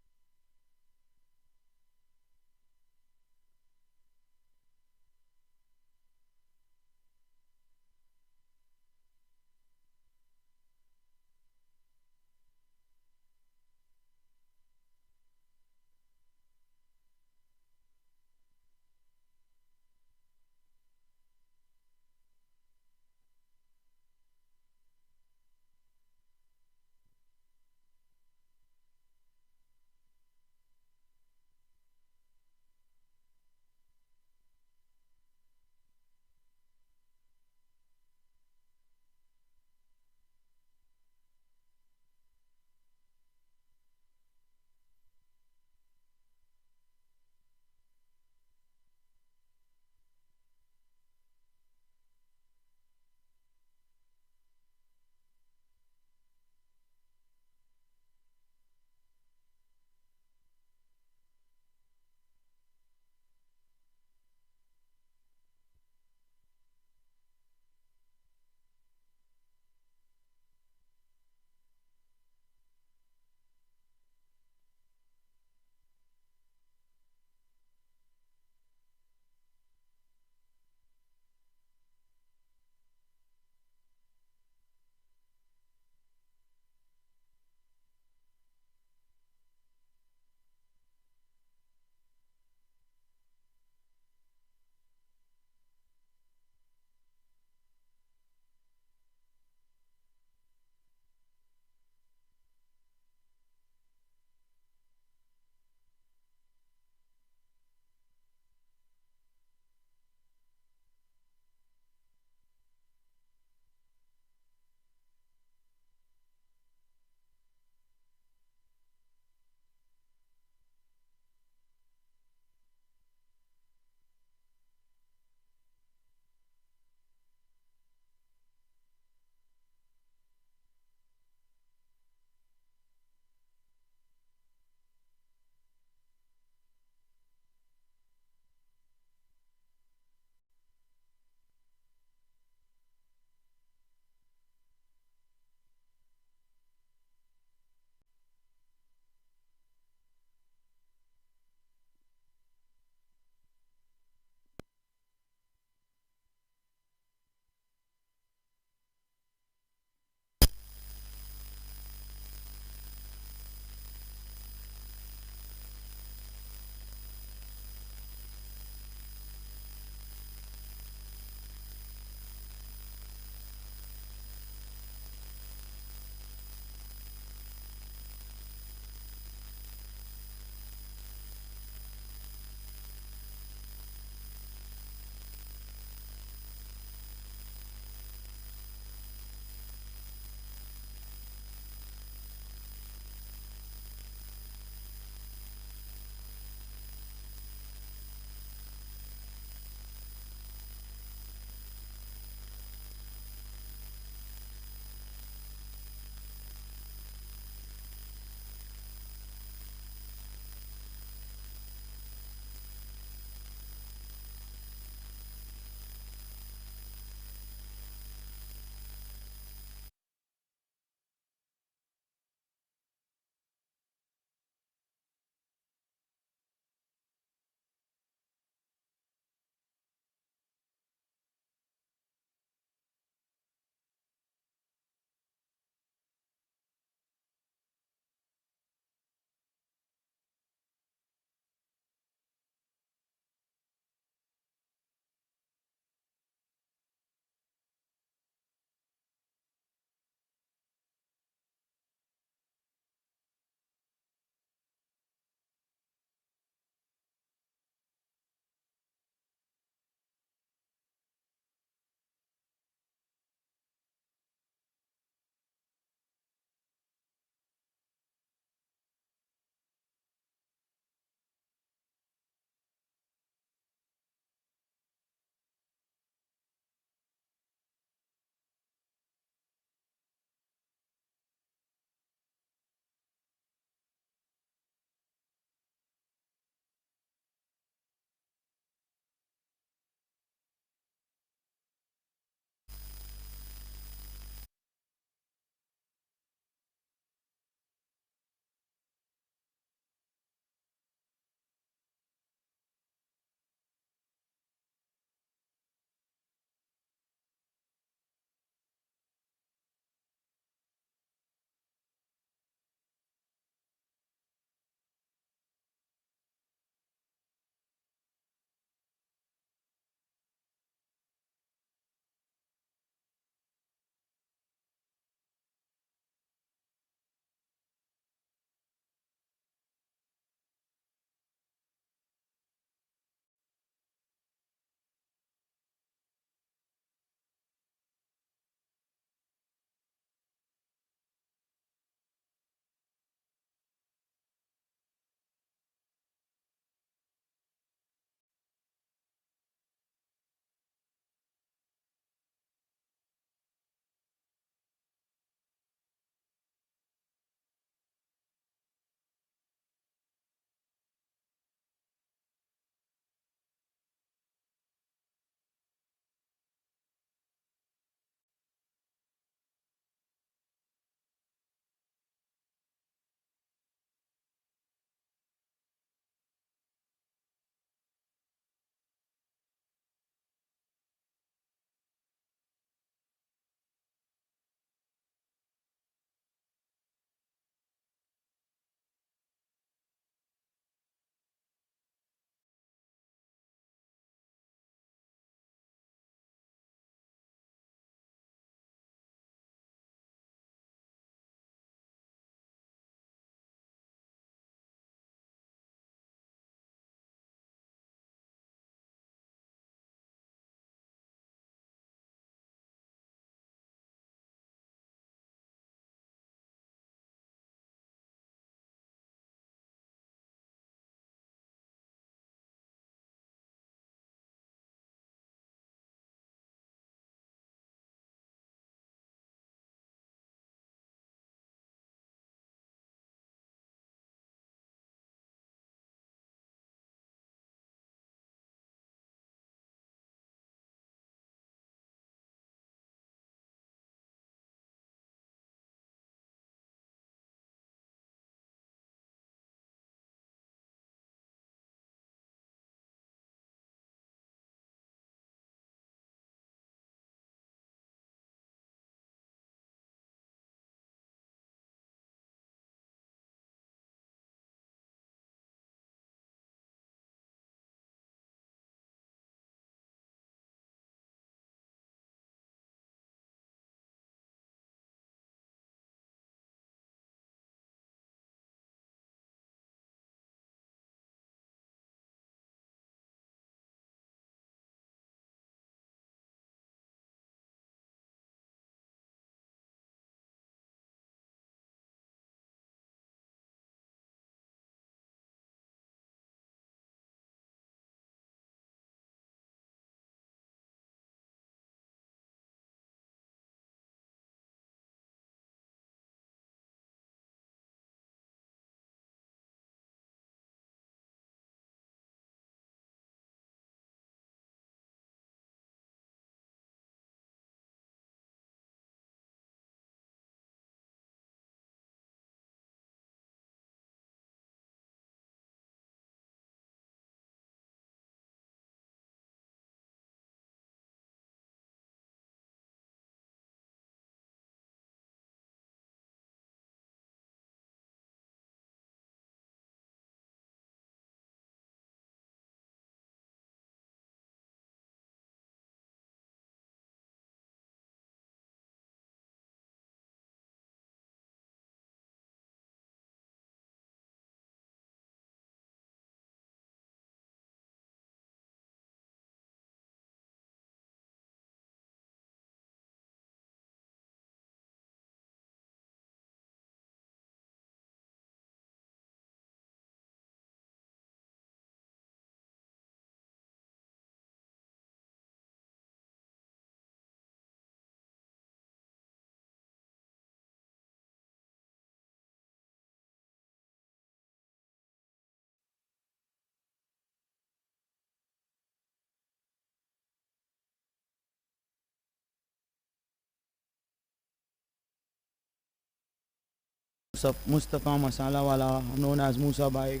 Mustafa Masalawala, known as Musa Bhai,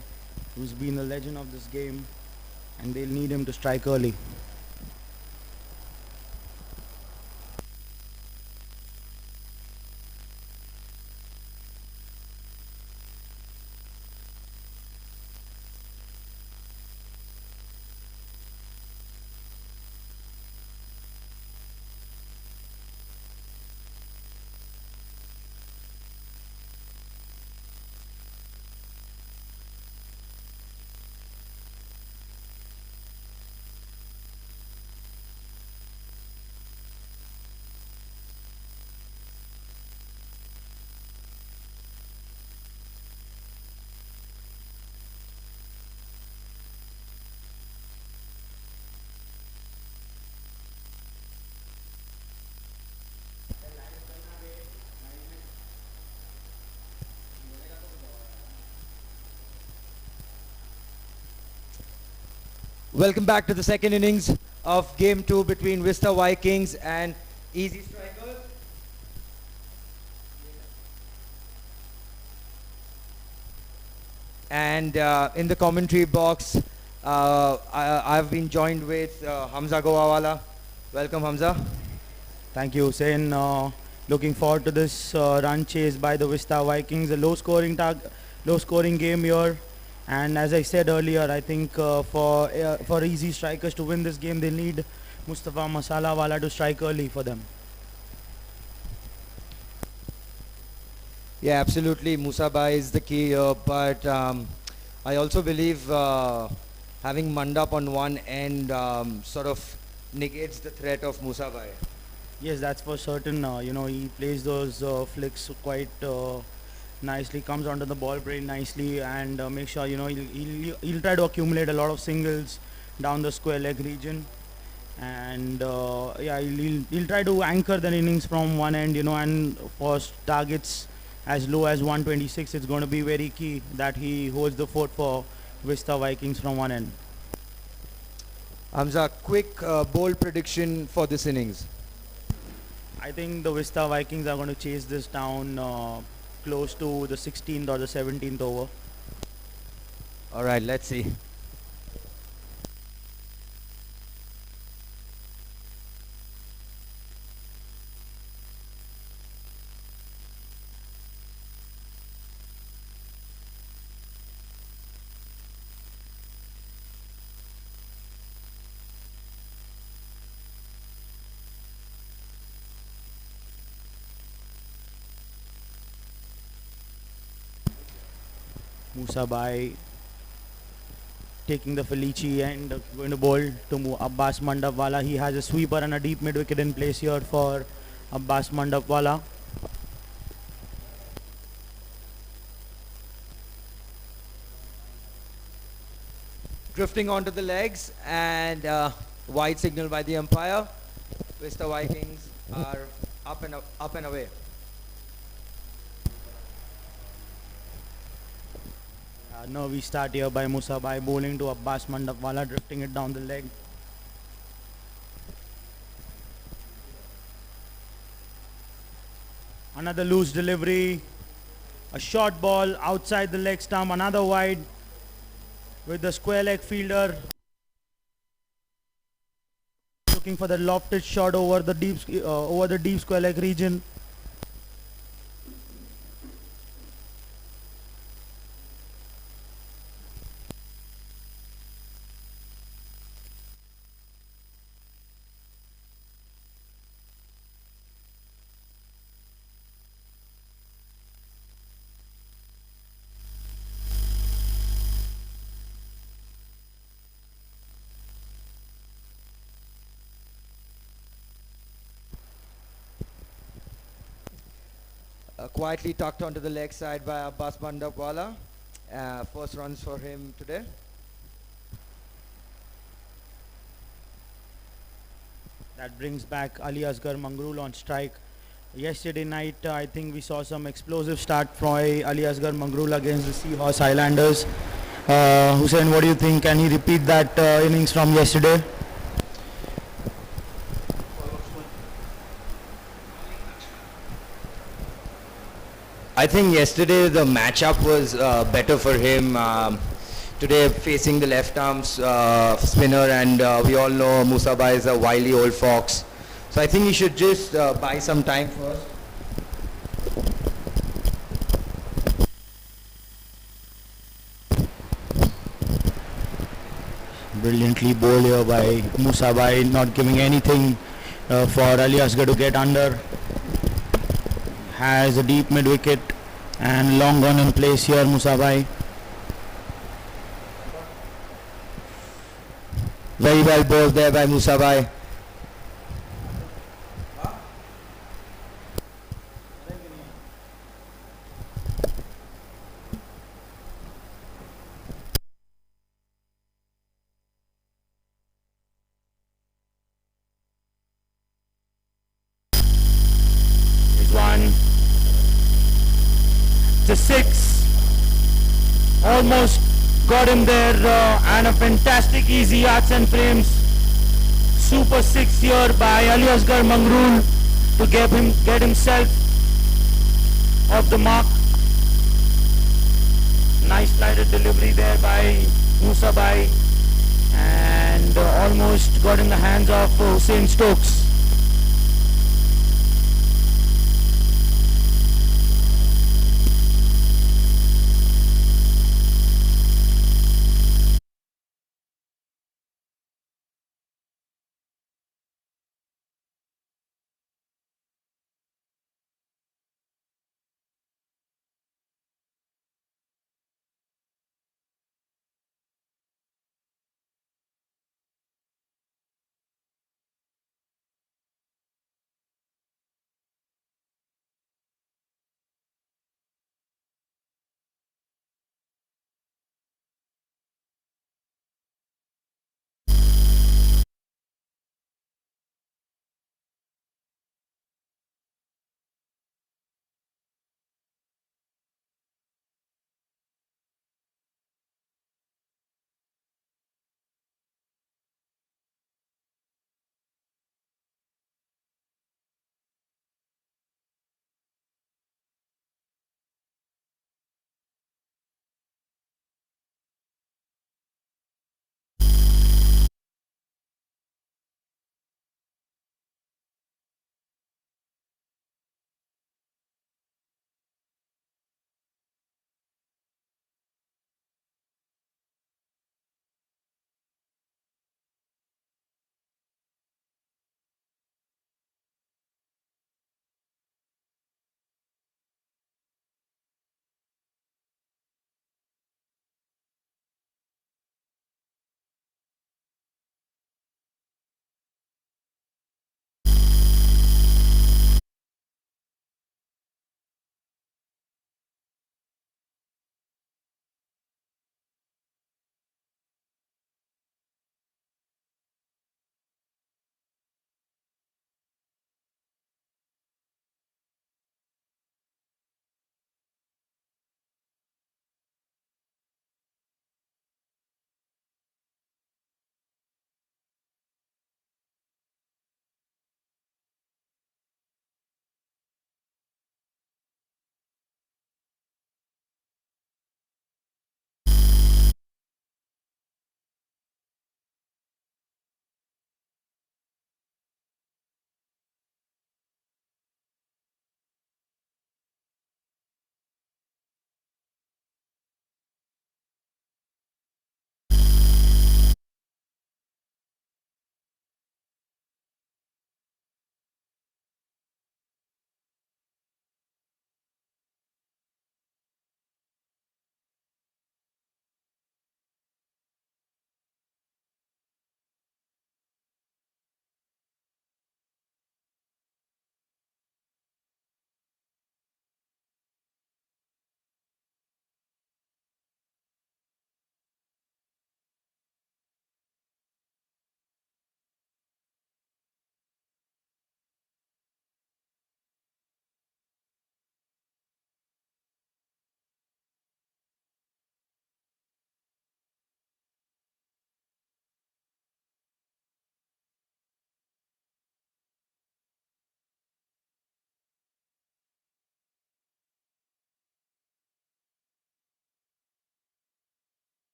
who's been the legend of this game, and they'll need him to strike early. Welcome back to the second innings of Game 2 between Vista Vikings and Ezzi Strikers. And in the commentary box, I've been joined with Hamza Goawala. Welcome, Hamza. Thank you, Hussein. Looking forward to this run chase by the Vista Vikings. A low-scoring game here. And as I said earlier, I think for Ezzi Strikers to win this game, they need Mustafa Masalawala to strike early for them. Yeah, absolutely. Musa Bhai is the key here, but I also believe having Mandap on one end sort of negates the threat of Musa Bhai. Yes, that's for certain. He plays those flicks quite nicely, comes onto the ball very nicely, and make sure he'll try to accumulate a lot of singles down the square leg region, and he'll try to anchor the innings from one end, and for targets as low as 126, it's going to be very key that he holds the fort for Vista Vikings from one end. Hamza, quick bold prediction for this innings. I think the Vista Vikings are going to chase this down close to the 16th or the 17th over. All right, let's see. Musa Bhai taking the Felici and going to bowl to Abbas Mandapwala. He has a sweeper and a deep mid wicket in place here for Abbas Mandapwala. Drifting onto the legs and wide signal by the umpire. Vista Vikings are up and away. Nervy start here by Musa Bhai, bowling to Abbas Mandapwala, drifting it down the leg. Another loose delivery, a short ball outside the leg stump, another wide with the square leg fielder looking for the lofted shot over the deep square leg region. Quietly tucked onto the leg side by Abbas Mandapwala. First runs for him today. That brings back Ali Asghar Mangrul on strike. Yesterday night, I think we saw some explosive start from Ali Asghar Mangrul against the Seahorse Highlanders. Hussein, what do you think? Can he repeat that innings from yesterday? I think yesterday the matchup was better for him. Today facing the left arm spinner, and we all know Musaba is a wily old fox. So I think he should just buy some time first. Brilliantly bowled here by Musabai, not giving anything for Ali Asgar to get under. Has a deep mid wicket and long gone in place here, Musabai. Very well bowled there by Musabai. One to six, almost got him there, and a fantastic easy yards and frames. Super six here by Ali Asgar Mangrool to get himself off the mark. Nice slided delivery there by Musabai, and almost got in the hands of Hussein Stokes.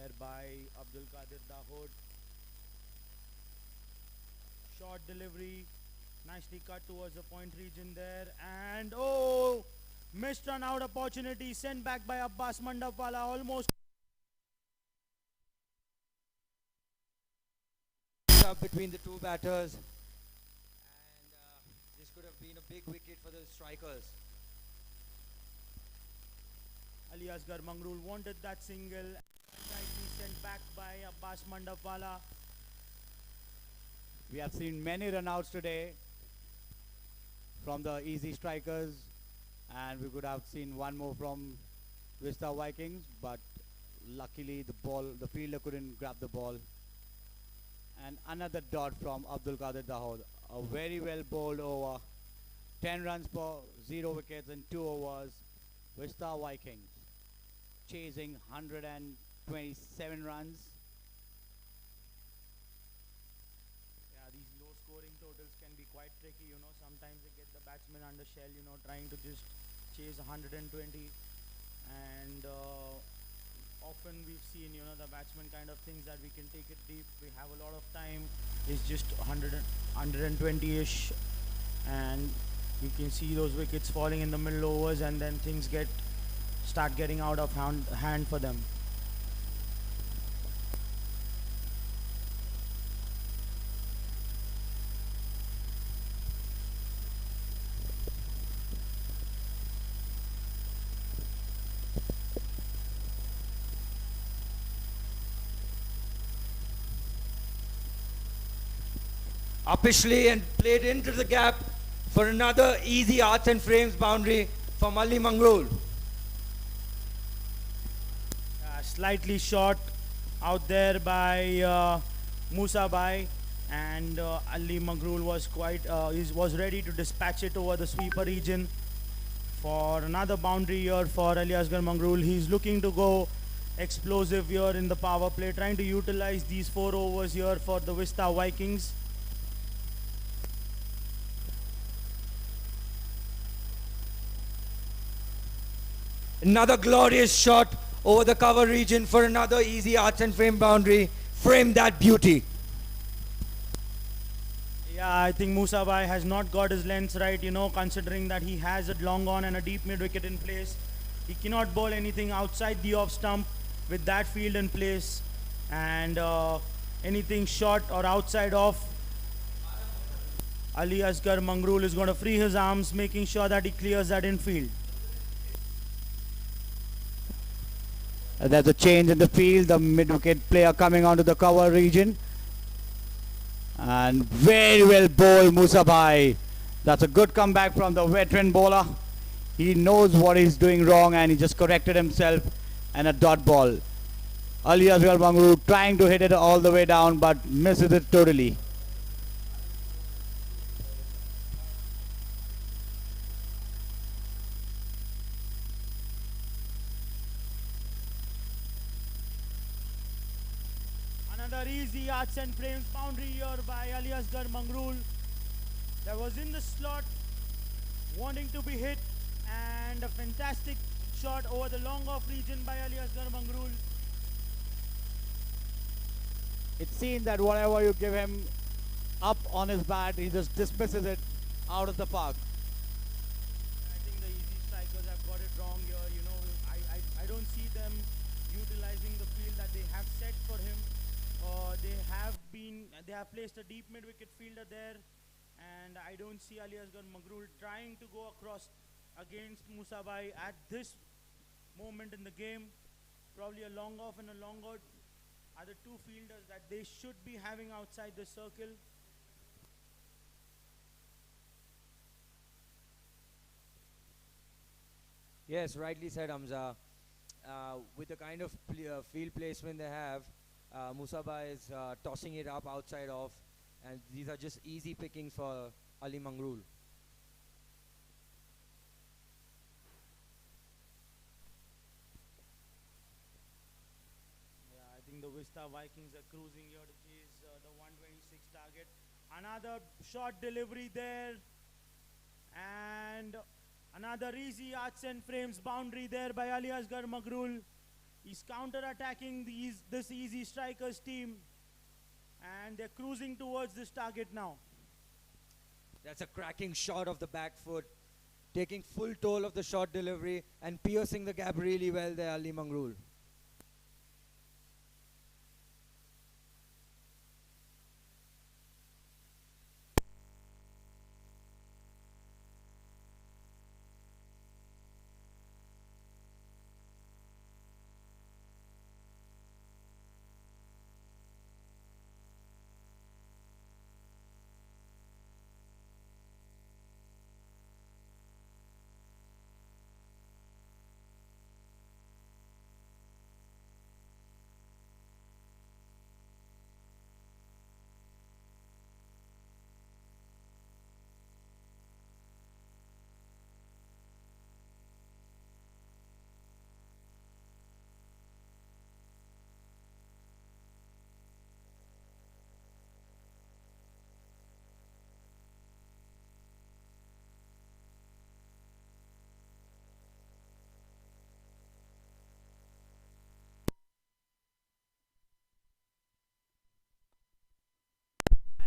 there by Abdul Qadir Dahood. Short delivery, nicely cut towards the point region there, and oh, missed run out opportunity, sent back by Abbas Mandapwala, almost up between the two batters, and this could have been a big wicket for the strikers. Ali Asghar Mangrul wanted that single, nicely sent back by Abbas Mandapwala. We have seen many runouts today from the easy strikers, and we could have seen one more from Vista Vikings, but luckily the fielder couldn't grab the ball. And another dot from Abdul Qadir Dahoud. A very well bowled over. 10 runs for 0 wickets in 2 overs. Vista Vikings chasing 127 runs. Yeah, these low scoring totals can be quite tricky, sometimes they get the batsman under shell, trying to just chase 120, and often we've seen, the batsman kind of thinks that we can take it deep, we have a lot of time, it's just 120-ish, and you can see those wickets falling in the middle overs, and then things start getting out of hand for them. Upishly and played into the gap for another easy arts and frames boundary from Ali Mangrul. Slightly short out there by Musa Bhai, and Ali Mangrul was ready to dispatch it over the sweeper region for another boundary here for Ali Asghar Mangrul. He's looking to go explosive here in the power play, trying to utilize these 4 overs here for the Vista Vikings. Another glorious shot over the cover region for another easy arts and frame boundary. Frame that beauty. Yeah, I think Musa Bhai has not got his lengths right, considering that he has a long on and a deep mid wicket in place. He cannot bowl anything outside the off stump with that field in place, and anything short or outside off, Ali Asghar Mangrul is going to free his arms, making sure that he clears that infield. There's a change in the field, the mid-wicket player coming onto the cover region. And very well bowled Musa Bhai. That's a good comeback from the veteran bowler. He knows what he's doing wrong and he just corrected himself, and a dot ball. Ali Asghar Mangrul trying to hit it all the way down but misses it totally. Another easy arts and frames boundary here by Ali Asghar Mangrul. That was in the slot, wanting to be hit, and a fantastic shot over the long off region by Ali Asghar Mangrul. It seems that whatever you give him up on his bat, he just dismisses it out of the park. I think the easy strikers have got it wrong here. I don't see them utilizing the field that they have set for him. They have placed a deep mid wicket fielder there, and I don't see Ali Asghar Mangrul trying to go across against Musa Bhai at this moment in the game. Probably a long off and a long out are the 2 fielders that they should be having outside the circle. Yes, rightly said, Hamza. With the kind of field placement they have, Musa Bhai is tossing it up outside off, and these are just easy pickings for Ali Mangrul. Yeah, I think the Vista Vikings are cruising here to chase the 126 target. Another short delivery there, and another easy arts and frames boundary there by Ali Asghar Mangrul. He's counter-attacking this Easy Strikers team, and they're cruising towards this target now. That's a cracking shot of the back foot, taking full toll of the shot delivery and piercing the gap really well there, Ali Mangrul.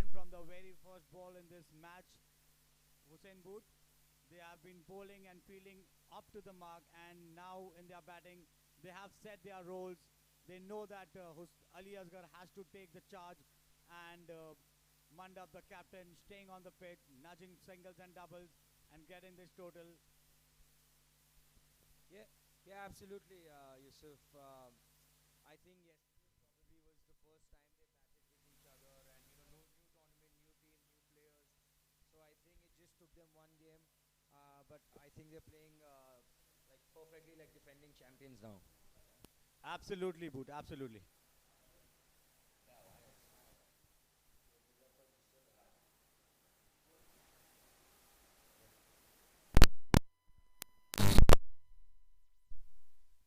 And from the very first ball in this match, Hussein Boot, they have been bowling and fielding up to the mark, and now in their batting, they have set their roles. They know that Ali Asgar has to take the charge, and Mandap, the captain, staying on the pitch, nudging singles and doubles, and getting this total. Yeah, absolutely, Yusuf. I think yesterday probably was the first time they batted with each other, and new tournament, new team, new players. So I think it just took them one game, but I think they're playing like perfectly like defending champions now. Absolutely, Boot, absolutely.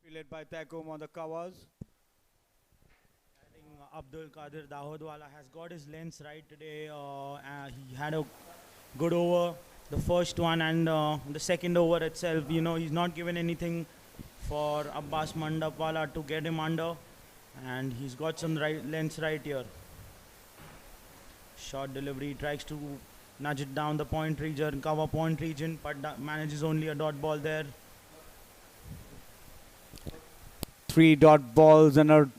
Fielded by Tekum on the covers. I think Abdul Qadir Dahodwala has got his lengths right today. He had a good over, the first one, and the second over itself. He's not given anything for Abbas Mandapwala to get him under, and he's got some lengths right here. Short delivery, tries to nudge it down the point region, cover point region, but manages only a dot ball there. 3 dot balls in a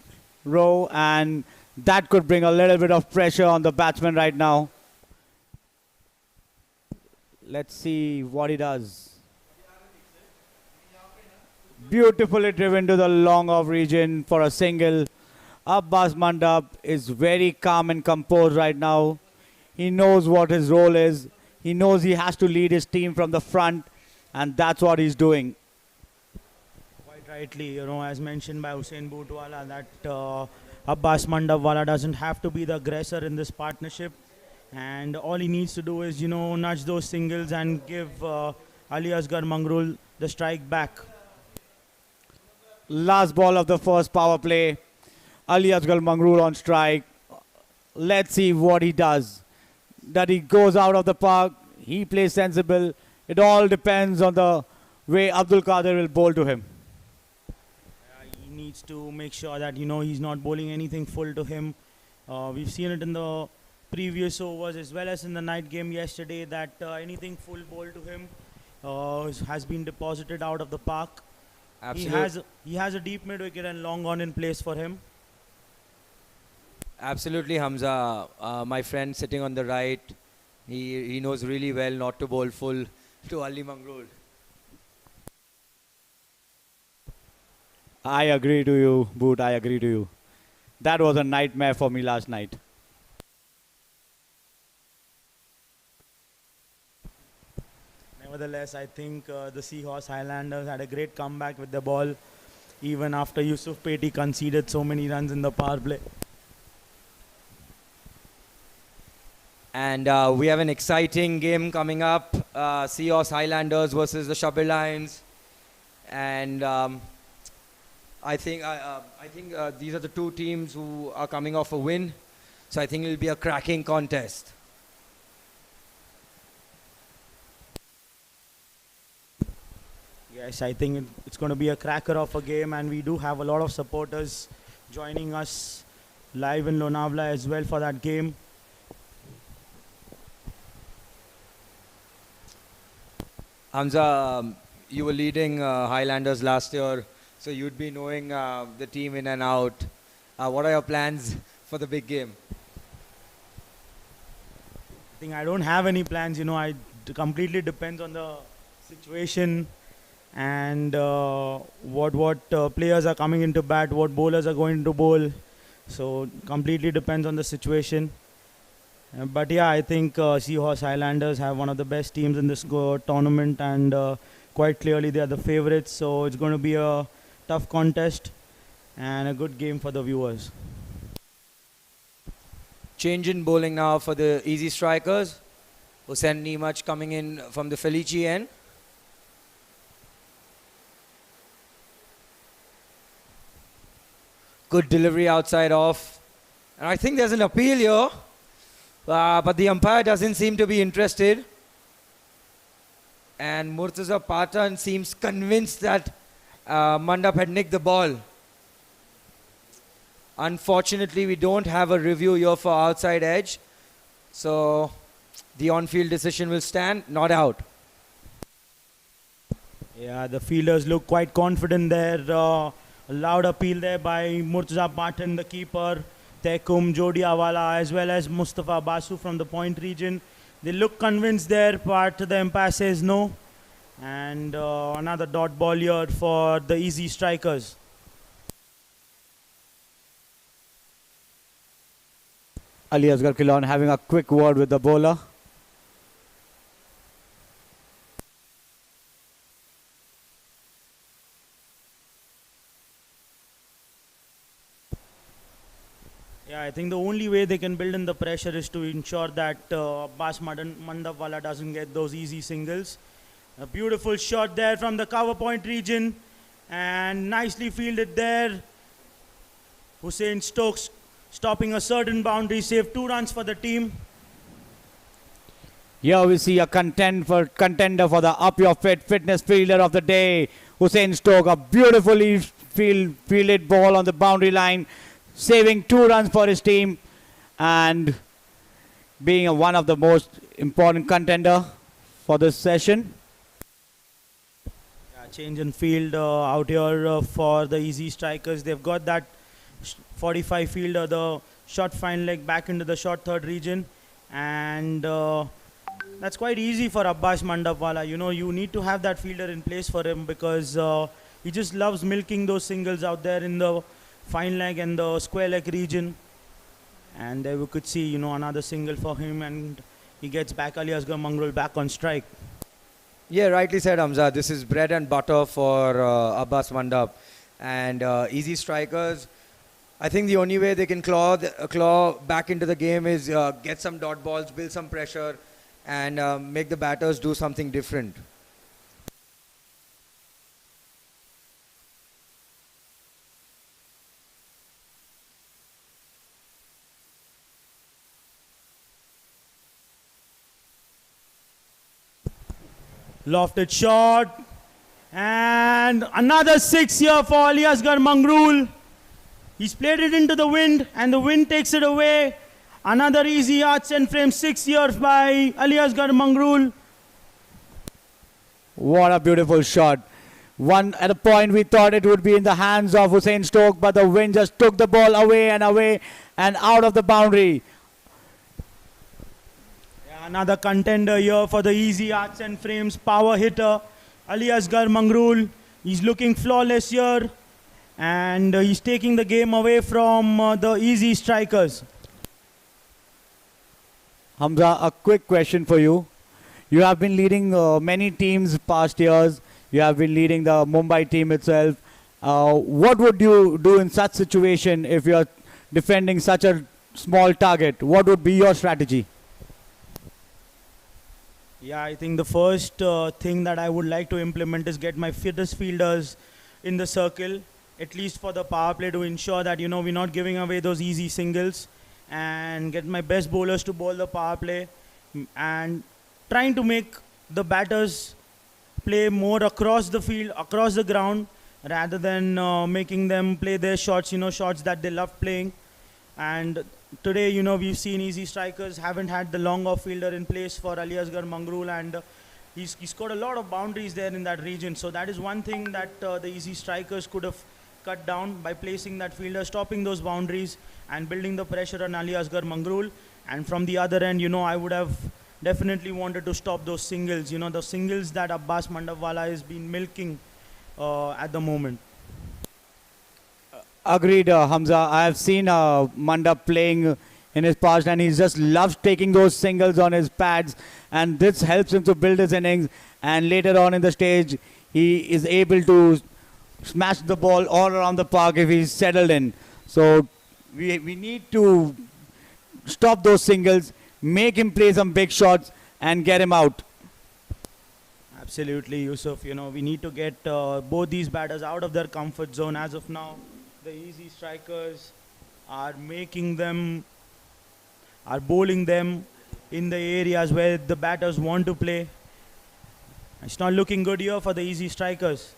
row, and that could bring a little bit of pressure on the batsman right now. Let's see what he does. Beautifully driven to the long off region for a single. Abbas Mandap is very calm and composed right now. He knows what his role is. He knows he has to lead his team from the front, and that's what he's doing. Quite rightly, as mentioned by Hussein Bootwala, that Abbas Mandapwala doesn't have to be the aggressor in this partnership, and all he needs to do is, nudge those singles and give Ali Asgar Mangrul the strike back. Last ball of the first power play. Ali Asgar Mangrul on strike. Let's see what he does. That he goes out of the park. He plays sensible. It all depends on the way Abdul Qadir will bowl to him. He needs to make sure that, he's not bowling anything full to him. We've seen it in the previous overs as well as in the night game yesterday that anything full bowl to him has been deposited out of the park. He has a deep mid wicket and long on in place for him. Absolutely, Hamza. My friend sitting on the right, he knows really well not to bowl full to Ali Mangrul. I agree to you, Boot. I agree to you. That was a nightmare for me last night. Nevertheless, I think the Seahorse Highlanders had a great comeback with the ball, even after Yusuf Peti conceded so many runs in the power play. And we have an exciting game coming up. Seahorse Highlanders versus the Shabir Lions. And I think these are the two teams who are coming off a win. So I think it will be a cracking contest. Yes, I think it's going to be a cracker of a game, and we do have a lot of supporters joining us live in Lonavala as well for that game. Hamza, you were leading Highlanders last year, so you'd be knowing the team in and out. What are your plans for the big game? I think I don't have any plans. It completely depends on the situation and what players are coming into bat, what bowlers are going to bowl. So completely depends on the situation. But yeah, I think Seahorse Highlanders have one of the best teams in this tournament, and quite clearly they are the favorites. So it's going to be a tough contest and a good game for the viewers. Change in bowling now for the easy strikers. Hussain Nemach coming in from the Felici end. Good delivery outside off. And I think there's an appeal here. But the umpire doesn't seem to be interested. And Murtaza Patan seems convinced that Mandap had nicked the ball. Unfortunately, we don't have a review here for outside edge. So the on-field decision will stand, not out. Yeah, the fielders look quite confident there. A loud appeal there by Murtaza Patan, the keeper. Tekum, Jodiawala, as well as Mustafa Basu from the point region. They look convinced there, but the umpire says no. And another dot ball here for the easy strikers. Ali Asghar Khilon having a quick word with the bowler. Yeah, I think the only way they can build in the pressure is to ensure that Abbas Mandavwala doesn't get those easy singles. A beautiful shot there from the cover point region, and nicely fielded there. Hussain Stokes stopping a certain boundary, saved 2 runs for the team. Here we see a contender for the Up Your Fitness Fielder of the Day. Hussain Stokes, a beautifully fielded ball on the boundary line, saving 2 runs for his team and being one of the most important contender for this session. Yeah, change in field out here for the easy strikers. They've got that 45 fielder, the short fine leg back into the short third region, and that's quite easy for Abbas Mandavwala. You need to have that fielder in place for him because he just loves milking those singles out there in the fine leg and the square leg region. And there we could see, another single for him, and he gets back Ali Asghar Mangrul back on strike. Yeah, rightly said, Hamza. This is bread and butter for Abbas Mandap. And easy strikers, I think the only way they can claw back into the game is get some dot balls, build some pressure, and make the batters do something different. Lofted shot, and another 6 here for Ali Asghar Mangrul. He's played it into the wind, and the wind takes it away. Another easy arch and frame 6 years by Ali Asghar Mangrul. What a beautiful shot. At a point we thought it would be in the hands of Hussain Stokes, but the wind just took the ball away and out of the boundary. Another contender here for the easy arts and frames power hitter, Ali Asghar Mangrul. He's looking flawless here, and he's taking the game away from the easy strikers. Hamza, a quick question for you. You have been leading many teams past years. You have been leading the Mumbai team itself. What would you do in such situation if you're defending such a small target? What would be your strategy? Yeah, I think the first thing that I would like to implement is get my fittest fielders in the circle, at least for the power play, to ensure that, we're not giving away those easy singles, and get my best bowlers to bowl the power play, and trying to make the batters play more across the field, across the ground, rather than making them play their shots, shots that they love playing. And today, we've seen easy strikers haven't had the long off fielder in place for Ali Asghar Mangrul, and he scored a lot of boundaries there in that region. So that is one thing that the easy strikers could have cut down by placing that fielder, stopping those boundaries and building the pressure on Ali Asghar Mangrul. And from the other end, I would have definitely wanted to stop those singles, the singles that Abbas Mandapwala has been milking at the moment. Agreed, Hamza. I have seen Mandap playing in his past, and he just loves taking those singles on his pads, and this helps him to build his innings. And later on in the stage, he is able to smash the ball all around the park if he's settled in. So we need to stop those singles, make him play some big shots, and get him out. Absolutely, Yusuf. We need to get both these batters out of their comfort zone. As of now, the easy strikers are bowling them in the areas where the batters want to play. It's not looking good here for the easy strikers.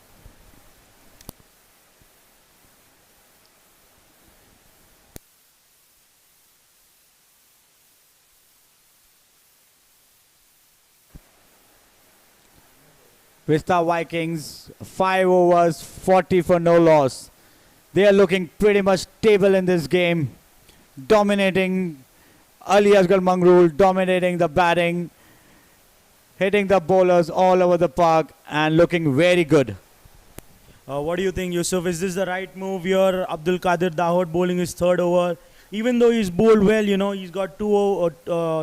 Vista Vikings, 5 overs, 40 for no loss. They are looking pretty much stable in this game, dominating Ali Asghar Mangrul, dominating the batting, hitting the bowlers all over the park, and looking very good. What do you think, Yusuf? Is this the right move here? Abdul Qadir Dahod bowling his third over. Even though he's bowled well, he's got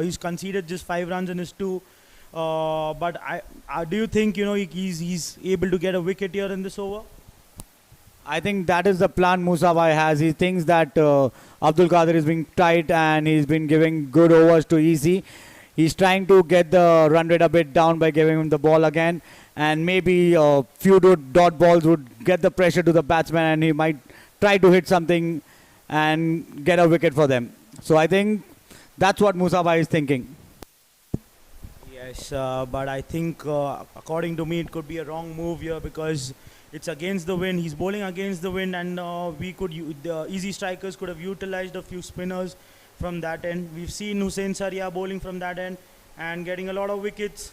he's conceded just 5 runs in his 2. But do you think, he's able to get a wicket here in this over? I think that is the plan Musa Bhai has. He thinks that Abdul Qadir is being tight and he's been giving good overs to Ezzi. He's trying to get the run rate a bit down by giving him the ball again. And maybe a few dot balls would get the pressure to the batsman, and he might try to hit something and get a wicket for them. So I think that's what Musa Bhai is thinking. Yes, but I think, according to me, it could be a wrong move here because it's against the wind. He's bowling against the wind, and the easy strikers could have utilized a few spinners from that end. We've seen Hussain Saria bowling from that end and getting a lot of wickets.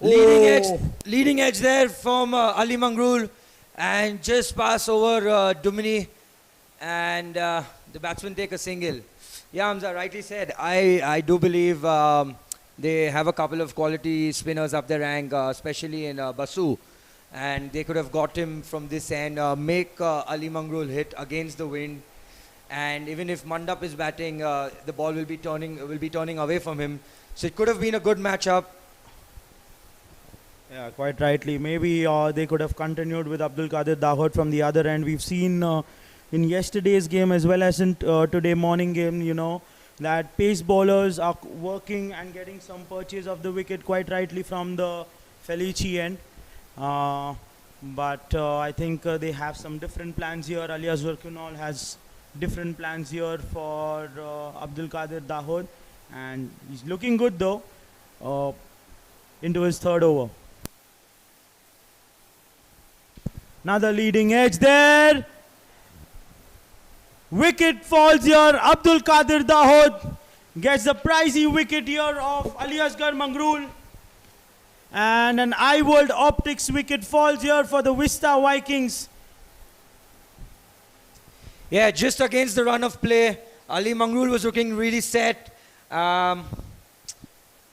Leading edge there from Ali Mangrul, and just pass over Dumini, and the batsman take a single. Yeah, Hamza rightly said. I do believe they have a couple of quality spinners up the rank, especially in Basu, and they could have got him from this end, make Ali Mangrul hit against the wind, and even if Mandap is batting, the ball will be turning away from him. So it could have been a good matchup. Yeah, quite rightly. Maybe they could have continued with Abdul Qadir Dahod from the other end. We've seen in yesterday's game as well as in today morning game, that pace bowlers are working and getting some purchase of the wicket quite rightly from the Felici end. But I think they have some different plans here. Ali Asghar Kunal has different plans here for Abdul Qadir Dahod, and he's looking good though into his third over. Another leading edge there. Wicket falls here. Abdul Qadir Dahod gets the pricey wicket here of Ali Asghar Mangrul. And an iWorld Optics wicket falls here for the Vista Vikings. Yeah, just against the run of play. Ali Mangrul was looking really set. But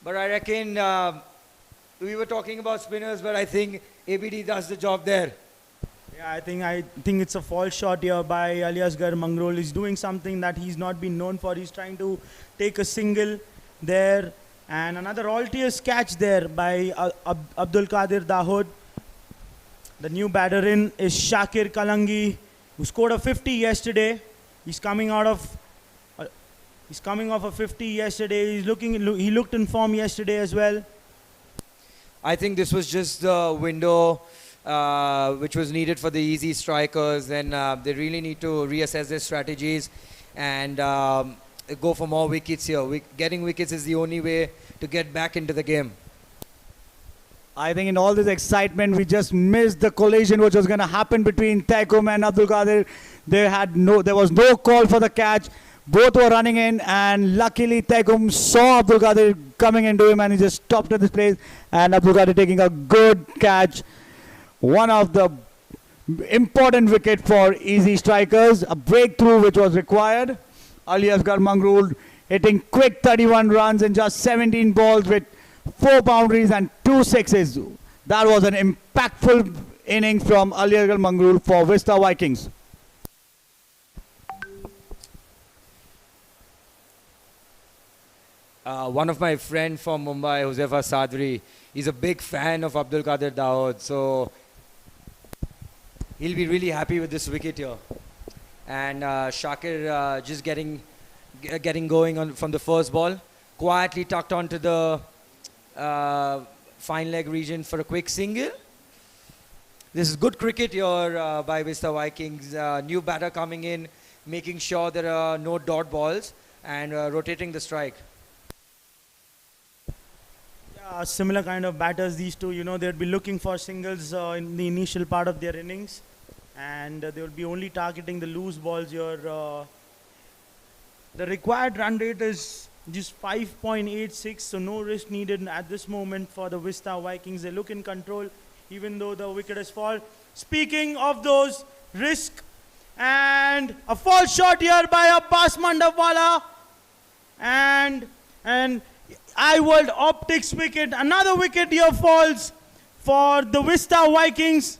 I reckon we were talking about spinners, but I think ABD does the job there. Yeah, I think it's a false shot here by Ali Asghar Mangrul. He's doing something that he's not been known for. He's trying to take a single there. And another Altius catch there by Abdul Qadir Dahod. The new batter in is Shakir Kalangi, who scored a 50 yesterday. He's coming off a 50 yesterday. He looked in form yesterday as well. I think this was just the window which was needed for the easy strikers. Then they really need to reassess their strategies and go for more wickets here. Getting wickets is the only way to get back into the game. I think in all this excitement, we just missed the collision which was going to happen between Taikum and Abdul Qadir. There was no call for the catch. Both were running in, and luckily Taikum saw Abdul Qadir coming into him, and he just stopped at this place. And Abdul Qadir taking a good catch. One of the important wicket for easy strikers. A breakthrough which was required. Ali Asghar Mangroor hitting quick 31 runs in just 17 balls with 4 boundaries and 2 sixes. That was an impactful inning from Ali Asghar Mangroor for Vista Vikings. One of my friends from Mumbai, Josefa Sadri, is a big fan of Abdul Qadir Dawood, so he'll be really happy with this wicket here. And Shakir just getting going on from the first ball, quietly tucked onto the fine leg region for a quick single. This is good cricket here by Vista Vikings. New batter coming in, making sure there are no dot balls and rotating the strike. Similar kind of batters, these two, they'll be looking for singles in the initial part of their innings, and they will be only targeting the loose balls here. The required run rate is just 5.86, so no risk needed at this moment for the Vista Vikings. They look in control even though the wicket has fallen. Speaking of those risk, and a false shot here by Abbas Mandawala, and iWorld Optics wicket. Another wicket here falls for the Vista Vikings.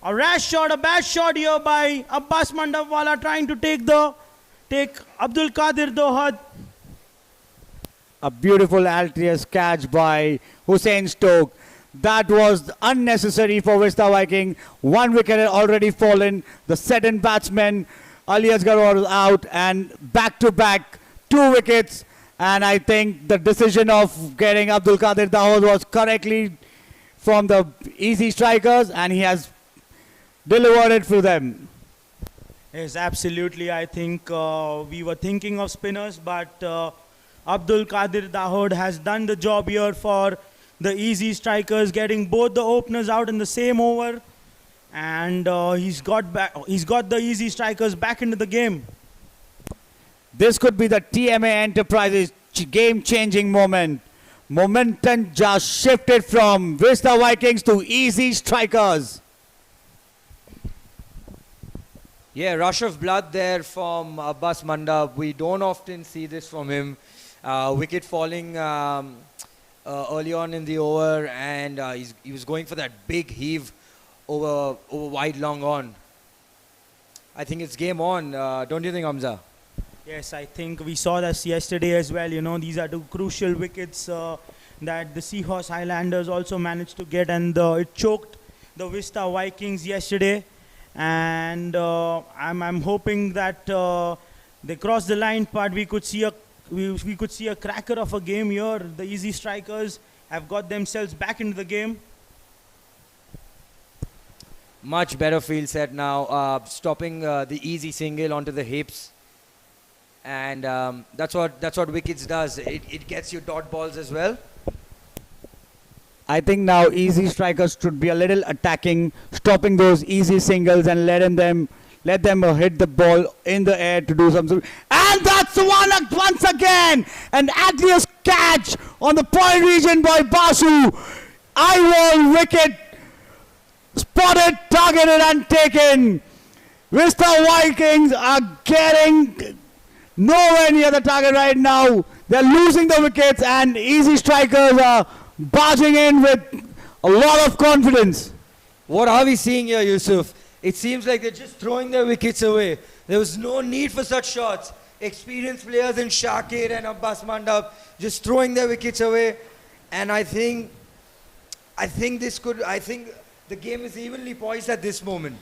A rash shot, a bad shot here by Abbas Mandawala, trying to take Abdul Qadir Dawood. A beautiful Altius catch by Hussain Stoke. That was unnecessary for Vista Viking. 1 wicket had already fallen. The second batsman, Ali Asghar, was out, and back-to-back 2 wickets. And I think the decision of getting Abdul Qadir Dawood was correctly from the easy strikers, and he has delivered it for them. Yes, absolutely. I think we were thinking of spinners, but Abdul Qadir Dawood has done the job here for the easy strikers, getting both the openers out in the same over, and he's got the easy strikers back into the game. This could be the TMA Enterprises game-changing moment. Momentum just shifted from Vista Vikings to easy strikers. Yeah, rush of blood there from Abbas Mandab. We don't often see this from him. Wicket falling early on in the over, and he was going for that big heave over wide long on. I think it's game on. Don't you think, Hamza? Yes, I think we saw this yesterday as well. These are 2 crucial wickets that the Seahorse Highlanders also managed to get, and it choked the Vista Vikings yesterday. And I'm hoping that they cross the line, but we could see a cracker of a game here. The easy strikers have got themselves back into the game. Much better field set now, stopping the easy single onto the hips. And that's what wickets does. It gets you dot balls as well. I think now easy strikers should be a little attacking, stopping those easy singles and let them hit the ball in the air to do something. And that's once again an Atlas catch on the point region by Basu. iWorld wicket spotted, targeted, and taken. Vista Vikings are getting nowhere near the target right now. They're losing the wickets, and easy strikers are barging in with a lot of confidence. What are we seeing here, Yusuf? It seems like they're just throwing their wickets away. There was no need for such shots. Experienced players in Shakir and Abbas Mandab just throwing their wickets away. And I think the game is evenly poised at this moment.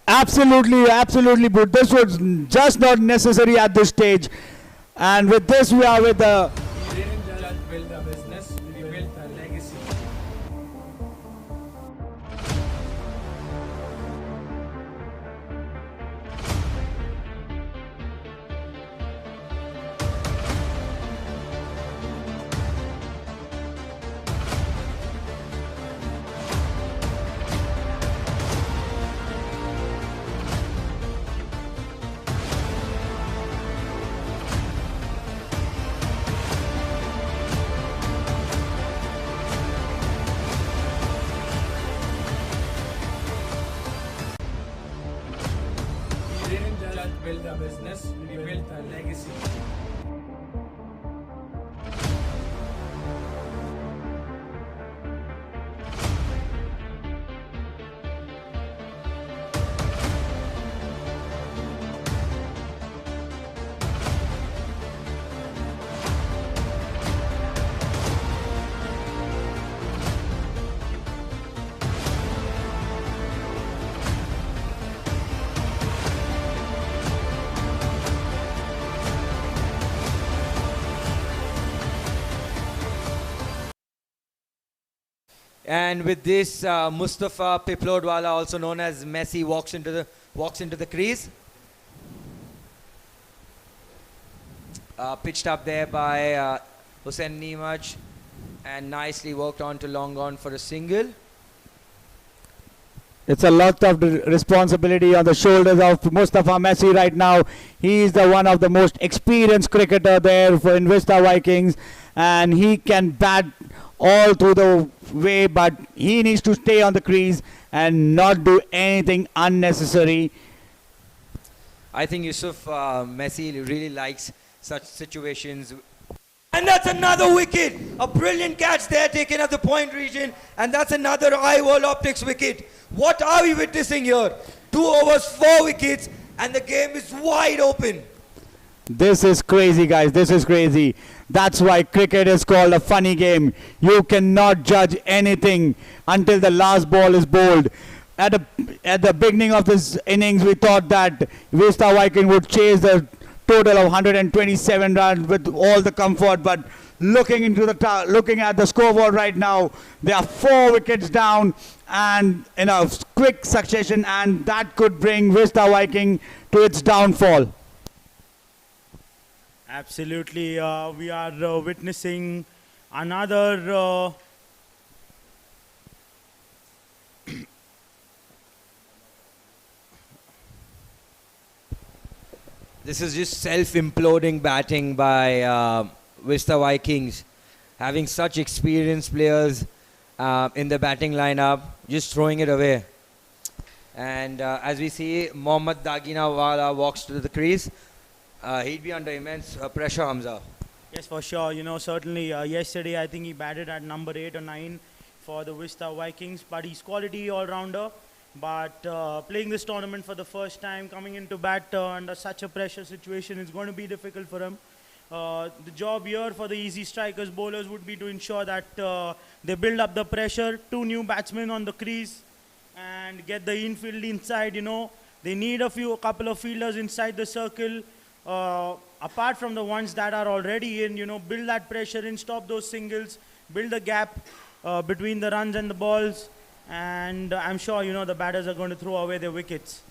Absolutely, but this was just not necessary at this stage. And with this, we are with the... We didn't just build a business, we built a legacy. build a business, we build a legacy. And with this, Mustafa Piplodwala, also known as Messi, walks into the crease. Pitched up there by Hussein Nimaj, and nicely worked on to long on for a single. It's a lot of responsibility on the shoulders of Mustafa Messi right now. He is one of the most experienced cricketer there for Vista Vikings, and he can bat all through the way, but he needs to stay on the crease and not do anything unnecessary. I think Yusuf Messi really likes such situations. And that's another wicket. A brilliant catch there taken at the point region, and that's another World Optics wicket. What are we witnessing here? 2 overs, 4 wickets, and the game is wide open. This is crazy, guys. This is crazy. That's why cricket is called a funny game. You cannot judge anything until the last ball is bowled. At the beginning of this innings, we thought that Vista Viking would chase the total of 127 runs with all the comfort, but looking at the scoreboard right now, there are 4 wickets down and in a quick succession, and that could bring Vista Viking to its downfall. Absolutely, we are witnessing another This is just self-imploding batting by Vista Vikings. Having such experienced players in the batting lineup, just throwing it away. And as we see, Mohammad Daginawala walks to the crease. He'd be under immense pressure, Hamza. Yes, for sure. Certainly yesterday I think he batted at number 8 or 9 for the Vista Vikings, but he's quality all-rounder. But playing this tournament for the first time, coming into bat under such a pressure situation, is going to be difficult for him. The job here for the easy strikers bowlers would be to ensure that they build up the pressure, 2 new batsmen on the crease, and get the infield inside. They need a couple of fielders inside the circle. Apart from the ones that are already in, build that pressure in, stop those singles, build a gap between the runs and the balls, and I'm sure, the batters are going to throw away their wickets.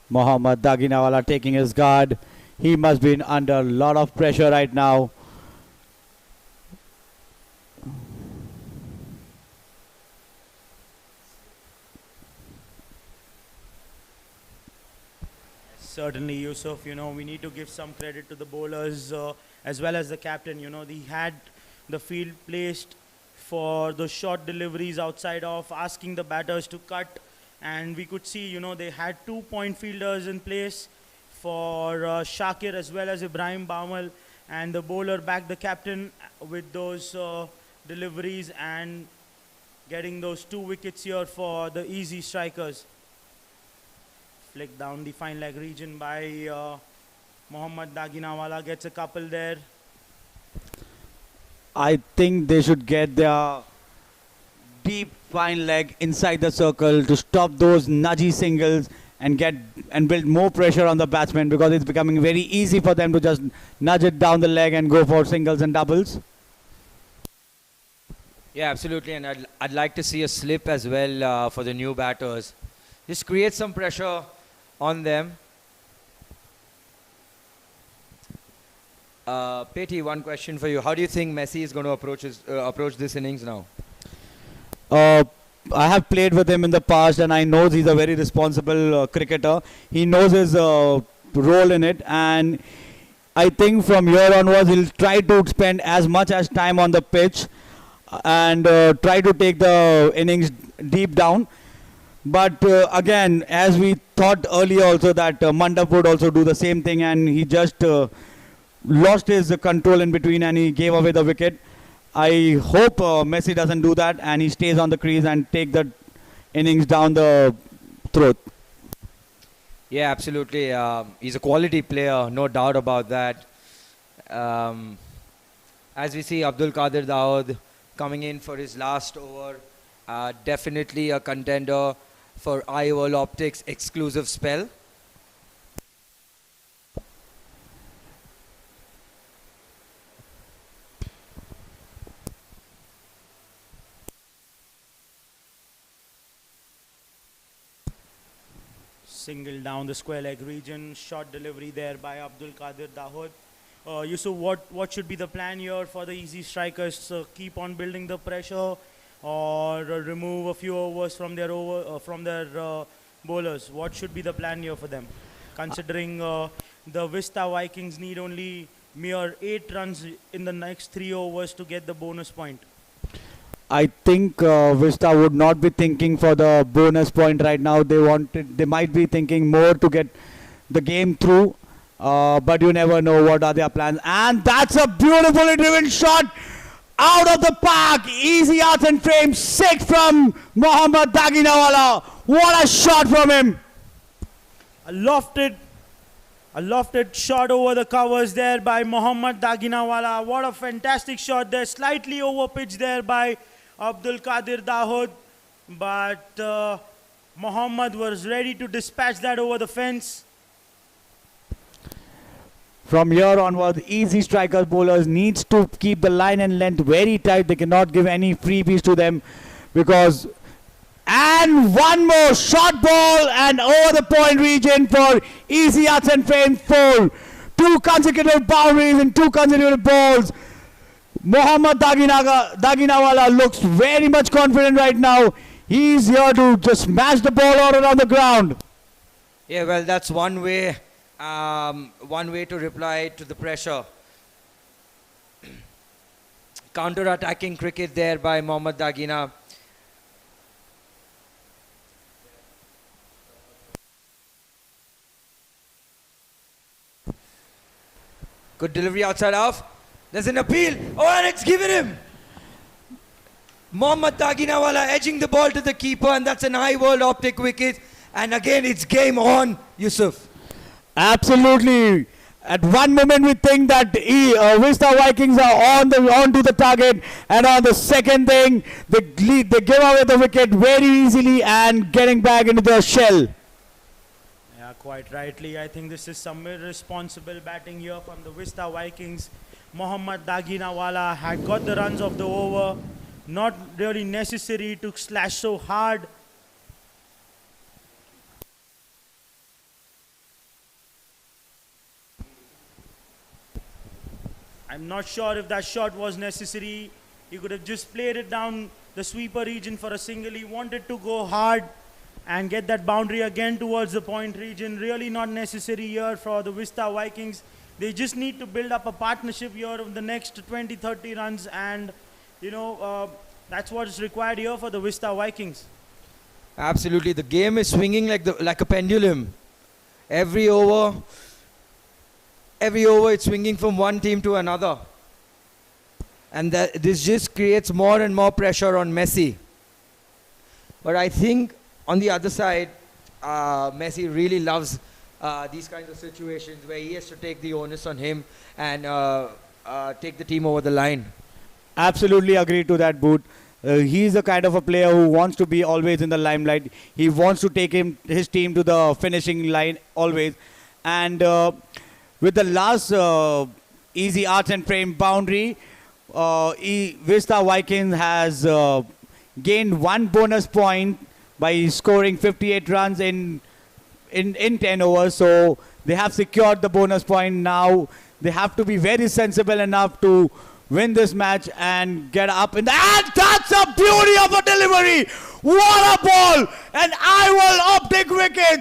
Mohammad Daginawala taking his guard. He must be under a lot of pressure right now. Certainly, Yusuf, we need to give some credit to the bowlers as well as the captain. He had the field placed for the short deliveries outside of, asking the batters to cut. And we could see, they had 2 point fielders in place for Shakir as well as Ibrahim Bamal. And the bowler backed the captain with those deliveries and getting those 2 wickets here for the easy strikers. Flick down the fine leg region by Mohammad Daginawala, gets a couple there. I think they should get their deep fine leg inside the circle to stop those nudgy singles and build more pressure on the batsmen, because it's becoming very easy for them to just nudge it down the leg and go for singles and doubles. Yeah, absolutely, and I'd like to see a slip as well for the new batters. Just create some pressure on them. Peti, one question for you. How do you think Messi is going to approach this innings now? I have played with him in the past, and I know he's a very responsible cricketer. He knows his role in it, and I think from here onwards he'll try to spend as much as time on the pitch and try to take the innings deep down. But again, as we thought earlier also that Mandap would also do the same thing, and he just lost his control in between and he gave away the wicket. I hope Messi doesn't do that and he stays on the crease and take the innings down the throat. Yeah, absolutely. He's a quality player, no doubt about that. As we see Abdul Qadir Dawood coming in for his last over, definitely a contender for IOL Optics exclusive spell. Single down the square leg region, short delivery there by Abdul Qadir Dawood. Yusuf, what should be the plan here for the easy strikers? Keep on building the pressure, or remove a few overs from their bowlers? What should be the plan here for them, considering the Vista Vikings need only mere 8 runs in the next 3 overs to get the bonus point? I think Vista would not be thinking for the bonus point right now. They might be thinking more to get the game through. But you never know what are their plans. And that's a beautifully driven shot out of the park. Easy out and frame 6 from Mohammad Daginawala. What a shot from him. A lofted shot over the covers there by Mohammad Daginawala. What a fantastic shot there. Slightly over pitch there by Abdul Qadir Dawood. But Mohammad was ready to dispatch that over the fence. From here onwards, easy strikers bowlers needs to keep the line and length very tight. They cannot give any freebies to them because... And one more short ball and over the point region for easy outs and frame 4. 2 consecutive boundaries and 2 consecutive balls. Mohammad Daginawala looks very much confident right now. He's here to just smash the ball all around the ground. Yeah, well, that's one way to reply to the pressure. Counter-attacking cricket there by Mohammad Dagina. Good delivery outside off. There's an appeal. Oh, and it's given him. Mohammad Daginawala edging the ball to the keeper, and that's an high world optic wicket. And again, it's game on, Yusuf. Absolutely. At one moment we think that Vista Vikings are onto the target, and on the second thing they give away the wicket very easily and getting back into their shell. Yeah, quite rightly. I think this is some irresponsible batting here from the Vista Vikings. Mohammad Daginawala had got the runs of the over. Not really necessary to slash so hard. I'm not sure if that shot was necessary. He could have just played it down the sweeper region for a single. He wanted to go hard and get that boundary again towards the point region. Really not necessary here for the Vista Vikings. They just need to build up a partnership here of the next 20-30 runs, and that's what is required here for the Vista Vikings. Absolutely. The game is swinging like a pendulum. Every over it's swinging from one team to another. And this just creates more and more pressure on Messi. But I think on the other side, Messi really loves these kinds of situations where he has to take the onus on him and take the team over the line. Absolutely agree to that, Boot. He's the kind of a player who wants to be always in the limelight. He wants to take his team to the finishing line always. And with the last easy arts and frame boundary, Vista Vikings has gained 1 bonus point by scoring 58 runs in 10 overs. So they have secured the bonus point. Now they have to be very sensible enough to win this match and get up in the... And that's a beauty of a delivery! What a ball! An IOL optic wicket!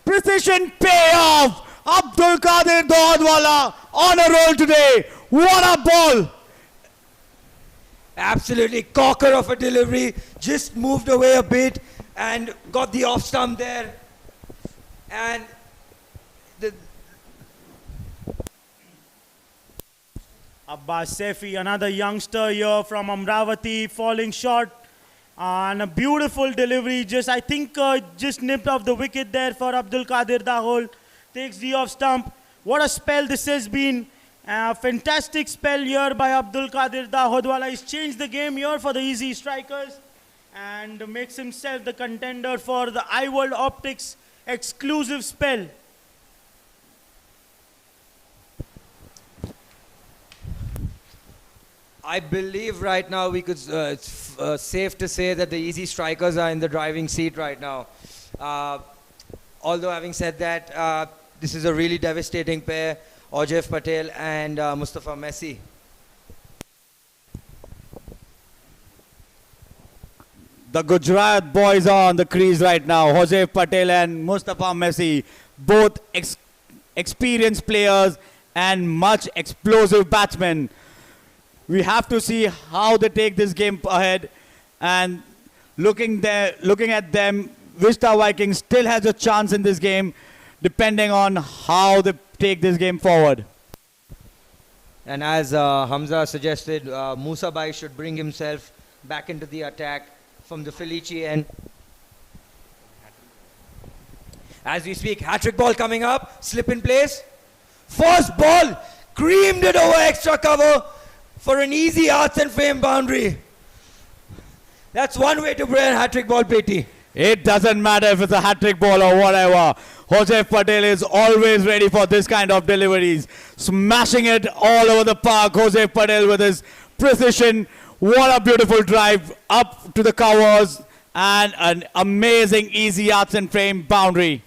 Precision payoff! Abdul Qadir Dohadwala on a roll today. What a ball! Absolutely cocker of a delivery. Just moved away a bit and got the off stump there. And the Abbas Sefi, another youngster here from Amravati, falling short. And a beautiful delivery. I think, just nipped off the wicket there for Abdul Qadir Dahol. Takes the off stump. What a spell this has been. Fantastic spell here by Abdul Qadir Dahodwala. He's changed the game here for the easy strikers and makes himself the contender for the iWorld Optics exclusive spell. I believe right now we could, it's safe to say that the easy strikers are in the driving seat right now. Although having said that, this is a really devastating pair, Aujay Patel and Mustafa Messi. The Gujarat boys are on the crease right now. Jose Patel and Mustafa Messi, both experienced players and much explosive batsmen. We have to see how they take this game ahead. And looking at them, Vista Vikings still has a chance in this game, depending on how they take this game forward. And as Hamza suggested, Musa Bhai should bring himself back into the attack from the Felici end. As we speak, hat-trick ball coming up, slip in place. First ball, creamed it over extra cover for an easy arts and frame boundary. That's one way to play a hat-trick ball, Peti. It doesn't matter if it's a hat-trick ball or whatever. Jose Patel is always ready for this kind of deliveries. Smashing it all over the park. Jose Patel with his precision. What a beautiful drive up to the covers and an amazing easy arts and frame boundary.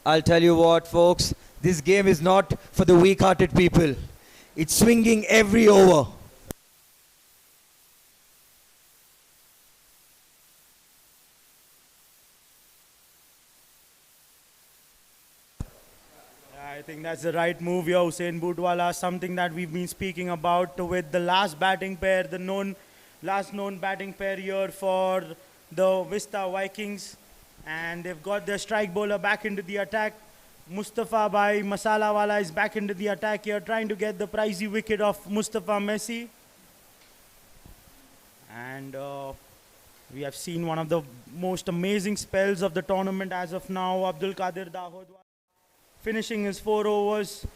I'll tell you what, folks. This game is not for the weak-hearted people. It's swinging every over. I think that's the right move here, Hussein Budwala. Something that we've been speaking about with the last batting pair, the last known batting pair here for the Vista Vikings. And they've got their strike bowler back into the attack. Mustafa Bhai Masalawala is back into the attack here, trying to get the pricey wicket of Mustafa Messi. And we have seen one of the most amazing spells of the tournament as of now. Abdul Qadir Dahodwala finishing his 4 overs,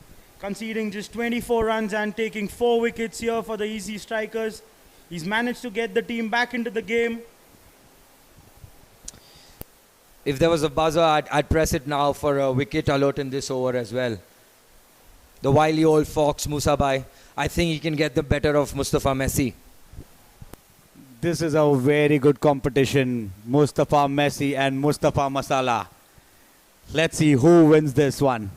conceding just 24 runs and taking 4 wickets here for the easy strikers. He's managed to get the team back into the game. If there was a buzzer, I'd press it now for a wicket alert in this over as well. The wily old fox, Musa Bhai. I think he can get the better of Mustafa Messi. This is a very good competition. Mustafa Messi and Mustafa Masala. Let's see who wins this one.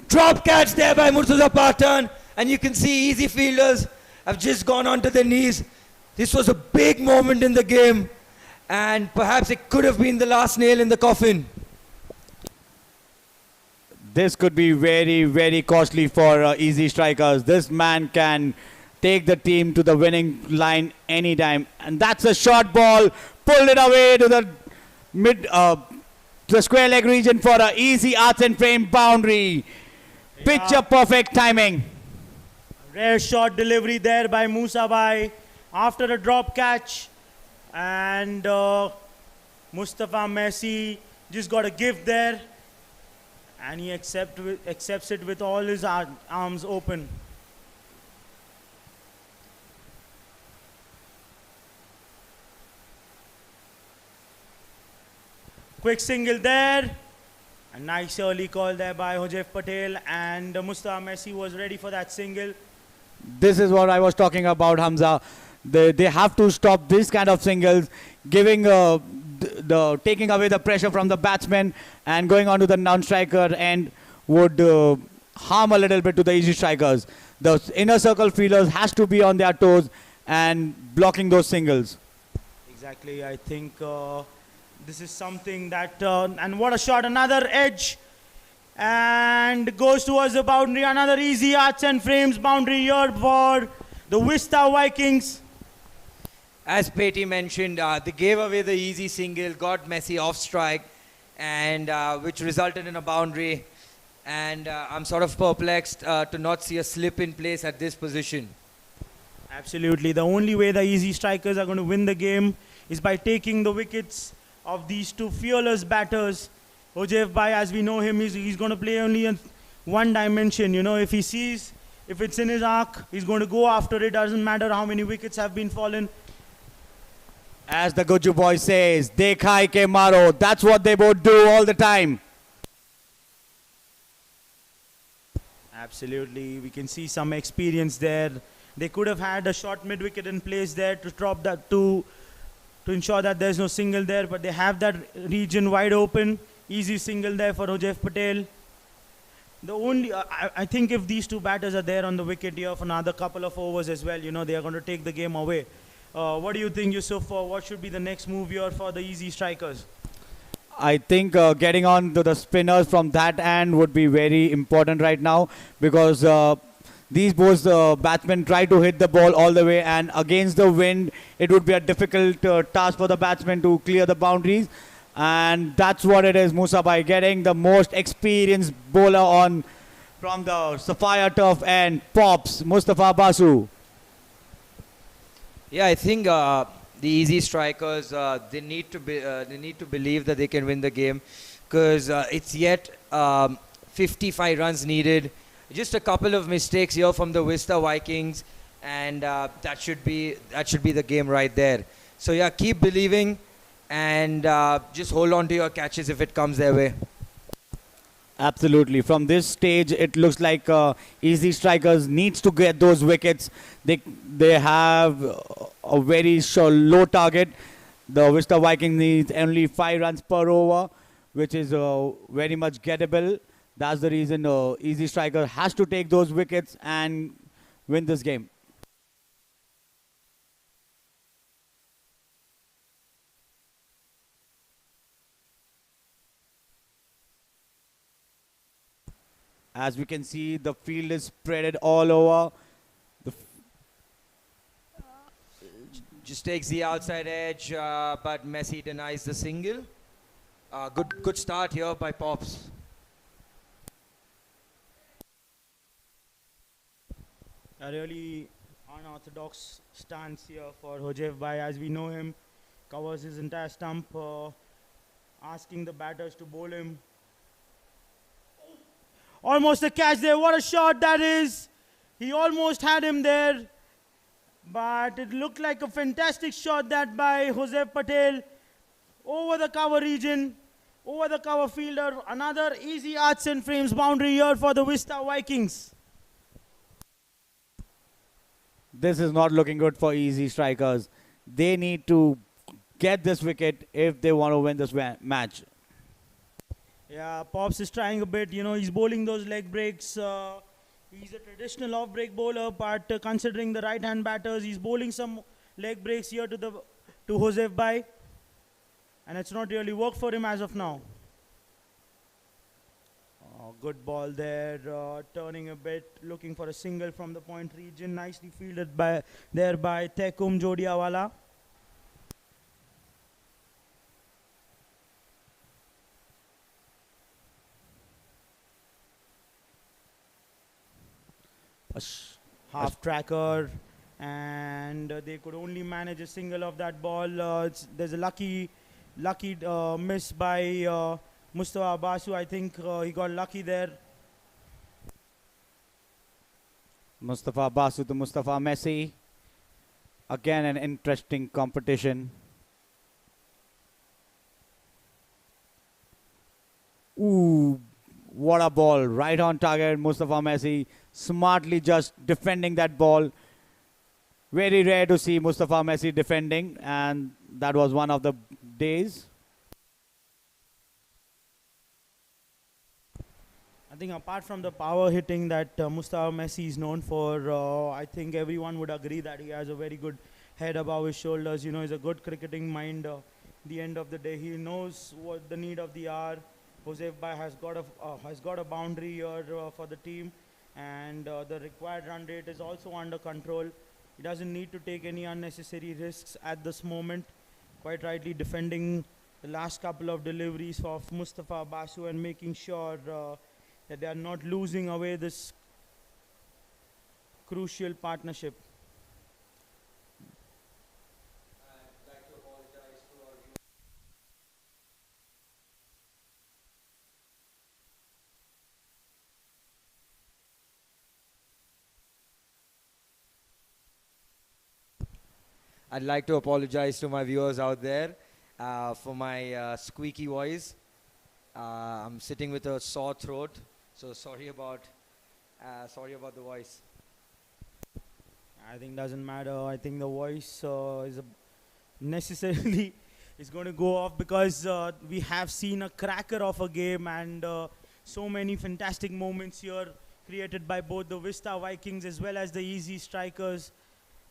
Drop catch there by Murtaza Pathan. And you can see easy fielders have just gone onto their knees. This was a big moment in the game. And perhaps it could have been the last nail in the coffin. This could be very, very costly for easy strikers. This man can take the team to the winning line anytime. And that's a short ball. Pulled it away to the the square leg region for an easy arts and frame boundary. Picture perfect timing. Rare short delivery there by Musa Bhai after a drop catch. And Mustafa Messi just got a gift there. And he accepts it with all his arms open. Quick single there. A nice early call there by Jose Patel. And Mustafa Messi was ready for that single. This is what I was talking about, Hamza. They have to stop this kind of singles, giving taking away the pressure from the batsman and going on to the non-striker end would harm a little bit to the easy strikers. The inner circle fielders has to be on their toes and blocking those singles. Exactly. I think this is something that, and what a shot, another edge, and goes towards the boundary, another easy arts and frames boundary here for the Vista Vikings. As Patty mentioned, they gave away the easy single, got Messi off strike, and which resulted in a boundary. And I'm sort of perplexed to not see a slip in place at this position. Absolutely. The only way the easy strikers are going to win the game is by taking the wickets of these two fearless batters. Hojev Bhai, as we know him, he's going to play only in one dimension. You know, if he sees, if it's in his arc, he's going to go after it. Doesn't matter how many wickets have been fallen. As the Guju boy says, Dekhai ke maro. That's what they both do all the time. Absolutely. We can see some experience there. They could have had a short mid-wicket in place there to drop that to ensure that there's no single there, but they have that region wide open. Easy single there for Hojev Patel. The only, I think if these two batters are there on the wicket here for another couple of overs as well, you know, they are going to take the game away. What do you think, Yusuf? What should be the next move here for the easy strikers? I think getting on to the spinners from that end would be very important right now, because these both batsmen try to hit the ball all the way, and against the wind it would be a difficult task for the batsmen to clear the boundaries, and that's what it is. Musa Bhai getting the most experienced bowler on from the Sapphire turf and pops Mustafa Basu. Yeah, I think the easy strikers, they need to believe that they can win the game, because it's yet 55 runs needed. Just a couple of mistakes here from the Vista Vikings, and that should be the game right there. So yeah, keep believing, and just hold on to your catches if it comes their way. Absolutely. From this stage, it looks like easy strikers needs to get those wickets. They have a very low target. The Vista Vikings needs only 5 runs per over, which is very much gettable. That's the reason easy striker has to take those wickets and win this game. As we can see, the field is spread all over. Just takes the outside edge, but Messi denies the single. Good start here by Pops. A really unorthodox stance here for Hojev Bhai, as we know him. Covers his entire stump, asking the batters to bowl him. Almost a catch there. What a shot that is. He almost had him there. But it looked like a fantastic shot that by Hojev Patel. Over the cover region. Over the cover fielder. Another easy arts and frames boundary here for the Vista Vikings. This is not looking good for easy strikers. They need to get this wicket if they want to win this match. Yeah, Pops is trying a bit. You know, he's bowling those leg breaks. He's a traditional off-break bowler, but considering the right-hand batters, he's bowling some leg breaks here to Hojev Bhai, and it's not really worked for him as of now. Good ball there, turning a bit, looking for a single from the point region. Nicely fielded by Tekum Jodiawala. Half tracker, and they could only manage a single of that ball. There's a lucky miss by Mustafa Basu. I think he got lucky there. Mustafa Basu to Mustafa Messi. Again, an interesting competition. Ooh, what a ball. Right on target. Mustafa Messi smartly just defending that ball. Very rare to see Mustafa Messi defending, and that was one of the days. I think apart from the power hitting that Mustafa Messi is known for, I think everyone would agree that he has a very good head above his shoulders. You know, he's a good cricketing mind. The end of the day, he knows what the need of the hour. Jose Bai has got a boundary here for the team, and the required run rate is also under control. He doesn't need to take any unnecessary risks at this moment. Quite rightly defending the last couple of deliveries of Mustafa Basu and making sure that they are not losing away this crucial partnership. I'd like to apologize to my viewers out there for my squeaky voice. I'm sitting with a sore throat, so sorry about the voice. I think doesn't matter. I think the voice is necessarily is going to go off because we have seen a cracker of a game and so many fantastic moments here created by both the Vista Vikings as well as the Ezzi strikers.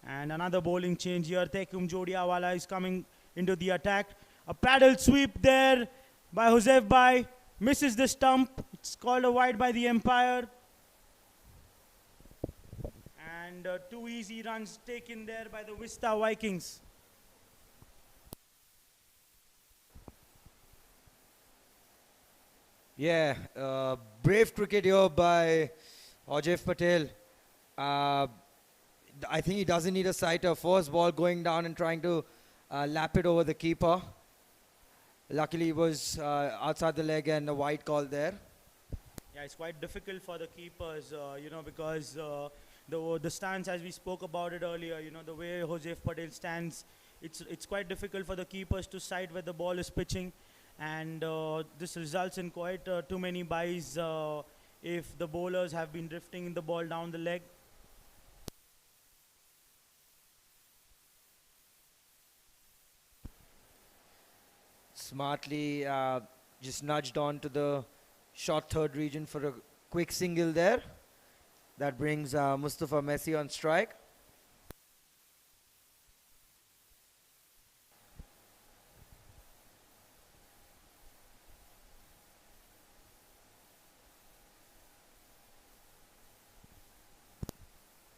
And another bowling change here. Tekum Jodiawala is coming into the attack. A paddle sweep there by Joseph Bai. Misses the stump. It's called a wide by the umpire. And 2 easy runs taken there by the Vista Vikings. Yeah, brave cricket here by Ajay Patel. I think he doesn't need a sighter. First ball going down and trying to lap it over the keeper. Luckily, it was outside the leg and a wide call there. Yeah, it's quite difficult for the keepers, because the stance, as we spoke about it earlier, the way Jose Patel stands, it's quite difficult for the keepers to sight where the ball is pitching, and this results in quite too many byes if the bowlers have been drifting the ball down the leg. Smartly just nudged on to the short third region for a quick single there. That brings Mustafa Messi on strike.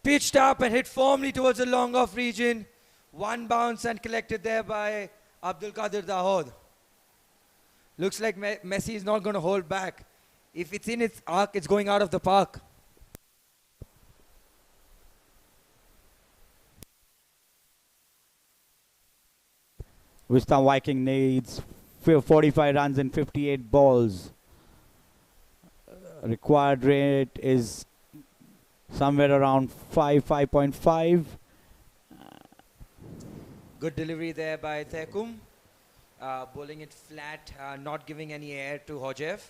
Pitched up and hit firmly towards the long off region. One bounce and collected there by Abdul Qadir Dahod. Looks like Messi is not going to hold back. If it's in its arc, it's going out of the park. Vista Viking needs 45 runs in 58 balls. Required rate is somewhere around 5.5. Good delivery there by Tekum. Bowling it flat, not giving any air to Hojev.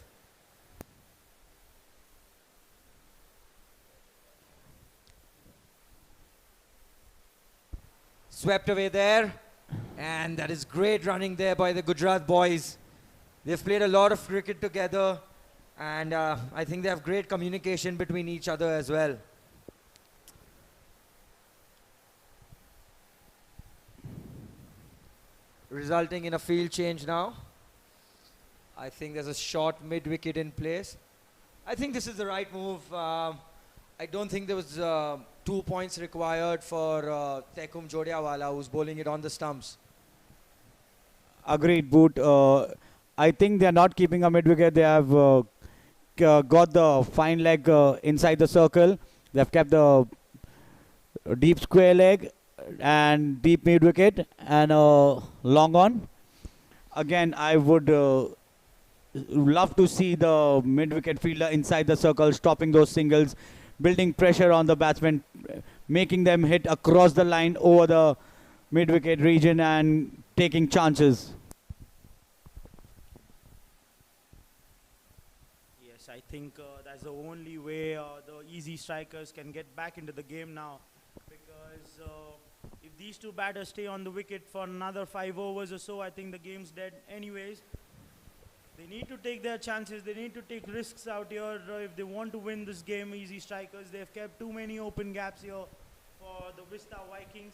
Swept away there. And that is great running there by the Gujarat boys. They've played a lot of cricket together. And I think they have great communication between each other as well. Resulting in a field change now. I think there's a short mid-wicket in place. I think this is the right move. I don't think there was 2 points required for Tekum Jodiawala, who's bowling it on the stumps. Agreed, Boot. I think they are not keeping a mid-wicket. They have got the fine leg inside the circle. They've kept the deep square leg and deep mid-wicket and long on. Again, I would love to see the mid-wicket fielder inside the circle, stopping those singles, building pressure on the batsmen, making them hit across the line over the mid-wicket region and taking chances. Yes, I think that's the only way the easy strikers can get back into the game now, because if these two batters stay on the wicket for another 5 overs or so, I think the game's dead anyways. They need to take their chances. They need to take risks out here if they want to win this game. Easy Strikers. They've kept too many open gaps here for the Vista Vikings.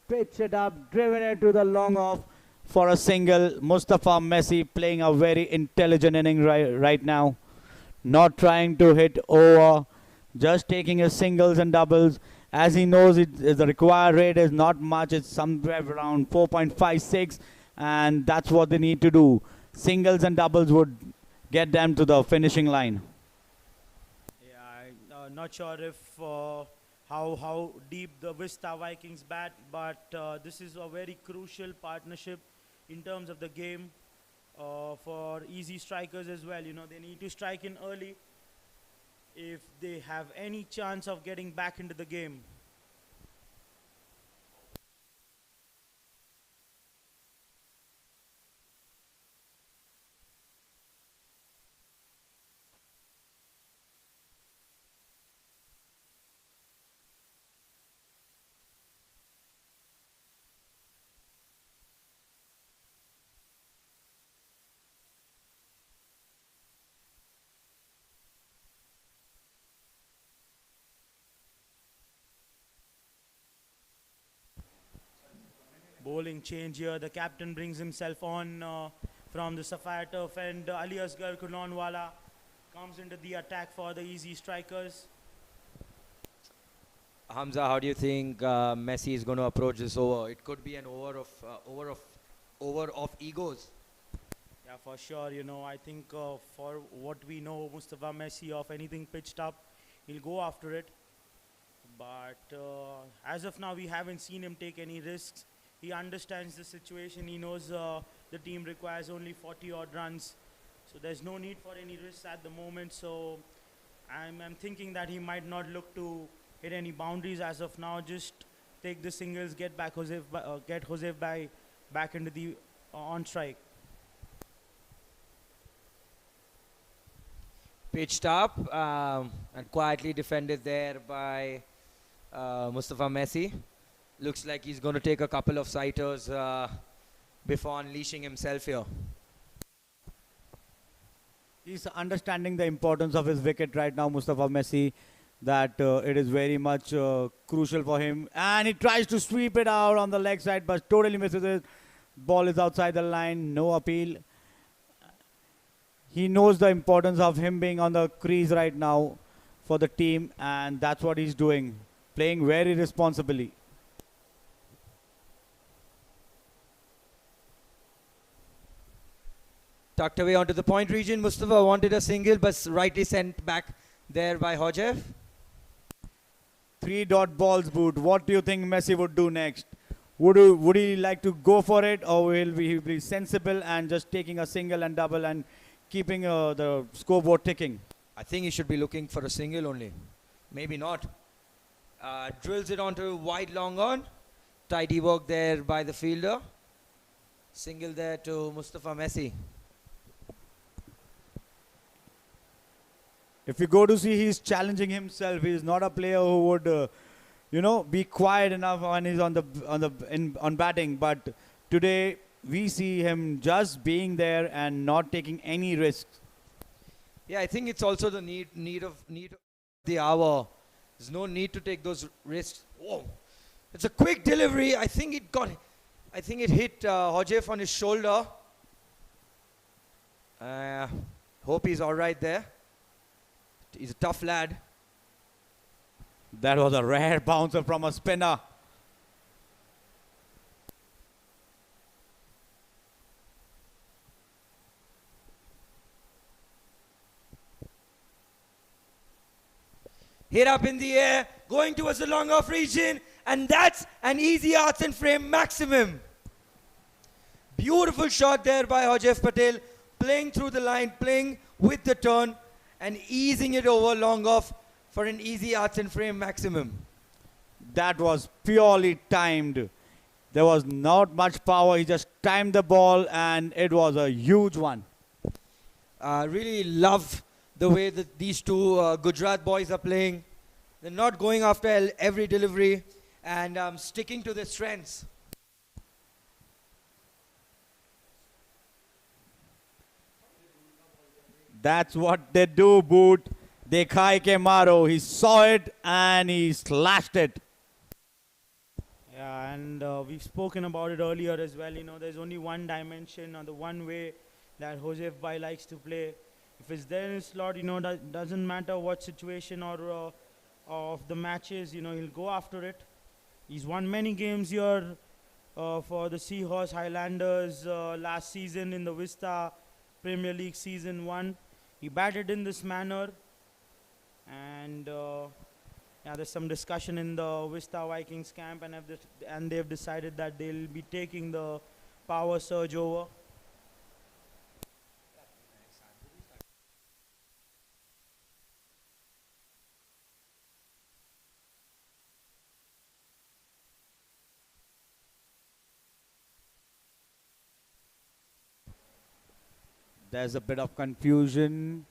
Pitch it up, driven it to the long off for a single. Mustafa Messi playing a very intelligent inning right now. Not trying to hit over, just taking his singles and doubles. As he knows, the required rate is not much. It's somewhere around 4.56, and that's what they need to do. Singles and doubles would get them to the finishing line. Yeah, I'm not sure if how deep the Vista Vikings bat, but this is a very crucial partnership in terms of the game for Easy Strikers as well. You know, they need to strike in early if they have any chance of getting back into the game. Bowling change here. The captain brings himself on from the Sapphire Turf, and Ali Asghar Kunanwala comes into the attack for the Easy Strikers. Hamza, how do you think Messi is going to approach this over? It could be an over of egos. Yeah, for sure. You know, I think for what we know, Mustafa Messi, of anything pitched up, he'll go after it. But as of now, we haven't seen him take any risks. He understands the situation. He knows the team requires only 40 odd runs. So there's no need for any risks at the moment. So I'm thinking that he might not look to hit any boundaries as of now. Just take the singles, get Jose back into the on strike. Pitched up and quietly defended there by Mustafa Messi. Looks like he's going to take a couple of sighters before unleashing himself here. He's understanding the importance of his wicket right now, Mustafa Messi, that it is very much crucial for him. And he tries to sweep it out on the leg side, but totally misses it. Ball is outside the line, no appeal. He knows the importance of him being on the crease right now for the team, and that's what he's doing, playing very responsibly. Tucked away onto the point region. Mustafa wanted a single, but rightly sent back there by Hojev. 3 dot balls, Boot. What do you think Messi would do next? Would he like to go for it, or will he be sensible and just taking a single and double and keeping the scoreboard ticking? I think he should be looking for a single only. Maybe not. Drills it onto wide long on. Tidy work there by the fielder. Single there to Mustafa Messi. If you go to see, he's challenging himself. He's not a player who would, be quiet enough when he's on batting. But today we see him just being there and not taking any risks. Yeah, I think it's also the need of the hour. There's no need to take those risks. Whoa, it's a quick delivery. I think it hit Hojev on his shoulder. Hope he's all right there. He's a tough lad. That was a rare bouncer from a spinner. Hit up in the air, going towards the long off region, and that's an easy arts and frame maximum. Beautiful shot there by Hojev Patel, playing through the line, playing with the turn, and easing it over long off for an easy arts and frame maximum. That was purely timed. There was not much power. He just timed the ball, and it was a huge one. Really love the way that these two Gujarat boys are playing. They're not going after every delivery and sticking to their strengths. That's what they do, Boot. Dekhai ke maro. He saw it and he slashed it. Yeah, and we've spoken about it earlier as well. There's only one dimension or the one way that Joseph Bai likes to play. If it's there in his slot, that doesn't matter what situation or of the matches, he'll go after it. He's won many games here for the Seahorse Highlanders last season in the Vista Premier League Season 1. He batted in this manner, and there's some discussion in the Vista Vikings camp, and they've decided that they'll be taking the power surge over. There's a bit of confusion.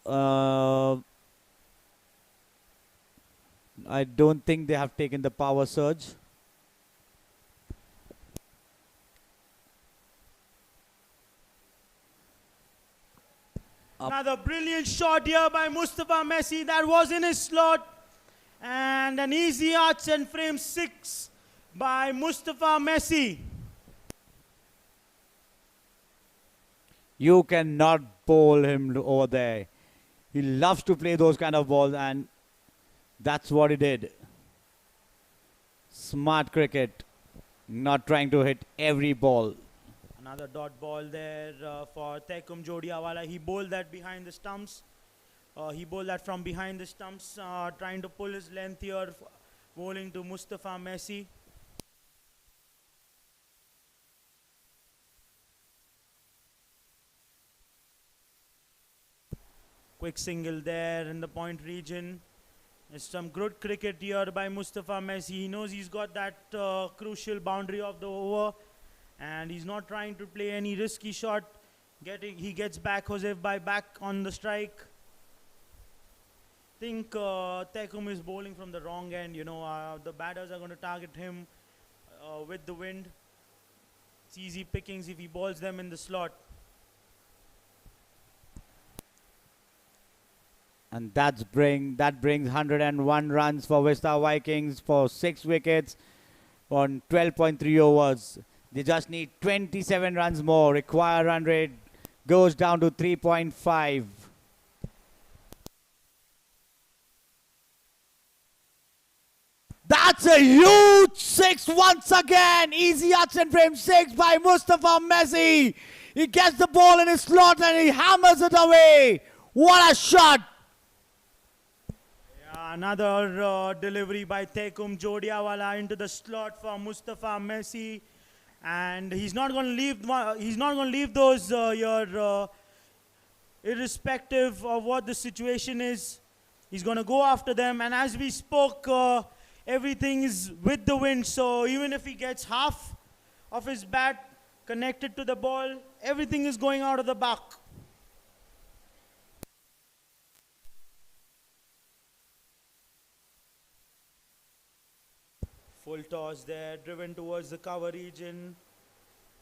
I don't think they have taken the power surge. Another brilliant shot here by Mustafa Messi. That was in his slot. And an easy arch and frame 6 by Mustafa Messi. You cannot bowl him over there. He loves to play those kind of balls, and that's what he did. Smart cricket, not trying to hit every ball. Another dot ball there for Tekum Jodiawala. He bowled that behind the stumps. He bowled that from behind the stumps, trying to pull his length here, bowling to Mustafa Messi. Quick single there in the point region. There's some good cricket here by Mustafa Messi. He knows he's got that crucial boundary of the over, and he's not trying to play any risky shot. He gets back Joseph Bai back on the strike. I think Tekum is bowling from the wrong end. The batters are going to target him with the wind. It's easy pickings if he bowls them in the slot. And that brings 101 runs for Vista Vikings for 6 wickets on 12.3 overs. They just need 27 runs more. Required run rate goes down to 3.5. That's a huge 6 once again. Easy Hudson frame 6 by Mustafa Messi. He gets the ball in his slot and he hammers it away. What a shot. Another delivery by Tekum Jodiawala into the slot for Mustafa Messi, and he's not going to leave. He's not going to leave those here, irrespective of what the situation is. He's going to go after them, and as we spoke, everything is with the wind. So even if he gets half of his bat connected to the ball, everything is going out of the back. Full toss there, driven towards the cover region.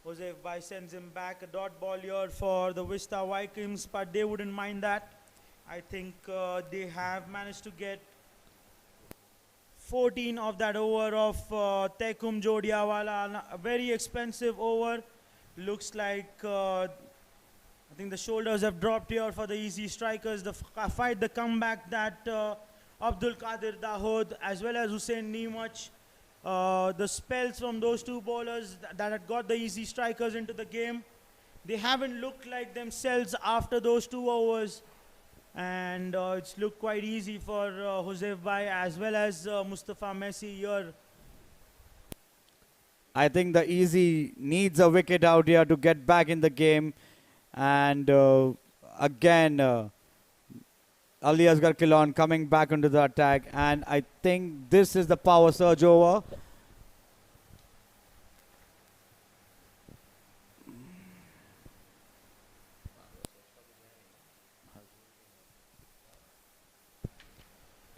Joseph Bai sends him back. A dot ball here for the Vista Vikings, but they wouldn't mind that. I think they have managed to get 14 of that over of Tekum Jodiawala. A very expensive over. Looks like I think the shoulders have dropped here for the easy strikers. The fight, the comeback that Abdul Qadir Dahood as well as Hussein Nimach, the spells from those two bowlers that had got the easy strikers into the game, they haven't looked like themselves after those 2 overs, and it's looked quite easy for Joseph Bai as well as Mustafa Messi here. I think the easy needs a wicket out here to get back in the game, and again Ali Asghar Kilon coming back into the attack, and I think this is the power surge over.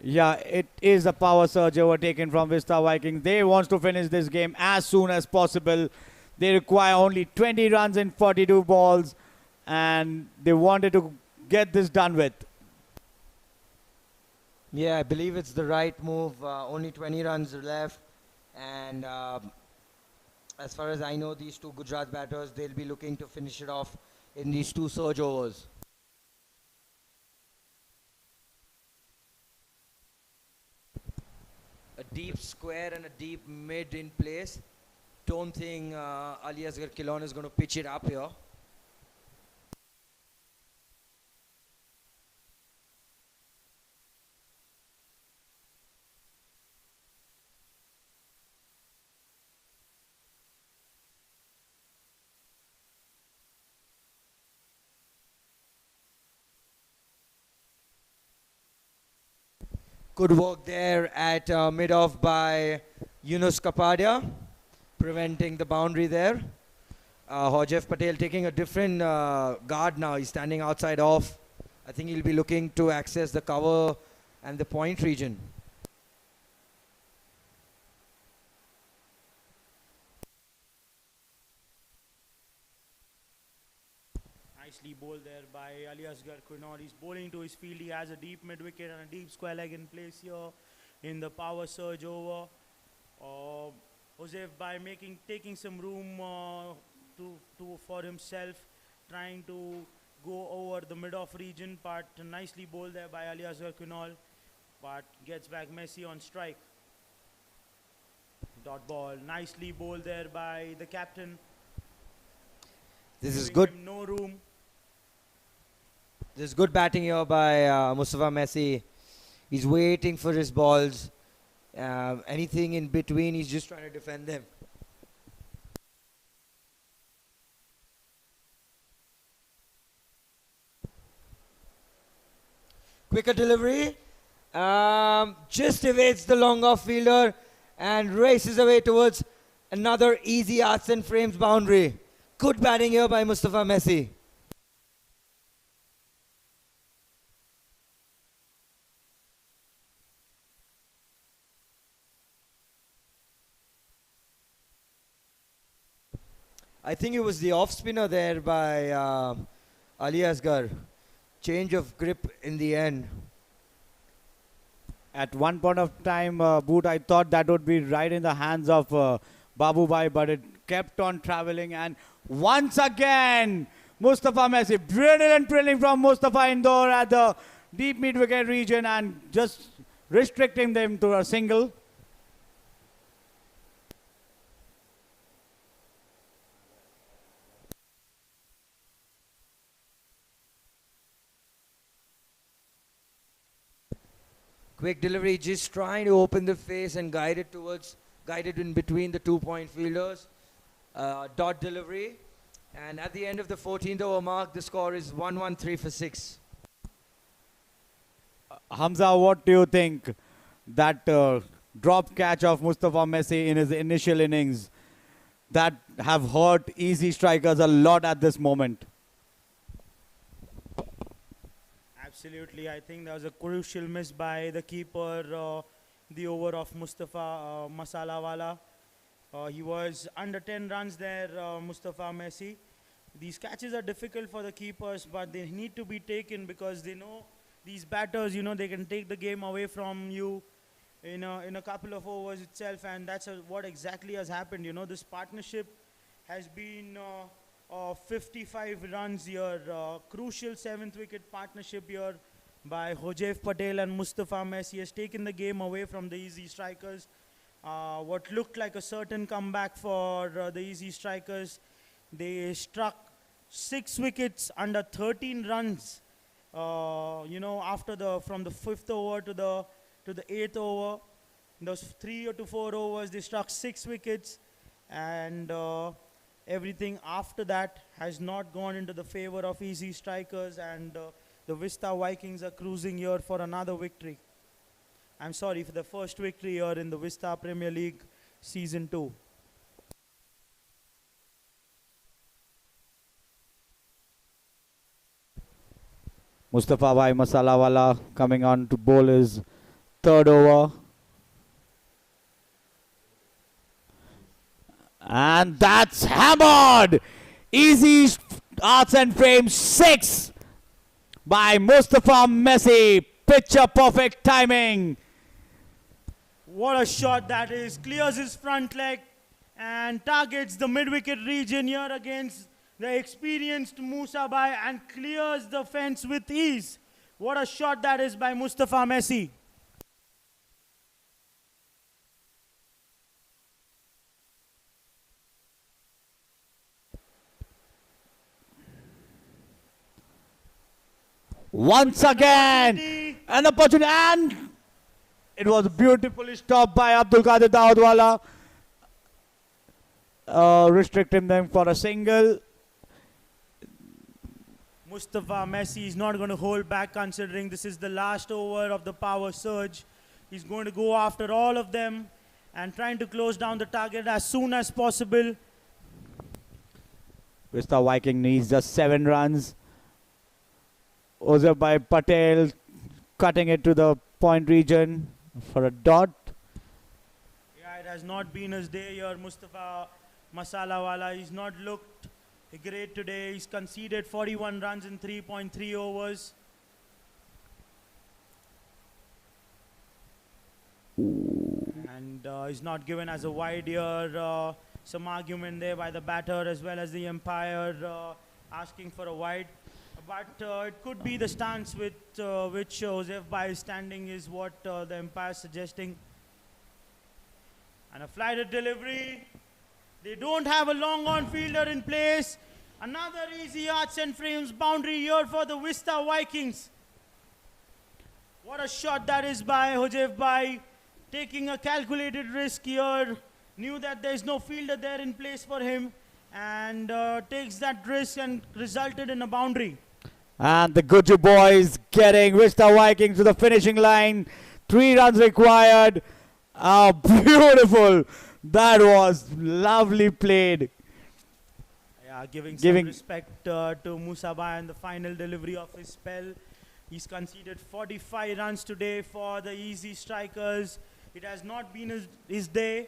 Yeah, it is a power surge overtaken from Vista Vikings. They want to finish this game as soon as possible. They require only 20 runs in 42 balls. and they wanted to get this done with. Yeah, I believe it's the right move. Only 20 runs left, and as far as I know, these two Gujarat batters, they'll be looking to finish it off in these two surge overs. A deep square and a deep mid in place. Don't think Ali Asghar Kilon is going to pitch it up here. Good work there at mid-off by Yunus Kapadia, preventing the boundary there. Hojev Patel taking a different guard now. He's standing outside off. I think he'll be looking to access the cover and the point region. Nicely bowled there by Ali Asghar Kunal. He's bowling to his field. He has a deep mid wicket and a deep square leg in place here in the power surge over. Joseph by taking some room for himself, trying to go over the mid-off region, but nicely bowled there by Ali Asghar Kunal, but gets back Messi on strike. Dot ball, nicely bowled there by the captain. This is good. No room. This is good batting here by Mustafa Messi. He's waiting for his balls. Anything in between, he's just trying to defend them. Quicker delivery. Just evades the long off fielder and races away towards another easy arts and frames boundary. Good batting here by Mustafa Messi. I think it was the off spinner there by Ali Asghar. Change of grip in the end. At one point of time, Boot, I thought that would be right in the hands of Babu Bhai, but it kept on traveling. And once again, Mustafa Messi, brilliant drilling from Mustafa Indore at the deep mid-wicket region and just restricting them to a single. Quick delivery, just trying to open the face and guide it in between the 2-point fielders. Dot delivery. And at the end of the 14th over mark, the score is 1-1-3 for 6. Hamza, what do you think? That drop catch of Mustafa Messi in his initial innings that have hurt easy strikers a lot at this moment. Absolutely, I think that was a crucial miss by the keeper, the over of Mustafa Masalawala. He was under 10 runs there, Mustafa Messi. These catches are difficult for the keepers, but they need to be taken because they know these batters, they can take the game away from you in a couple of overs itself, and that's what exactly has happened. This partnership has been 55 runs here. Crucial 7th wicket partnership here by Hojev Patel and Mustafa Messi has taken the game away from the easy strikers. What looked like a certain comeback for the easy strikers, they struck 6 wickets under 13 runs. After from the 5th over to the 8th over, those 3 to 4 overs, they struck 6 wickets, and everything after that has not gone into the favor of easy strikers, and the Vista Vikings are cruising here for another victory. I'm sorry, for the first victory here in the Vista Premier League Season 2. Mustafa Bhai Masalawala coming on to bowl his 3rd over. And that's hammered! Easy Arts and Frames 6 by Mustafa Messi. Picture perfect timing. What a shot that is. Clears his front leg and targets the mid-wicket region here against the experienced Musa Bhai and clears the fence with ease. What a shot that is by Mustafa Messi. Once again, an opportunity, and it was beautifully stopped by Abdul Qadir Daudwala, restricting them for a single. Mustafa Messi is not going to hold back considering this is the last over of the power surge. He's going to go after all of them and trying to close down the target as soon as possible. Vista Viking needs just 7 runs. Ozebhai Patel cutting it to the point region for a dot. Yeah, it has not been his day here. Mustafa Masalawala, he's not looked great today. He's conceded 41 runs in 3.3 overs. And he's not given as a wide here. Some argument there by the batter as well as the umpire asking for a wide. But it could be the stance with which Joseph Bhai is standing is what the umpire is suggesting. And a flighted delivery. They don't have a long on fielder in place. Another easy Arts and Frames boundary here for the Vista Vikings. What a shot that is by Joseph Bhai. Taking a calculated risk here. Knew that there is no fielder there in place for him. And takes that risk and resulted in a boundary. And the Guju boys getting Vista Vikings to the finishing line. 3 runs required. Beautiful. That was lovely played. Yeah, giving some respect to Musa Bhai and the final delivery of his spell. He's conceded 45 runs today for the easy strikers. It has not been his day.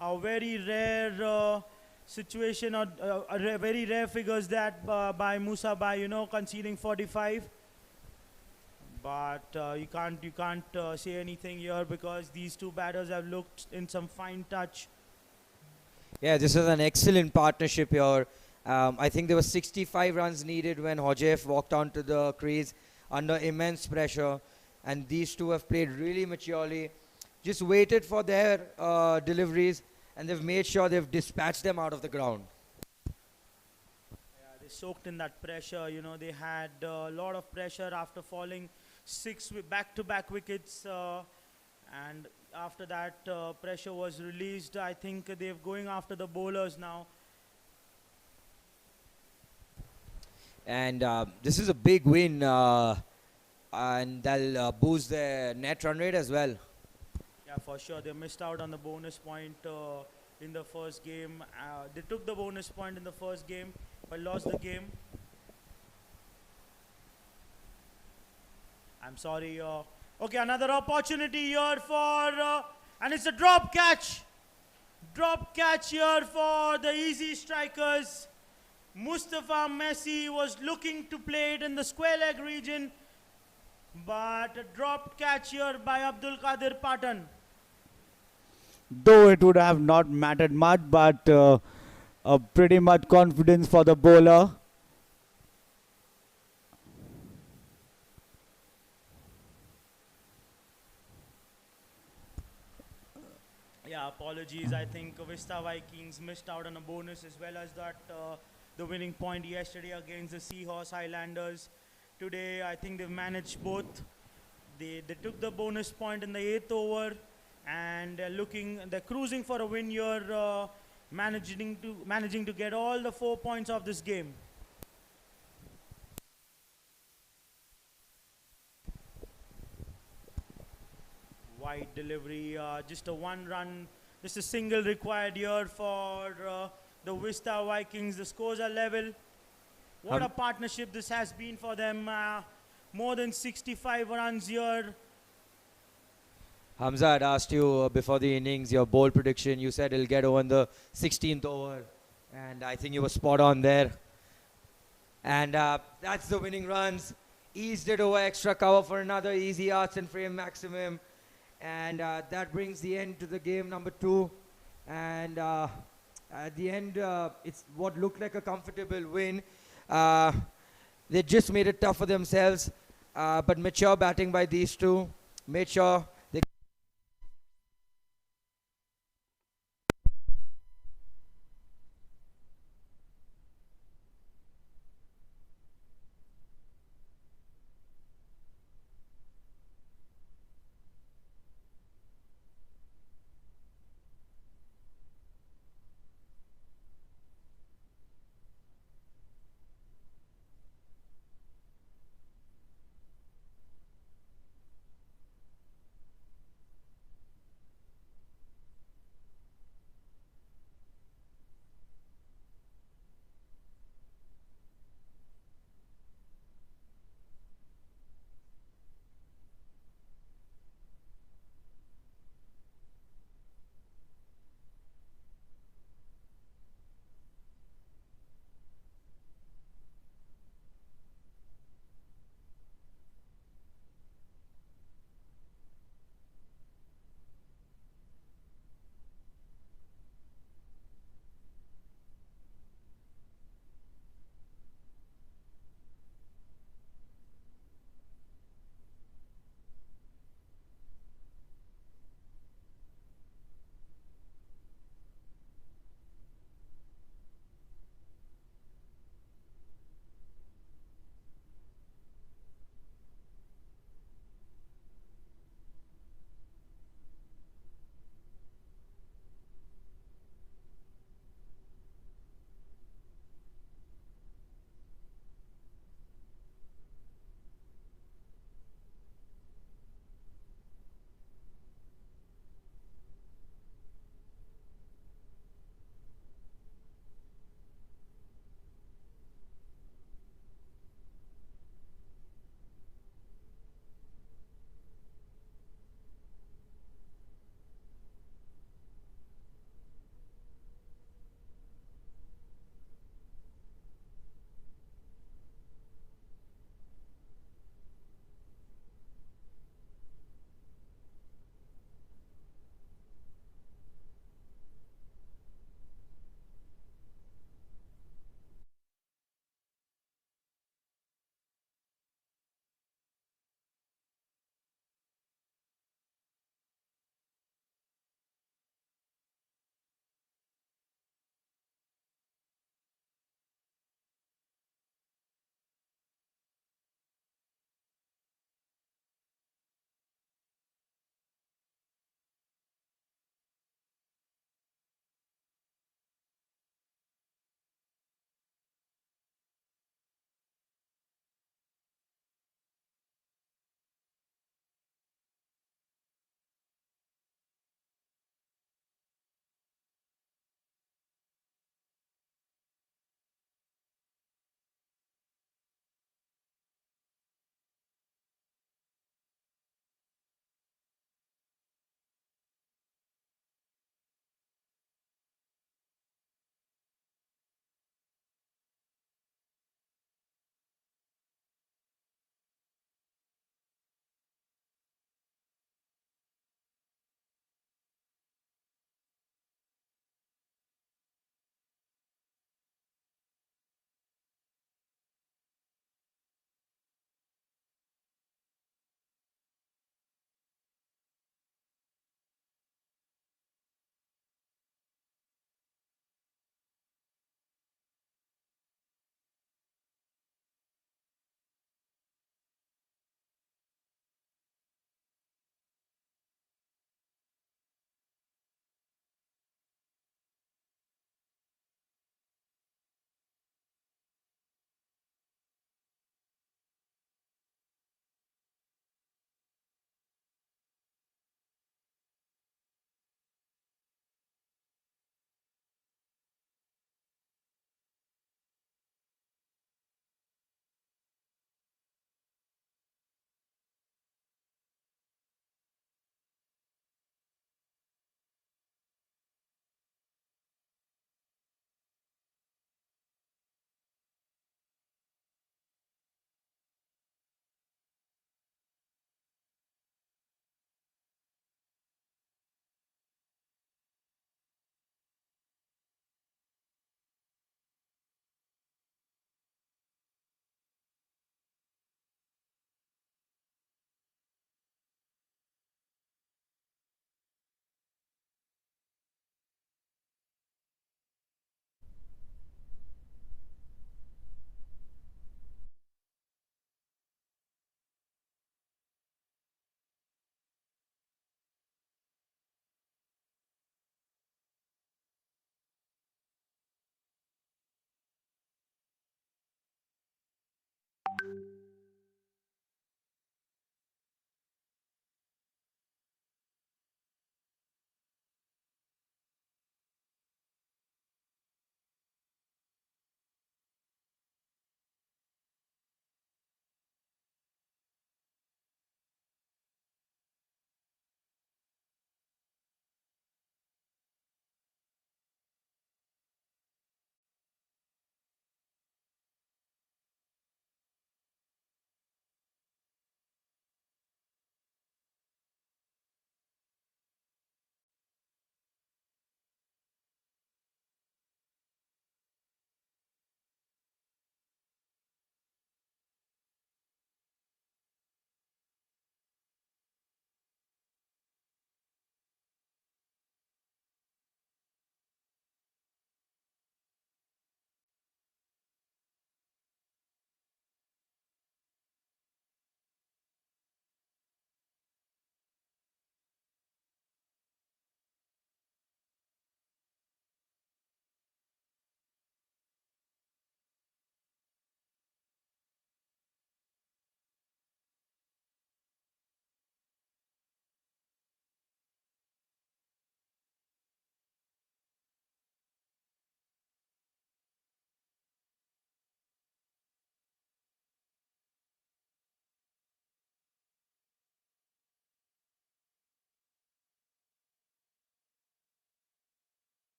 A very rare situation or very rare figures that by Musa Bhai, you know, conceding 45. But you can't say anything here because these two batters have looked in some fine touch. Yeah, this is an excellent partnership here. I think there were 65 runs needed when Hojef walked onto the crease under immense pressure, and these two have played really maturely. Just waited for their deliveries, and they've made sure they've dispatched them out of the ground. Yeah, they soaked in that pressure. You know, they had a lot of pressure after falling 6 back-to-back wickets, and after that pressure was released. I think they're going after the bowlers now. And this is a big win, and they'll boost their net run rate as well. Yeah, for sure. They missed out on the bonus point in the first game. They took the bonus point in the first game, but lost the game. I'm sorry. Okay, another opportunity here for, and it's a drop catch. Drop catch here for the easy strikers. Mustafa Messi was looking to play it in the square leg region, but a drop catch here by Abdul Qadir Patan. Though it would have not mattered much, but pretty much confidence for the bowler. Yeah, apologies. I think Vista Vikings missed out on a bonus as well as that the winning point yesterday against the Seahorse Highlanders. Today, I think they've managed both. They took the bonus point in the 8th over, and they're cruising for a win here, managing to get all the 4 points of this game. Wide delivery, just a 1 run, just a single required here for the Vista Vikings. The scores are level. What a partnership this has been for them. More than 65 runs here. Hamza had asked you before the innings your bowl prediction. You said he'll get over in the 16th over, and I think you were spot on there. And that's the winning runs. Eased it over extra cover for another easy yards and frame maximum. And that brings the end to the game number 2. And at the end, it's what looked like a comfortable win. They just made it tough for themselves. But mature batting by these two made sure they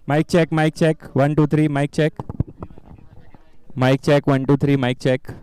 Mic check, mic check. 1, 2, 3, mic check. Mic check, 1, 2, 3, mic check.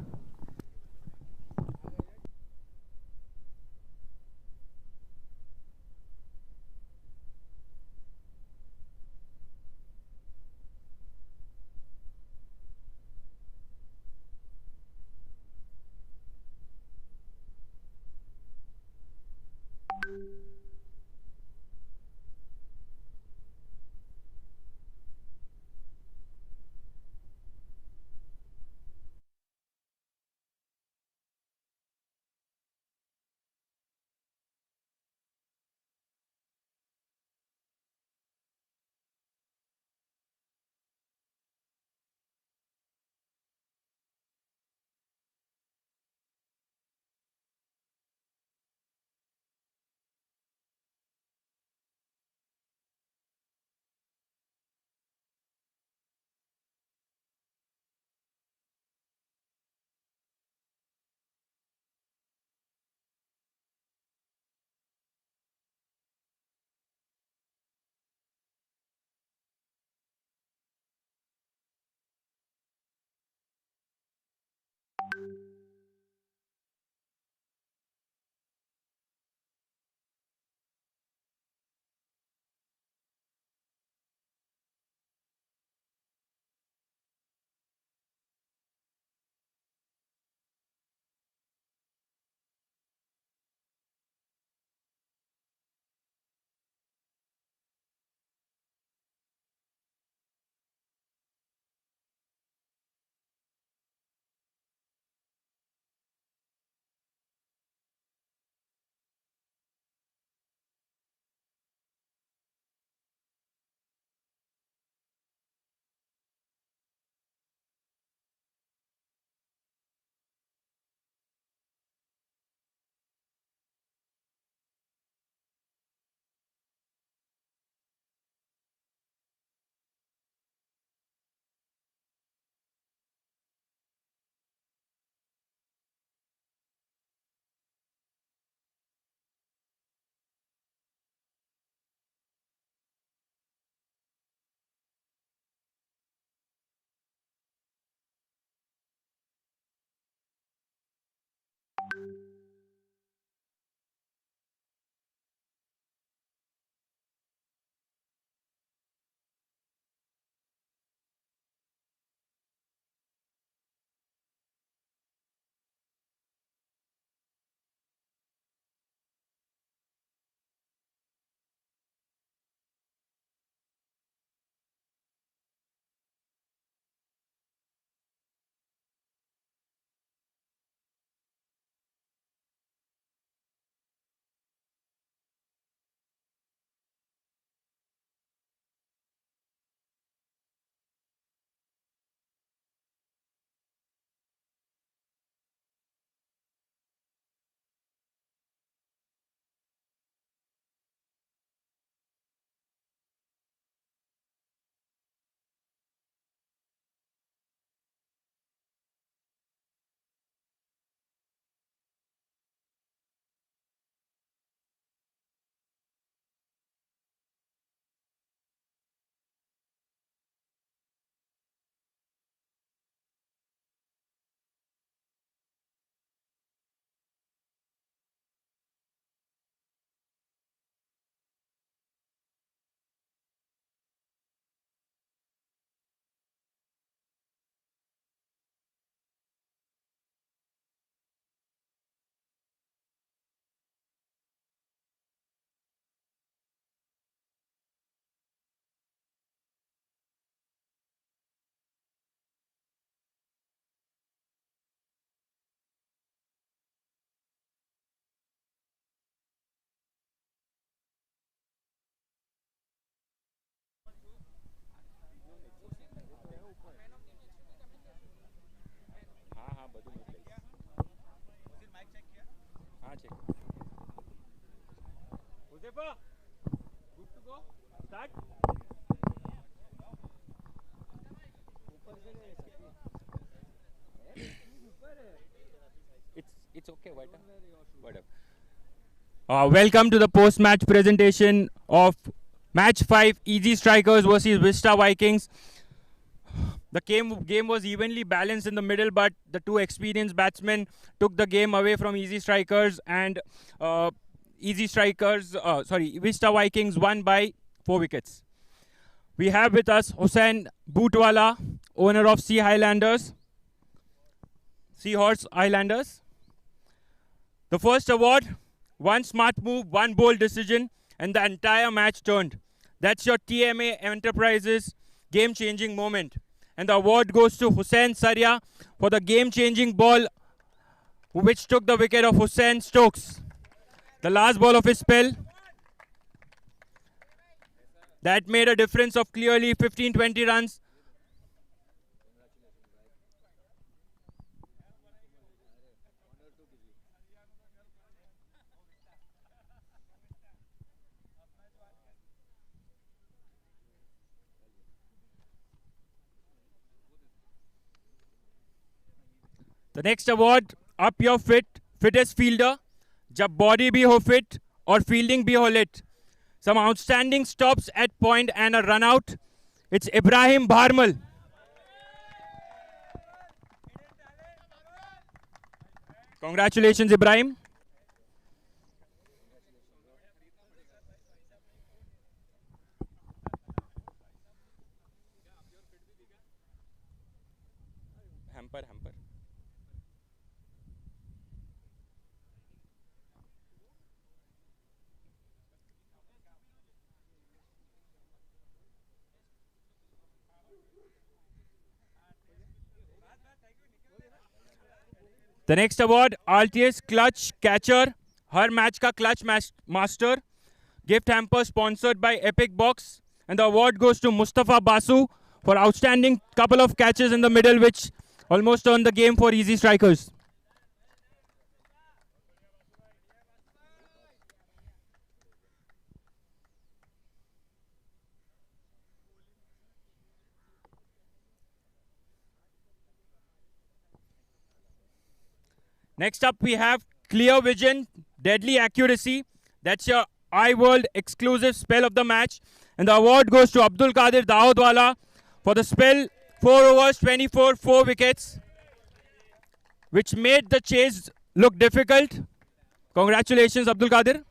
It's okay, whatever. Welcome to the post-match presentation of Match 5, Easy Strikers versus Vista Vikings. The game was evenly balanced in the middle, but the two experienced batsmen took the game away from Easy Strikers, and Vista Vikings won by 4 wickets. We have with us Hussain Bootwala, owner of Seahorse Highlanders. The first award, one smart move, one bold decision, and the entire match turned. That's your TMA Enterprises game-changing moment. And the award goes to Hussain Saria for the game-changing ball which took the wicket of Hussain Stokes. The last ball of his spell. That made a difference of clearly 15-20 runs. The next award, up your fittest fielder. जब body भी हो fit और fielding भी हो lit. Some outstanding stops at point and a run out. It's Ibrahim Bharmal. Congratulations, Ibrahim. Hamper. The next award, Altius Clutch Catcher, her match ka clutch master. Gift hamper sponsored by Epic Box. And the award goes to Mustafa Basu for outstanding couple of catches in the middle which almost turned the game for Easy Strikers. Next up we have Clear Vision, Deadly Accuracy. That's your iWorld exclusive spell of the match. And the award goes to Abdul Qadir Dawoodwala for the spell 4 overs, 24, 4 wickets, which made the chase look difficult. Congratulations, Abdul Qadir.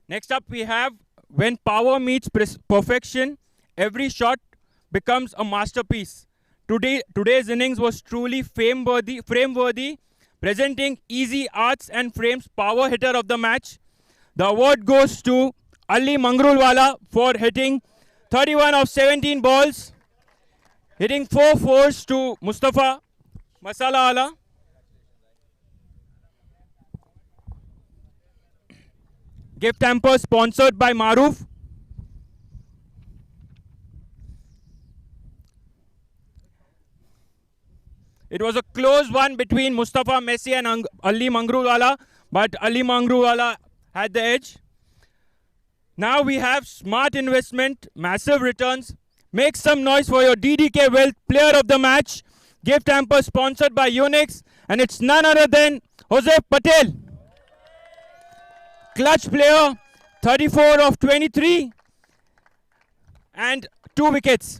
Next up we have when power meets perfection, every shot becomes a masterpiece. Today's innings was truly frame-worthy, presenting Easy Arts and Frames power hitter of the match. The award goes to Ali Mangrulwala for hitting 31 of 17 balls, hitting 4 fours to Mustafa Masala Ala. Gift hamper sponsored by Maruf. It was a close one between Mustafa Messi and Ali Mangrulwala, but Ali Mangrulwala had the edge. Now we have smart investment, massive returns. Make some noise for your DDK Wealth Player of the Match. Gift hamper sponsored by Unix, and it's none other than Jose Patel. Clutch player, 34 of 23 and 2 wickets.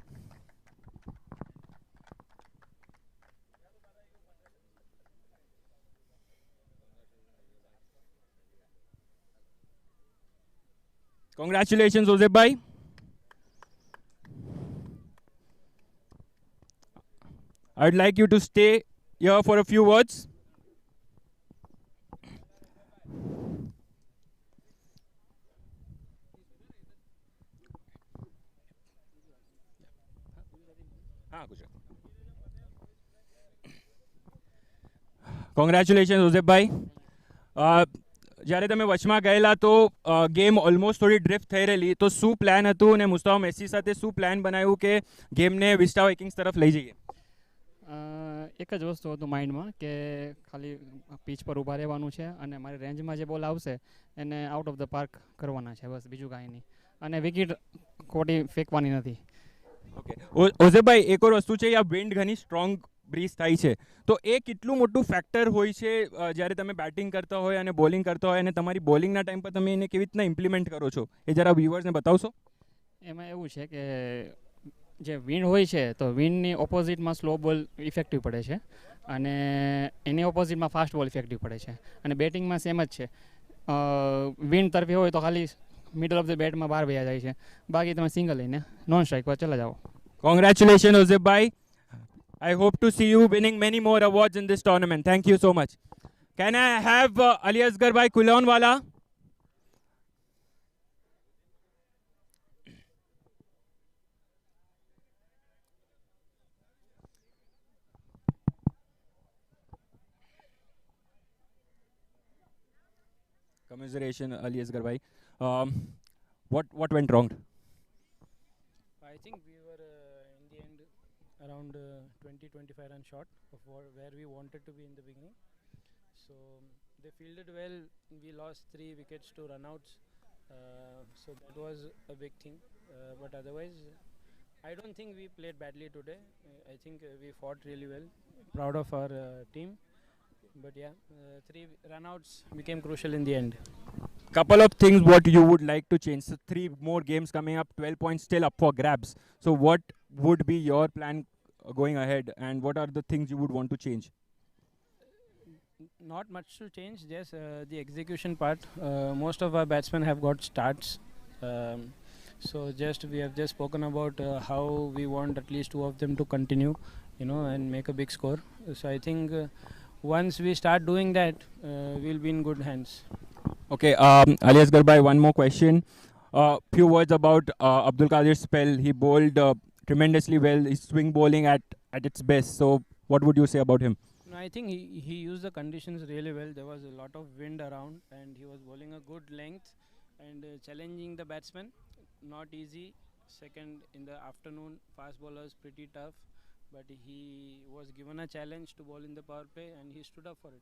Congratulations, Jose bhai. I'd like you to stay here for a few words. Congratulation Josephbhai. જ્યારે તમે વચમાં ગયેલા તો game almost થોડી drift થઈ રહેલી, તો શું પ્લાન હતું અને મુસ્તાફા મેસી સાથે શું પ્લાન બનાવ્યું કે ગેમને વિસ્ટા વાઇકિંગ્સ તરફ લઈ જઈએ? એક જ વસ્તુ હતું માઇન્ડમાં કે ખાલી પીચ પર ઊભા રહેવાનું છે અને મારી રેન્જમાં જે બોલ આવશે એને આઉટ ઓફ ધ પાર્ક કરવાના છે, બસ બીજું કાંઈ નહીં. અને વિકેટ ખોટી ફેંકવાની નથી. ઓકે ઓઝેભાઈ એક ઓર વસ્તુ છે આ વિન્ડ ઘણી સ્ટ્રોંગ બ્રીઝ થાય છે તો એ કેટલું મોટું ફેક્ટર હોય છે જ્યારે તમે બેટિંગ કરતા હોય અને બોલિંગ કરતા હોય અને તમારી બોલિંગના ટાઈમ પર તમે એને કેવી રીતના ઇમ્પ્લિમેન્ટ કરો છો એ જરા વ્યુઅર્સને બતાવશો. એમાં એવું છે કે જે વિન્ડ હોય છે તો વિન્ડની ઓપોઝિટમાં સ્લો બોલ ઇફેક્ટિવ પડે છે અને એની ઓપોઝિટમાં ફાસ્ટ બોલ ઇફેક્ટિવ પડે છે અને બેટિંગમાં સેમ જ છે. વિન્ડ તરફી હોય તો ખાલી મિડલ ઓફ ધ બેટમાં બહાર વયા જાય છે, બાકી તમે સિંગલ લઈને નોન સ્ટ્રાઇક પર ચલા જાઓ. Congratulation ઓઝેભાઈ. I hope to see you winning many more awards in this tournament. Thank you so much. Can I have Ali Asgar bhai Kulonwala? Commiseration, Ali Asgar bhai. What went wrong? I think we were in the end around 20-25 runs short of where we wanted to be in the beginning. So they fielded well. We lost 3 wickets to runouts. So that was a big thing. But otherwise, I don't think we played badly today. I think we fought really well. Proud of our team. But yeah, 3 runouts became crucial in the end. Couple of things what you would like to change. So 3 more games coming up, 12 points still up for grabs. So what would be your plan going ahead and what are the things you would want to change? Not much to change, just the execution part. Most of our batsmen have got starts. So we have just spoken about how we want at least 2 of them to continue, and make a big score. So I think once we start doing that, we'll be in good hands. Okay, Ali Asgar bhai, one more question. Few words about Abdul Qadir's spell. He bowled tremendously well. His swing bowling at its best. So what would you say about him? No, I think he used the conditions really well. There was a lot of wind around and he was bowling a good length and challenging the batsman. Not easy. Second in the afternoon, fast bowlers pretty tough. But he was given a challenge to bowl in the power play and he stood up for it.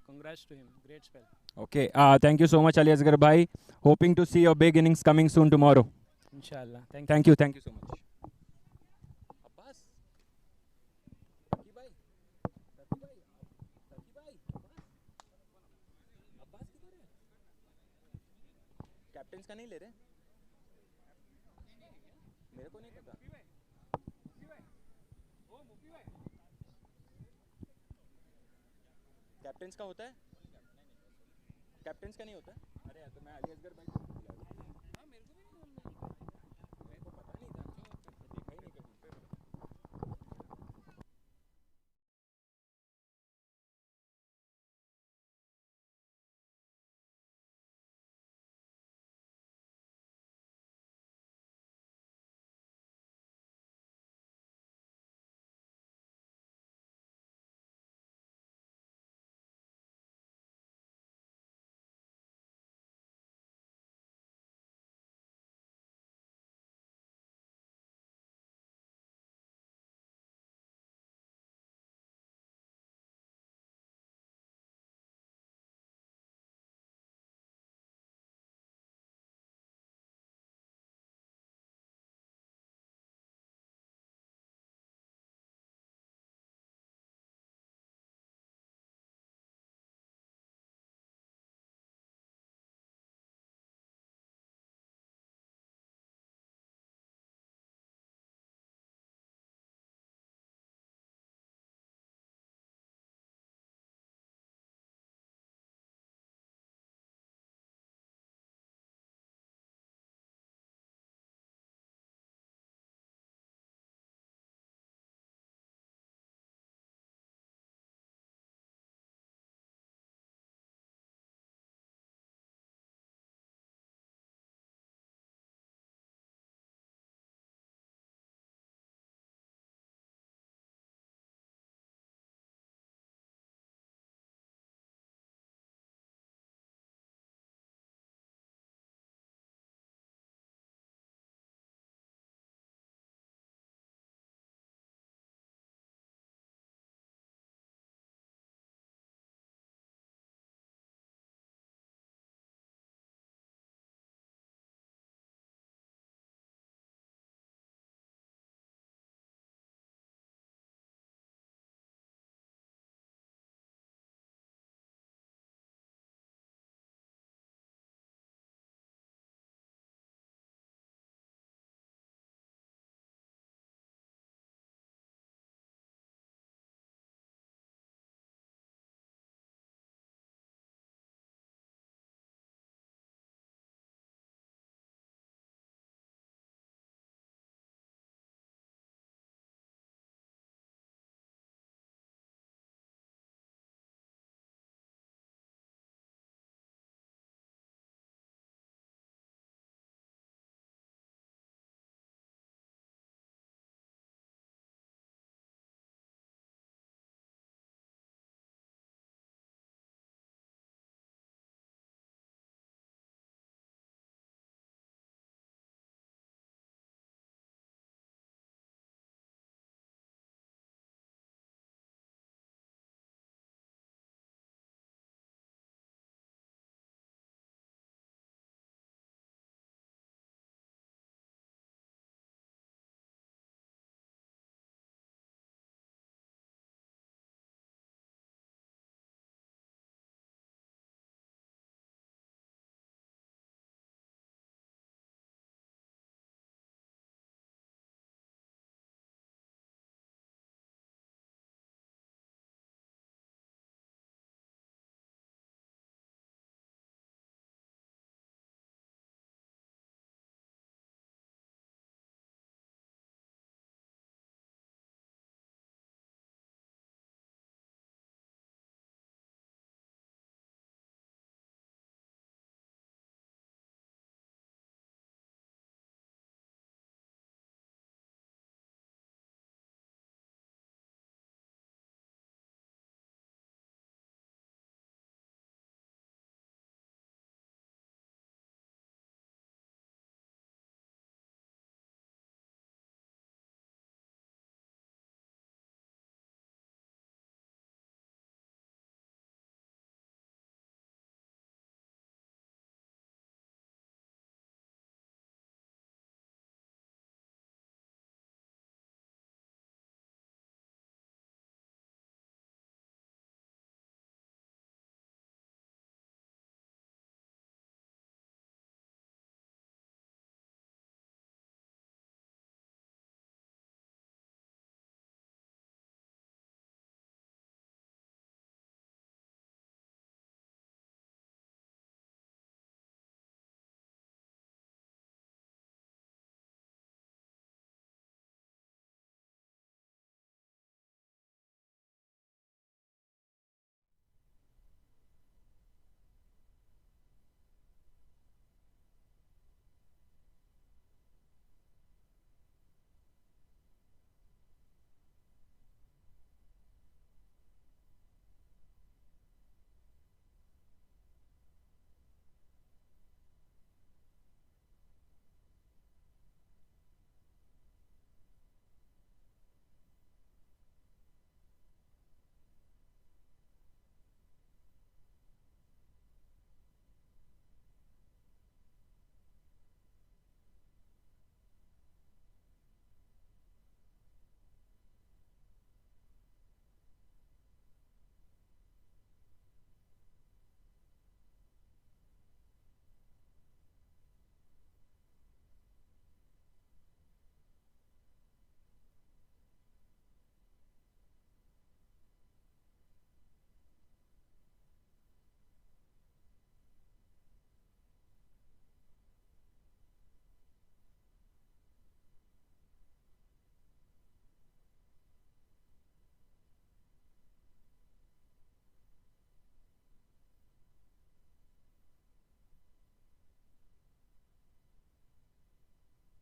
Congrats to him. Great spell. Okay, thank you so much Ali Asgar bhai. Hoping to see your big innings coming soon tomorrow. Inshallah. Thank you so much. Captain का नहीं ले रहे मेरे को नहीं पता captain का होता है कैप्टन का नहीं होता अरे यार तो मैं अली असगर भाई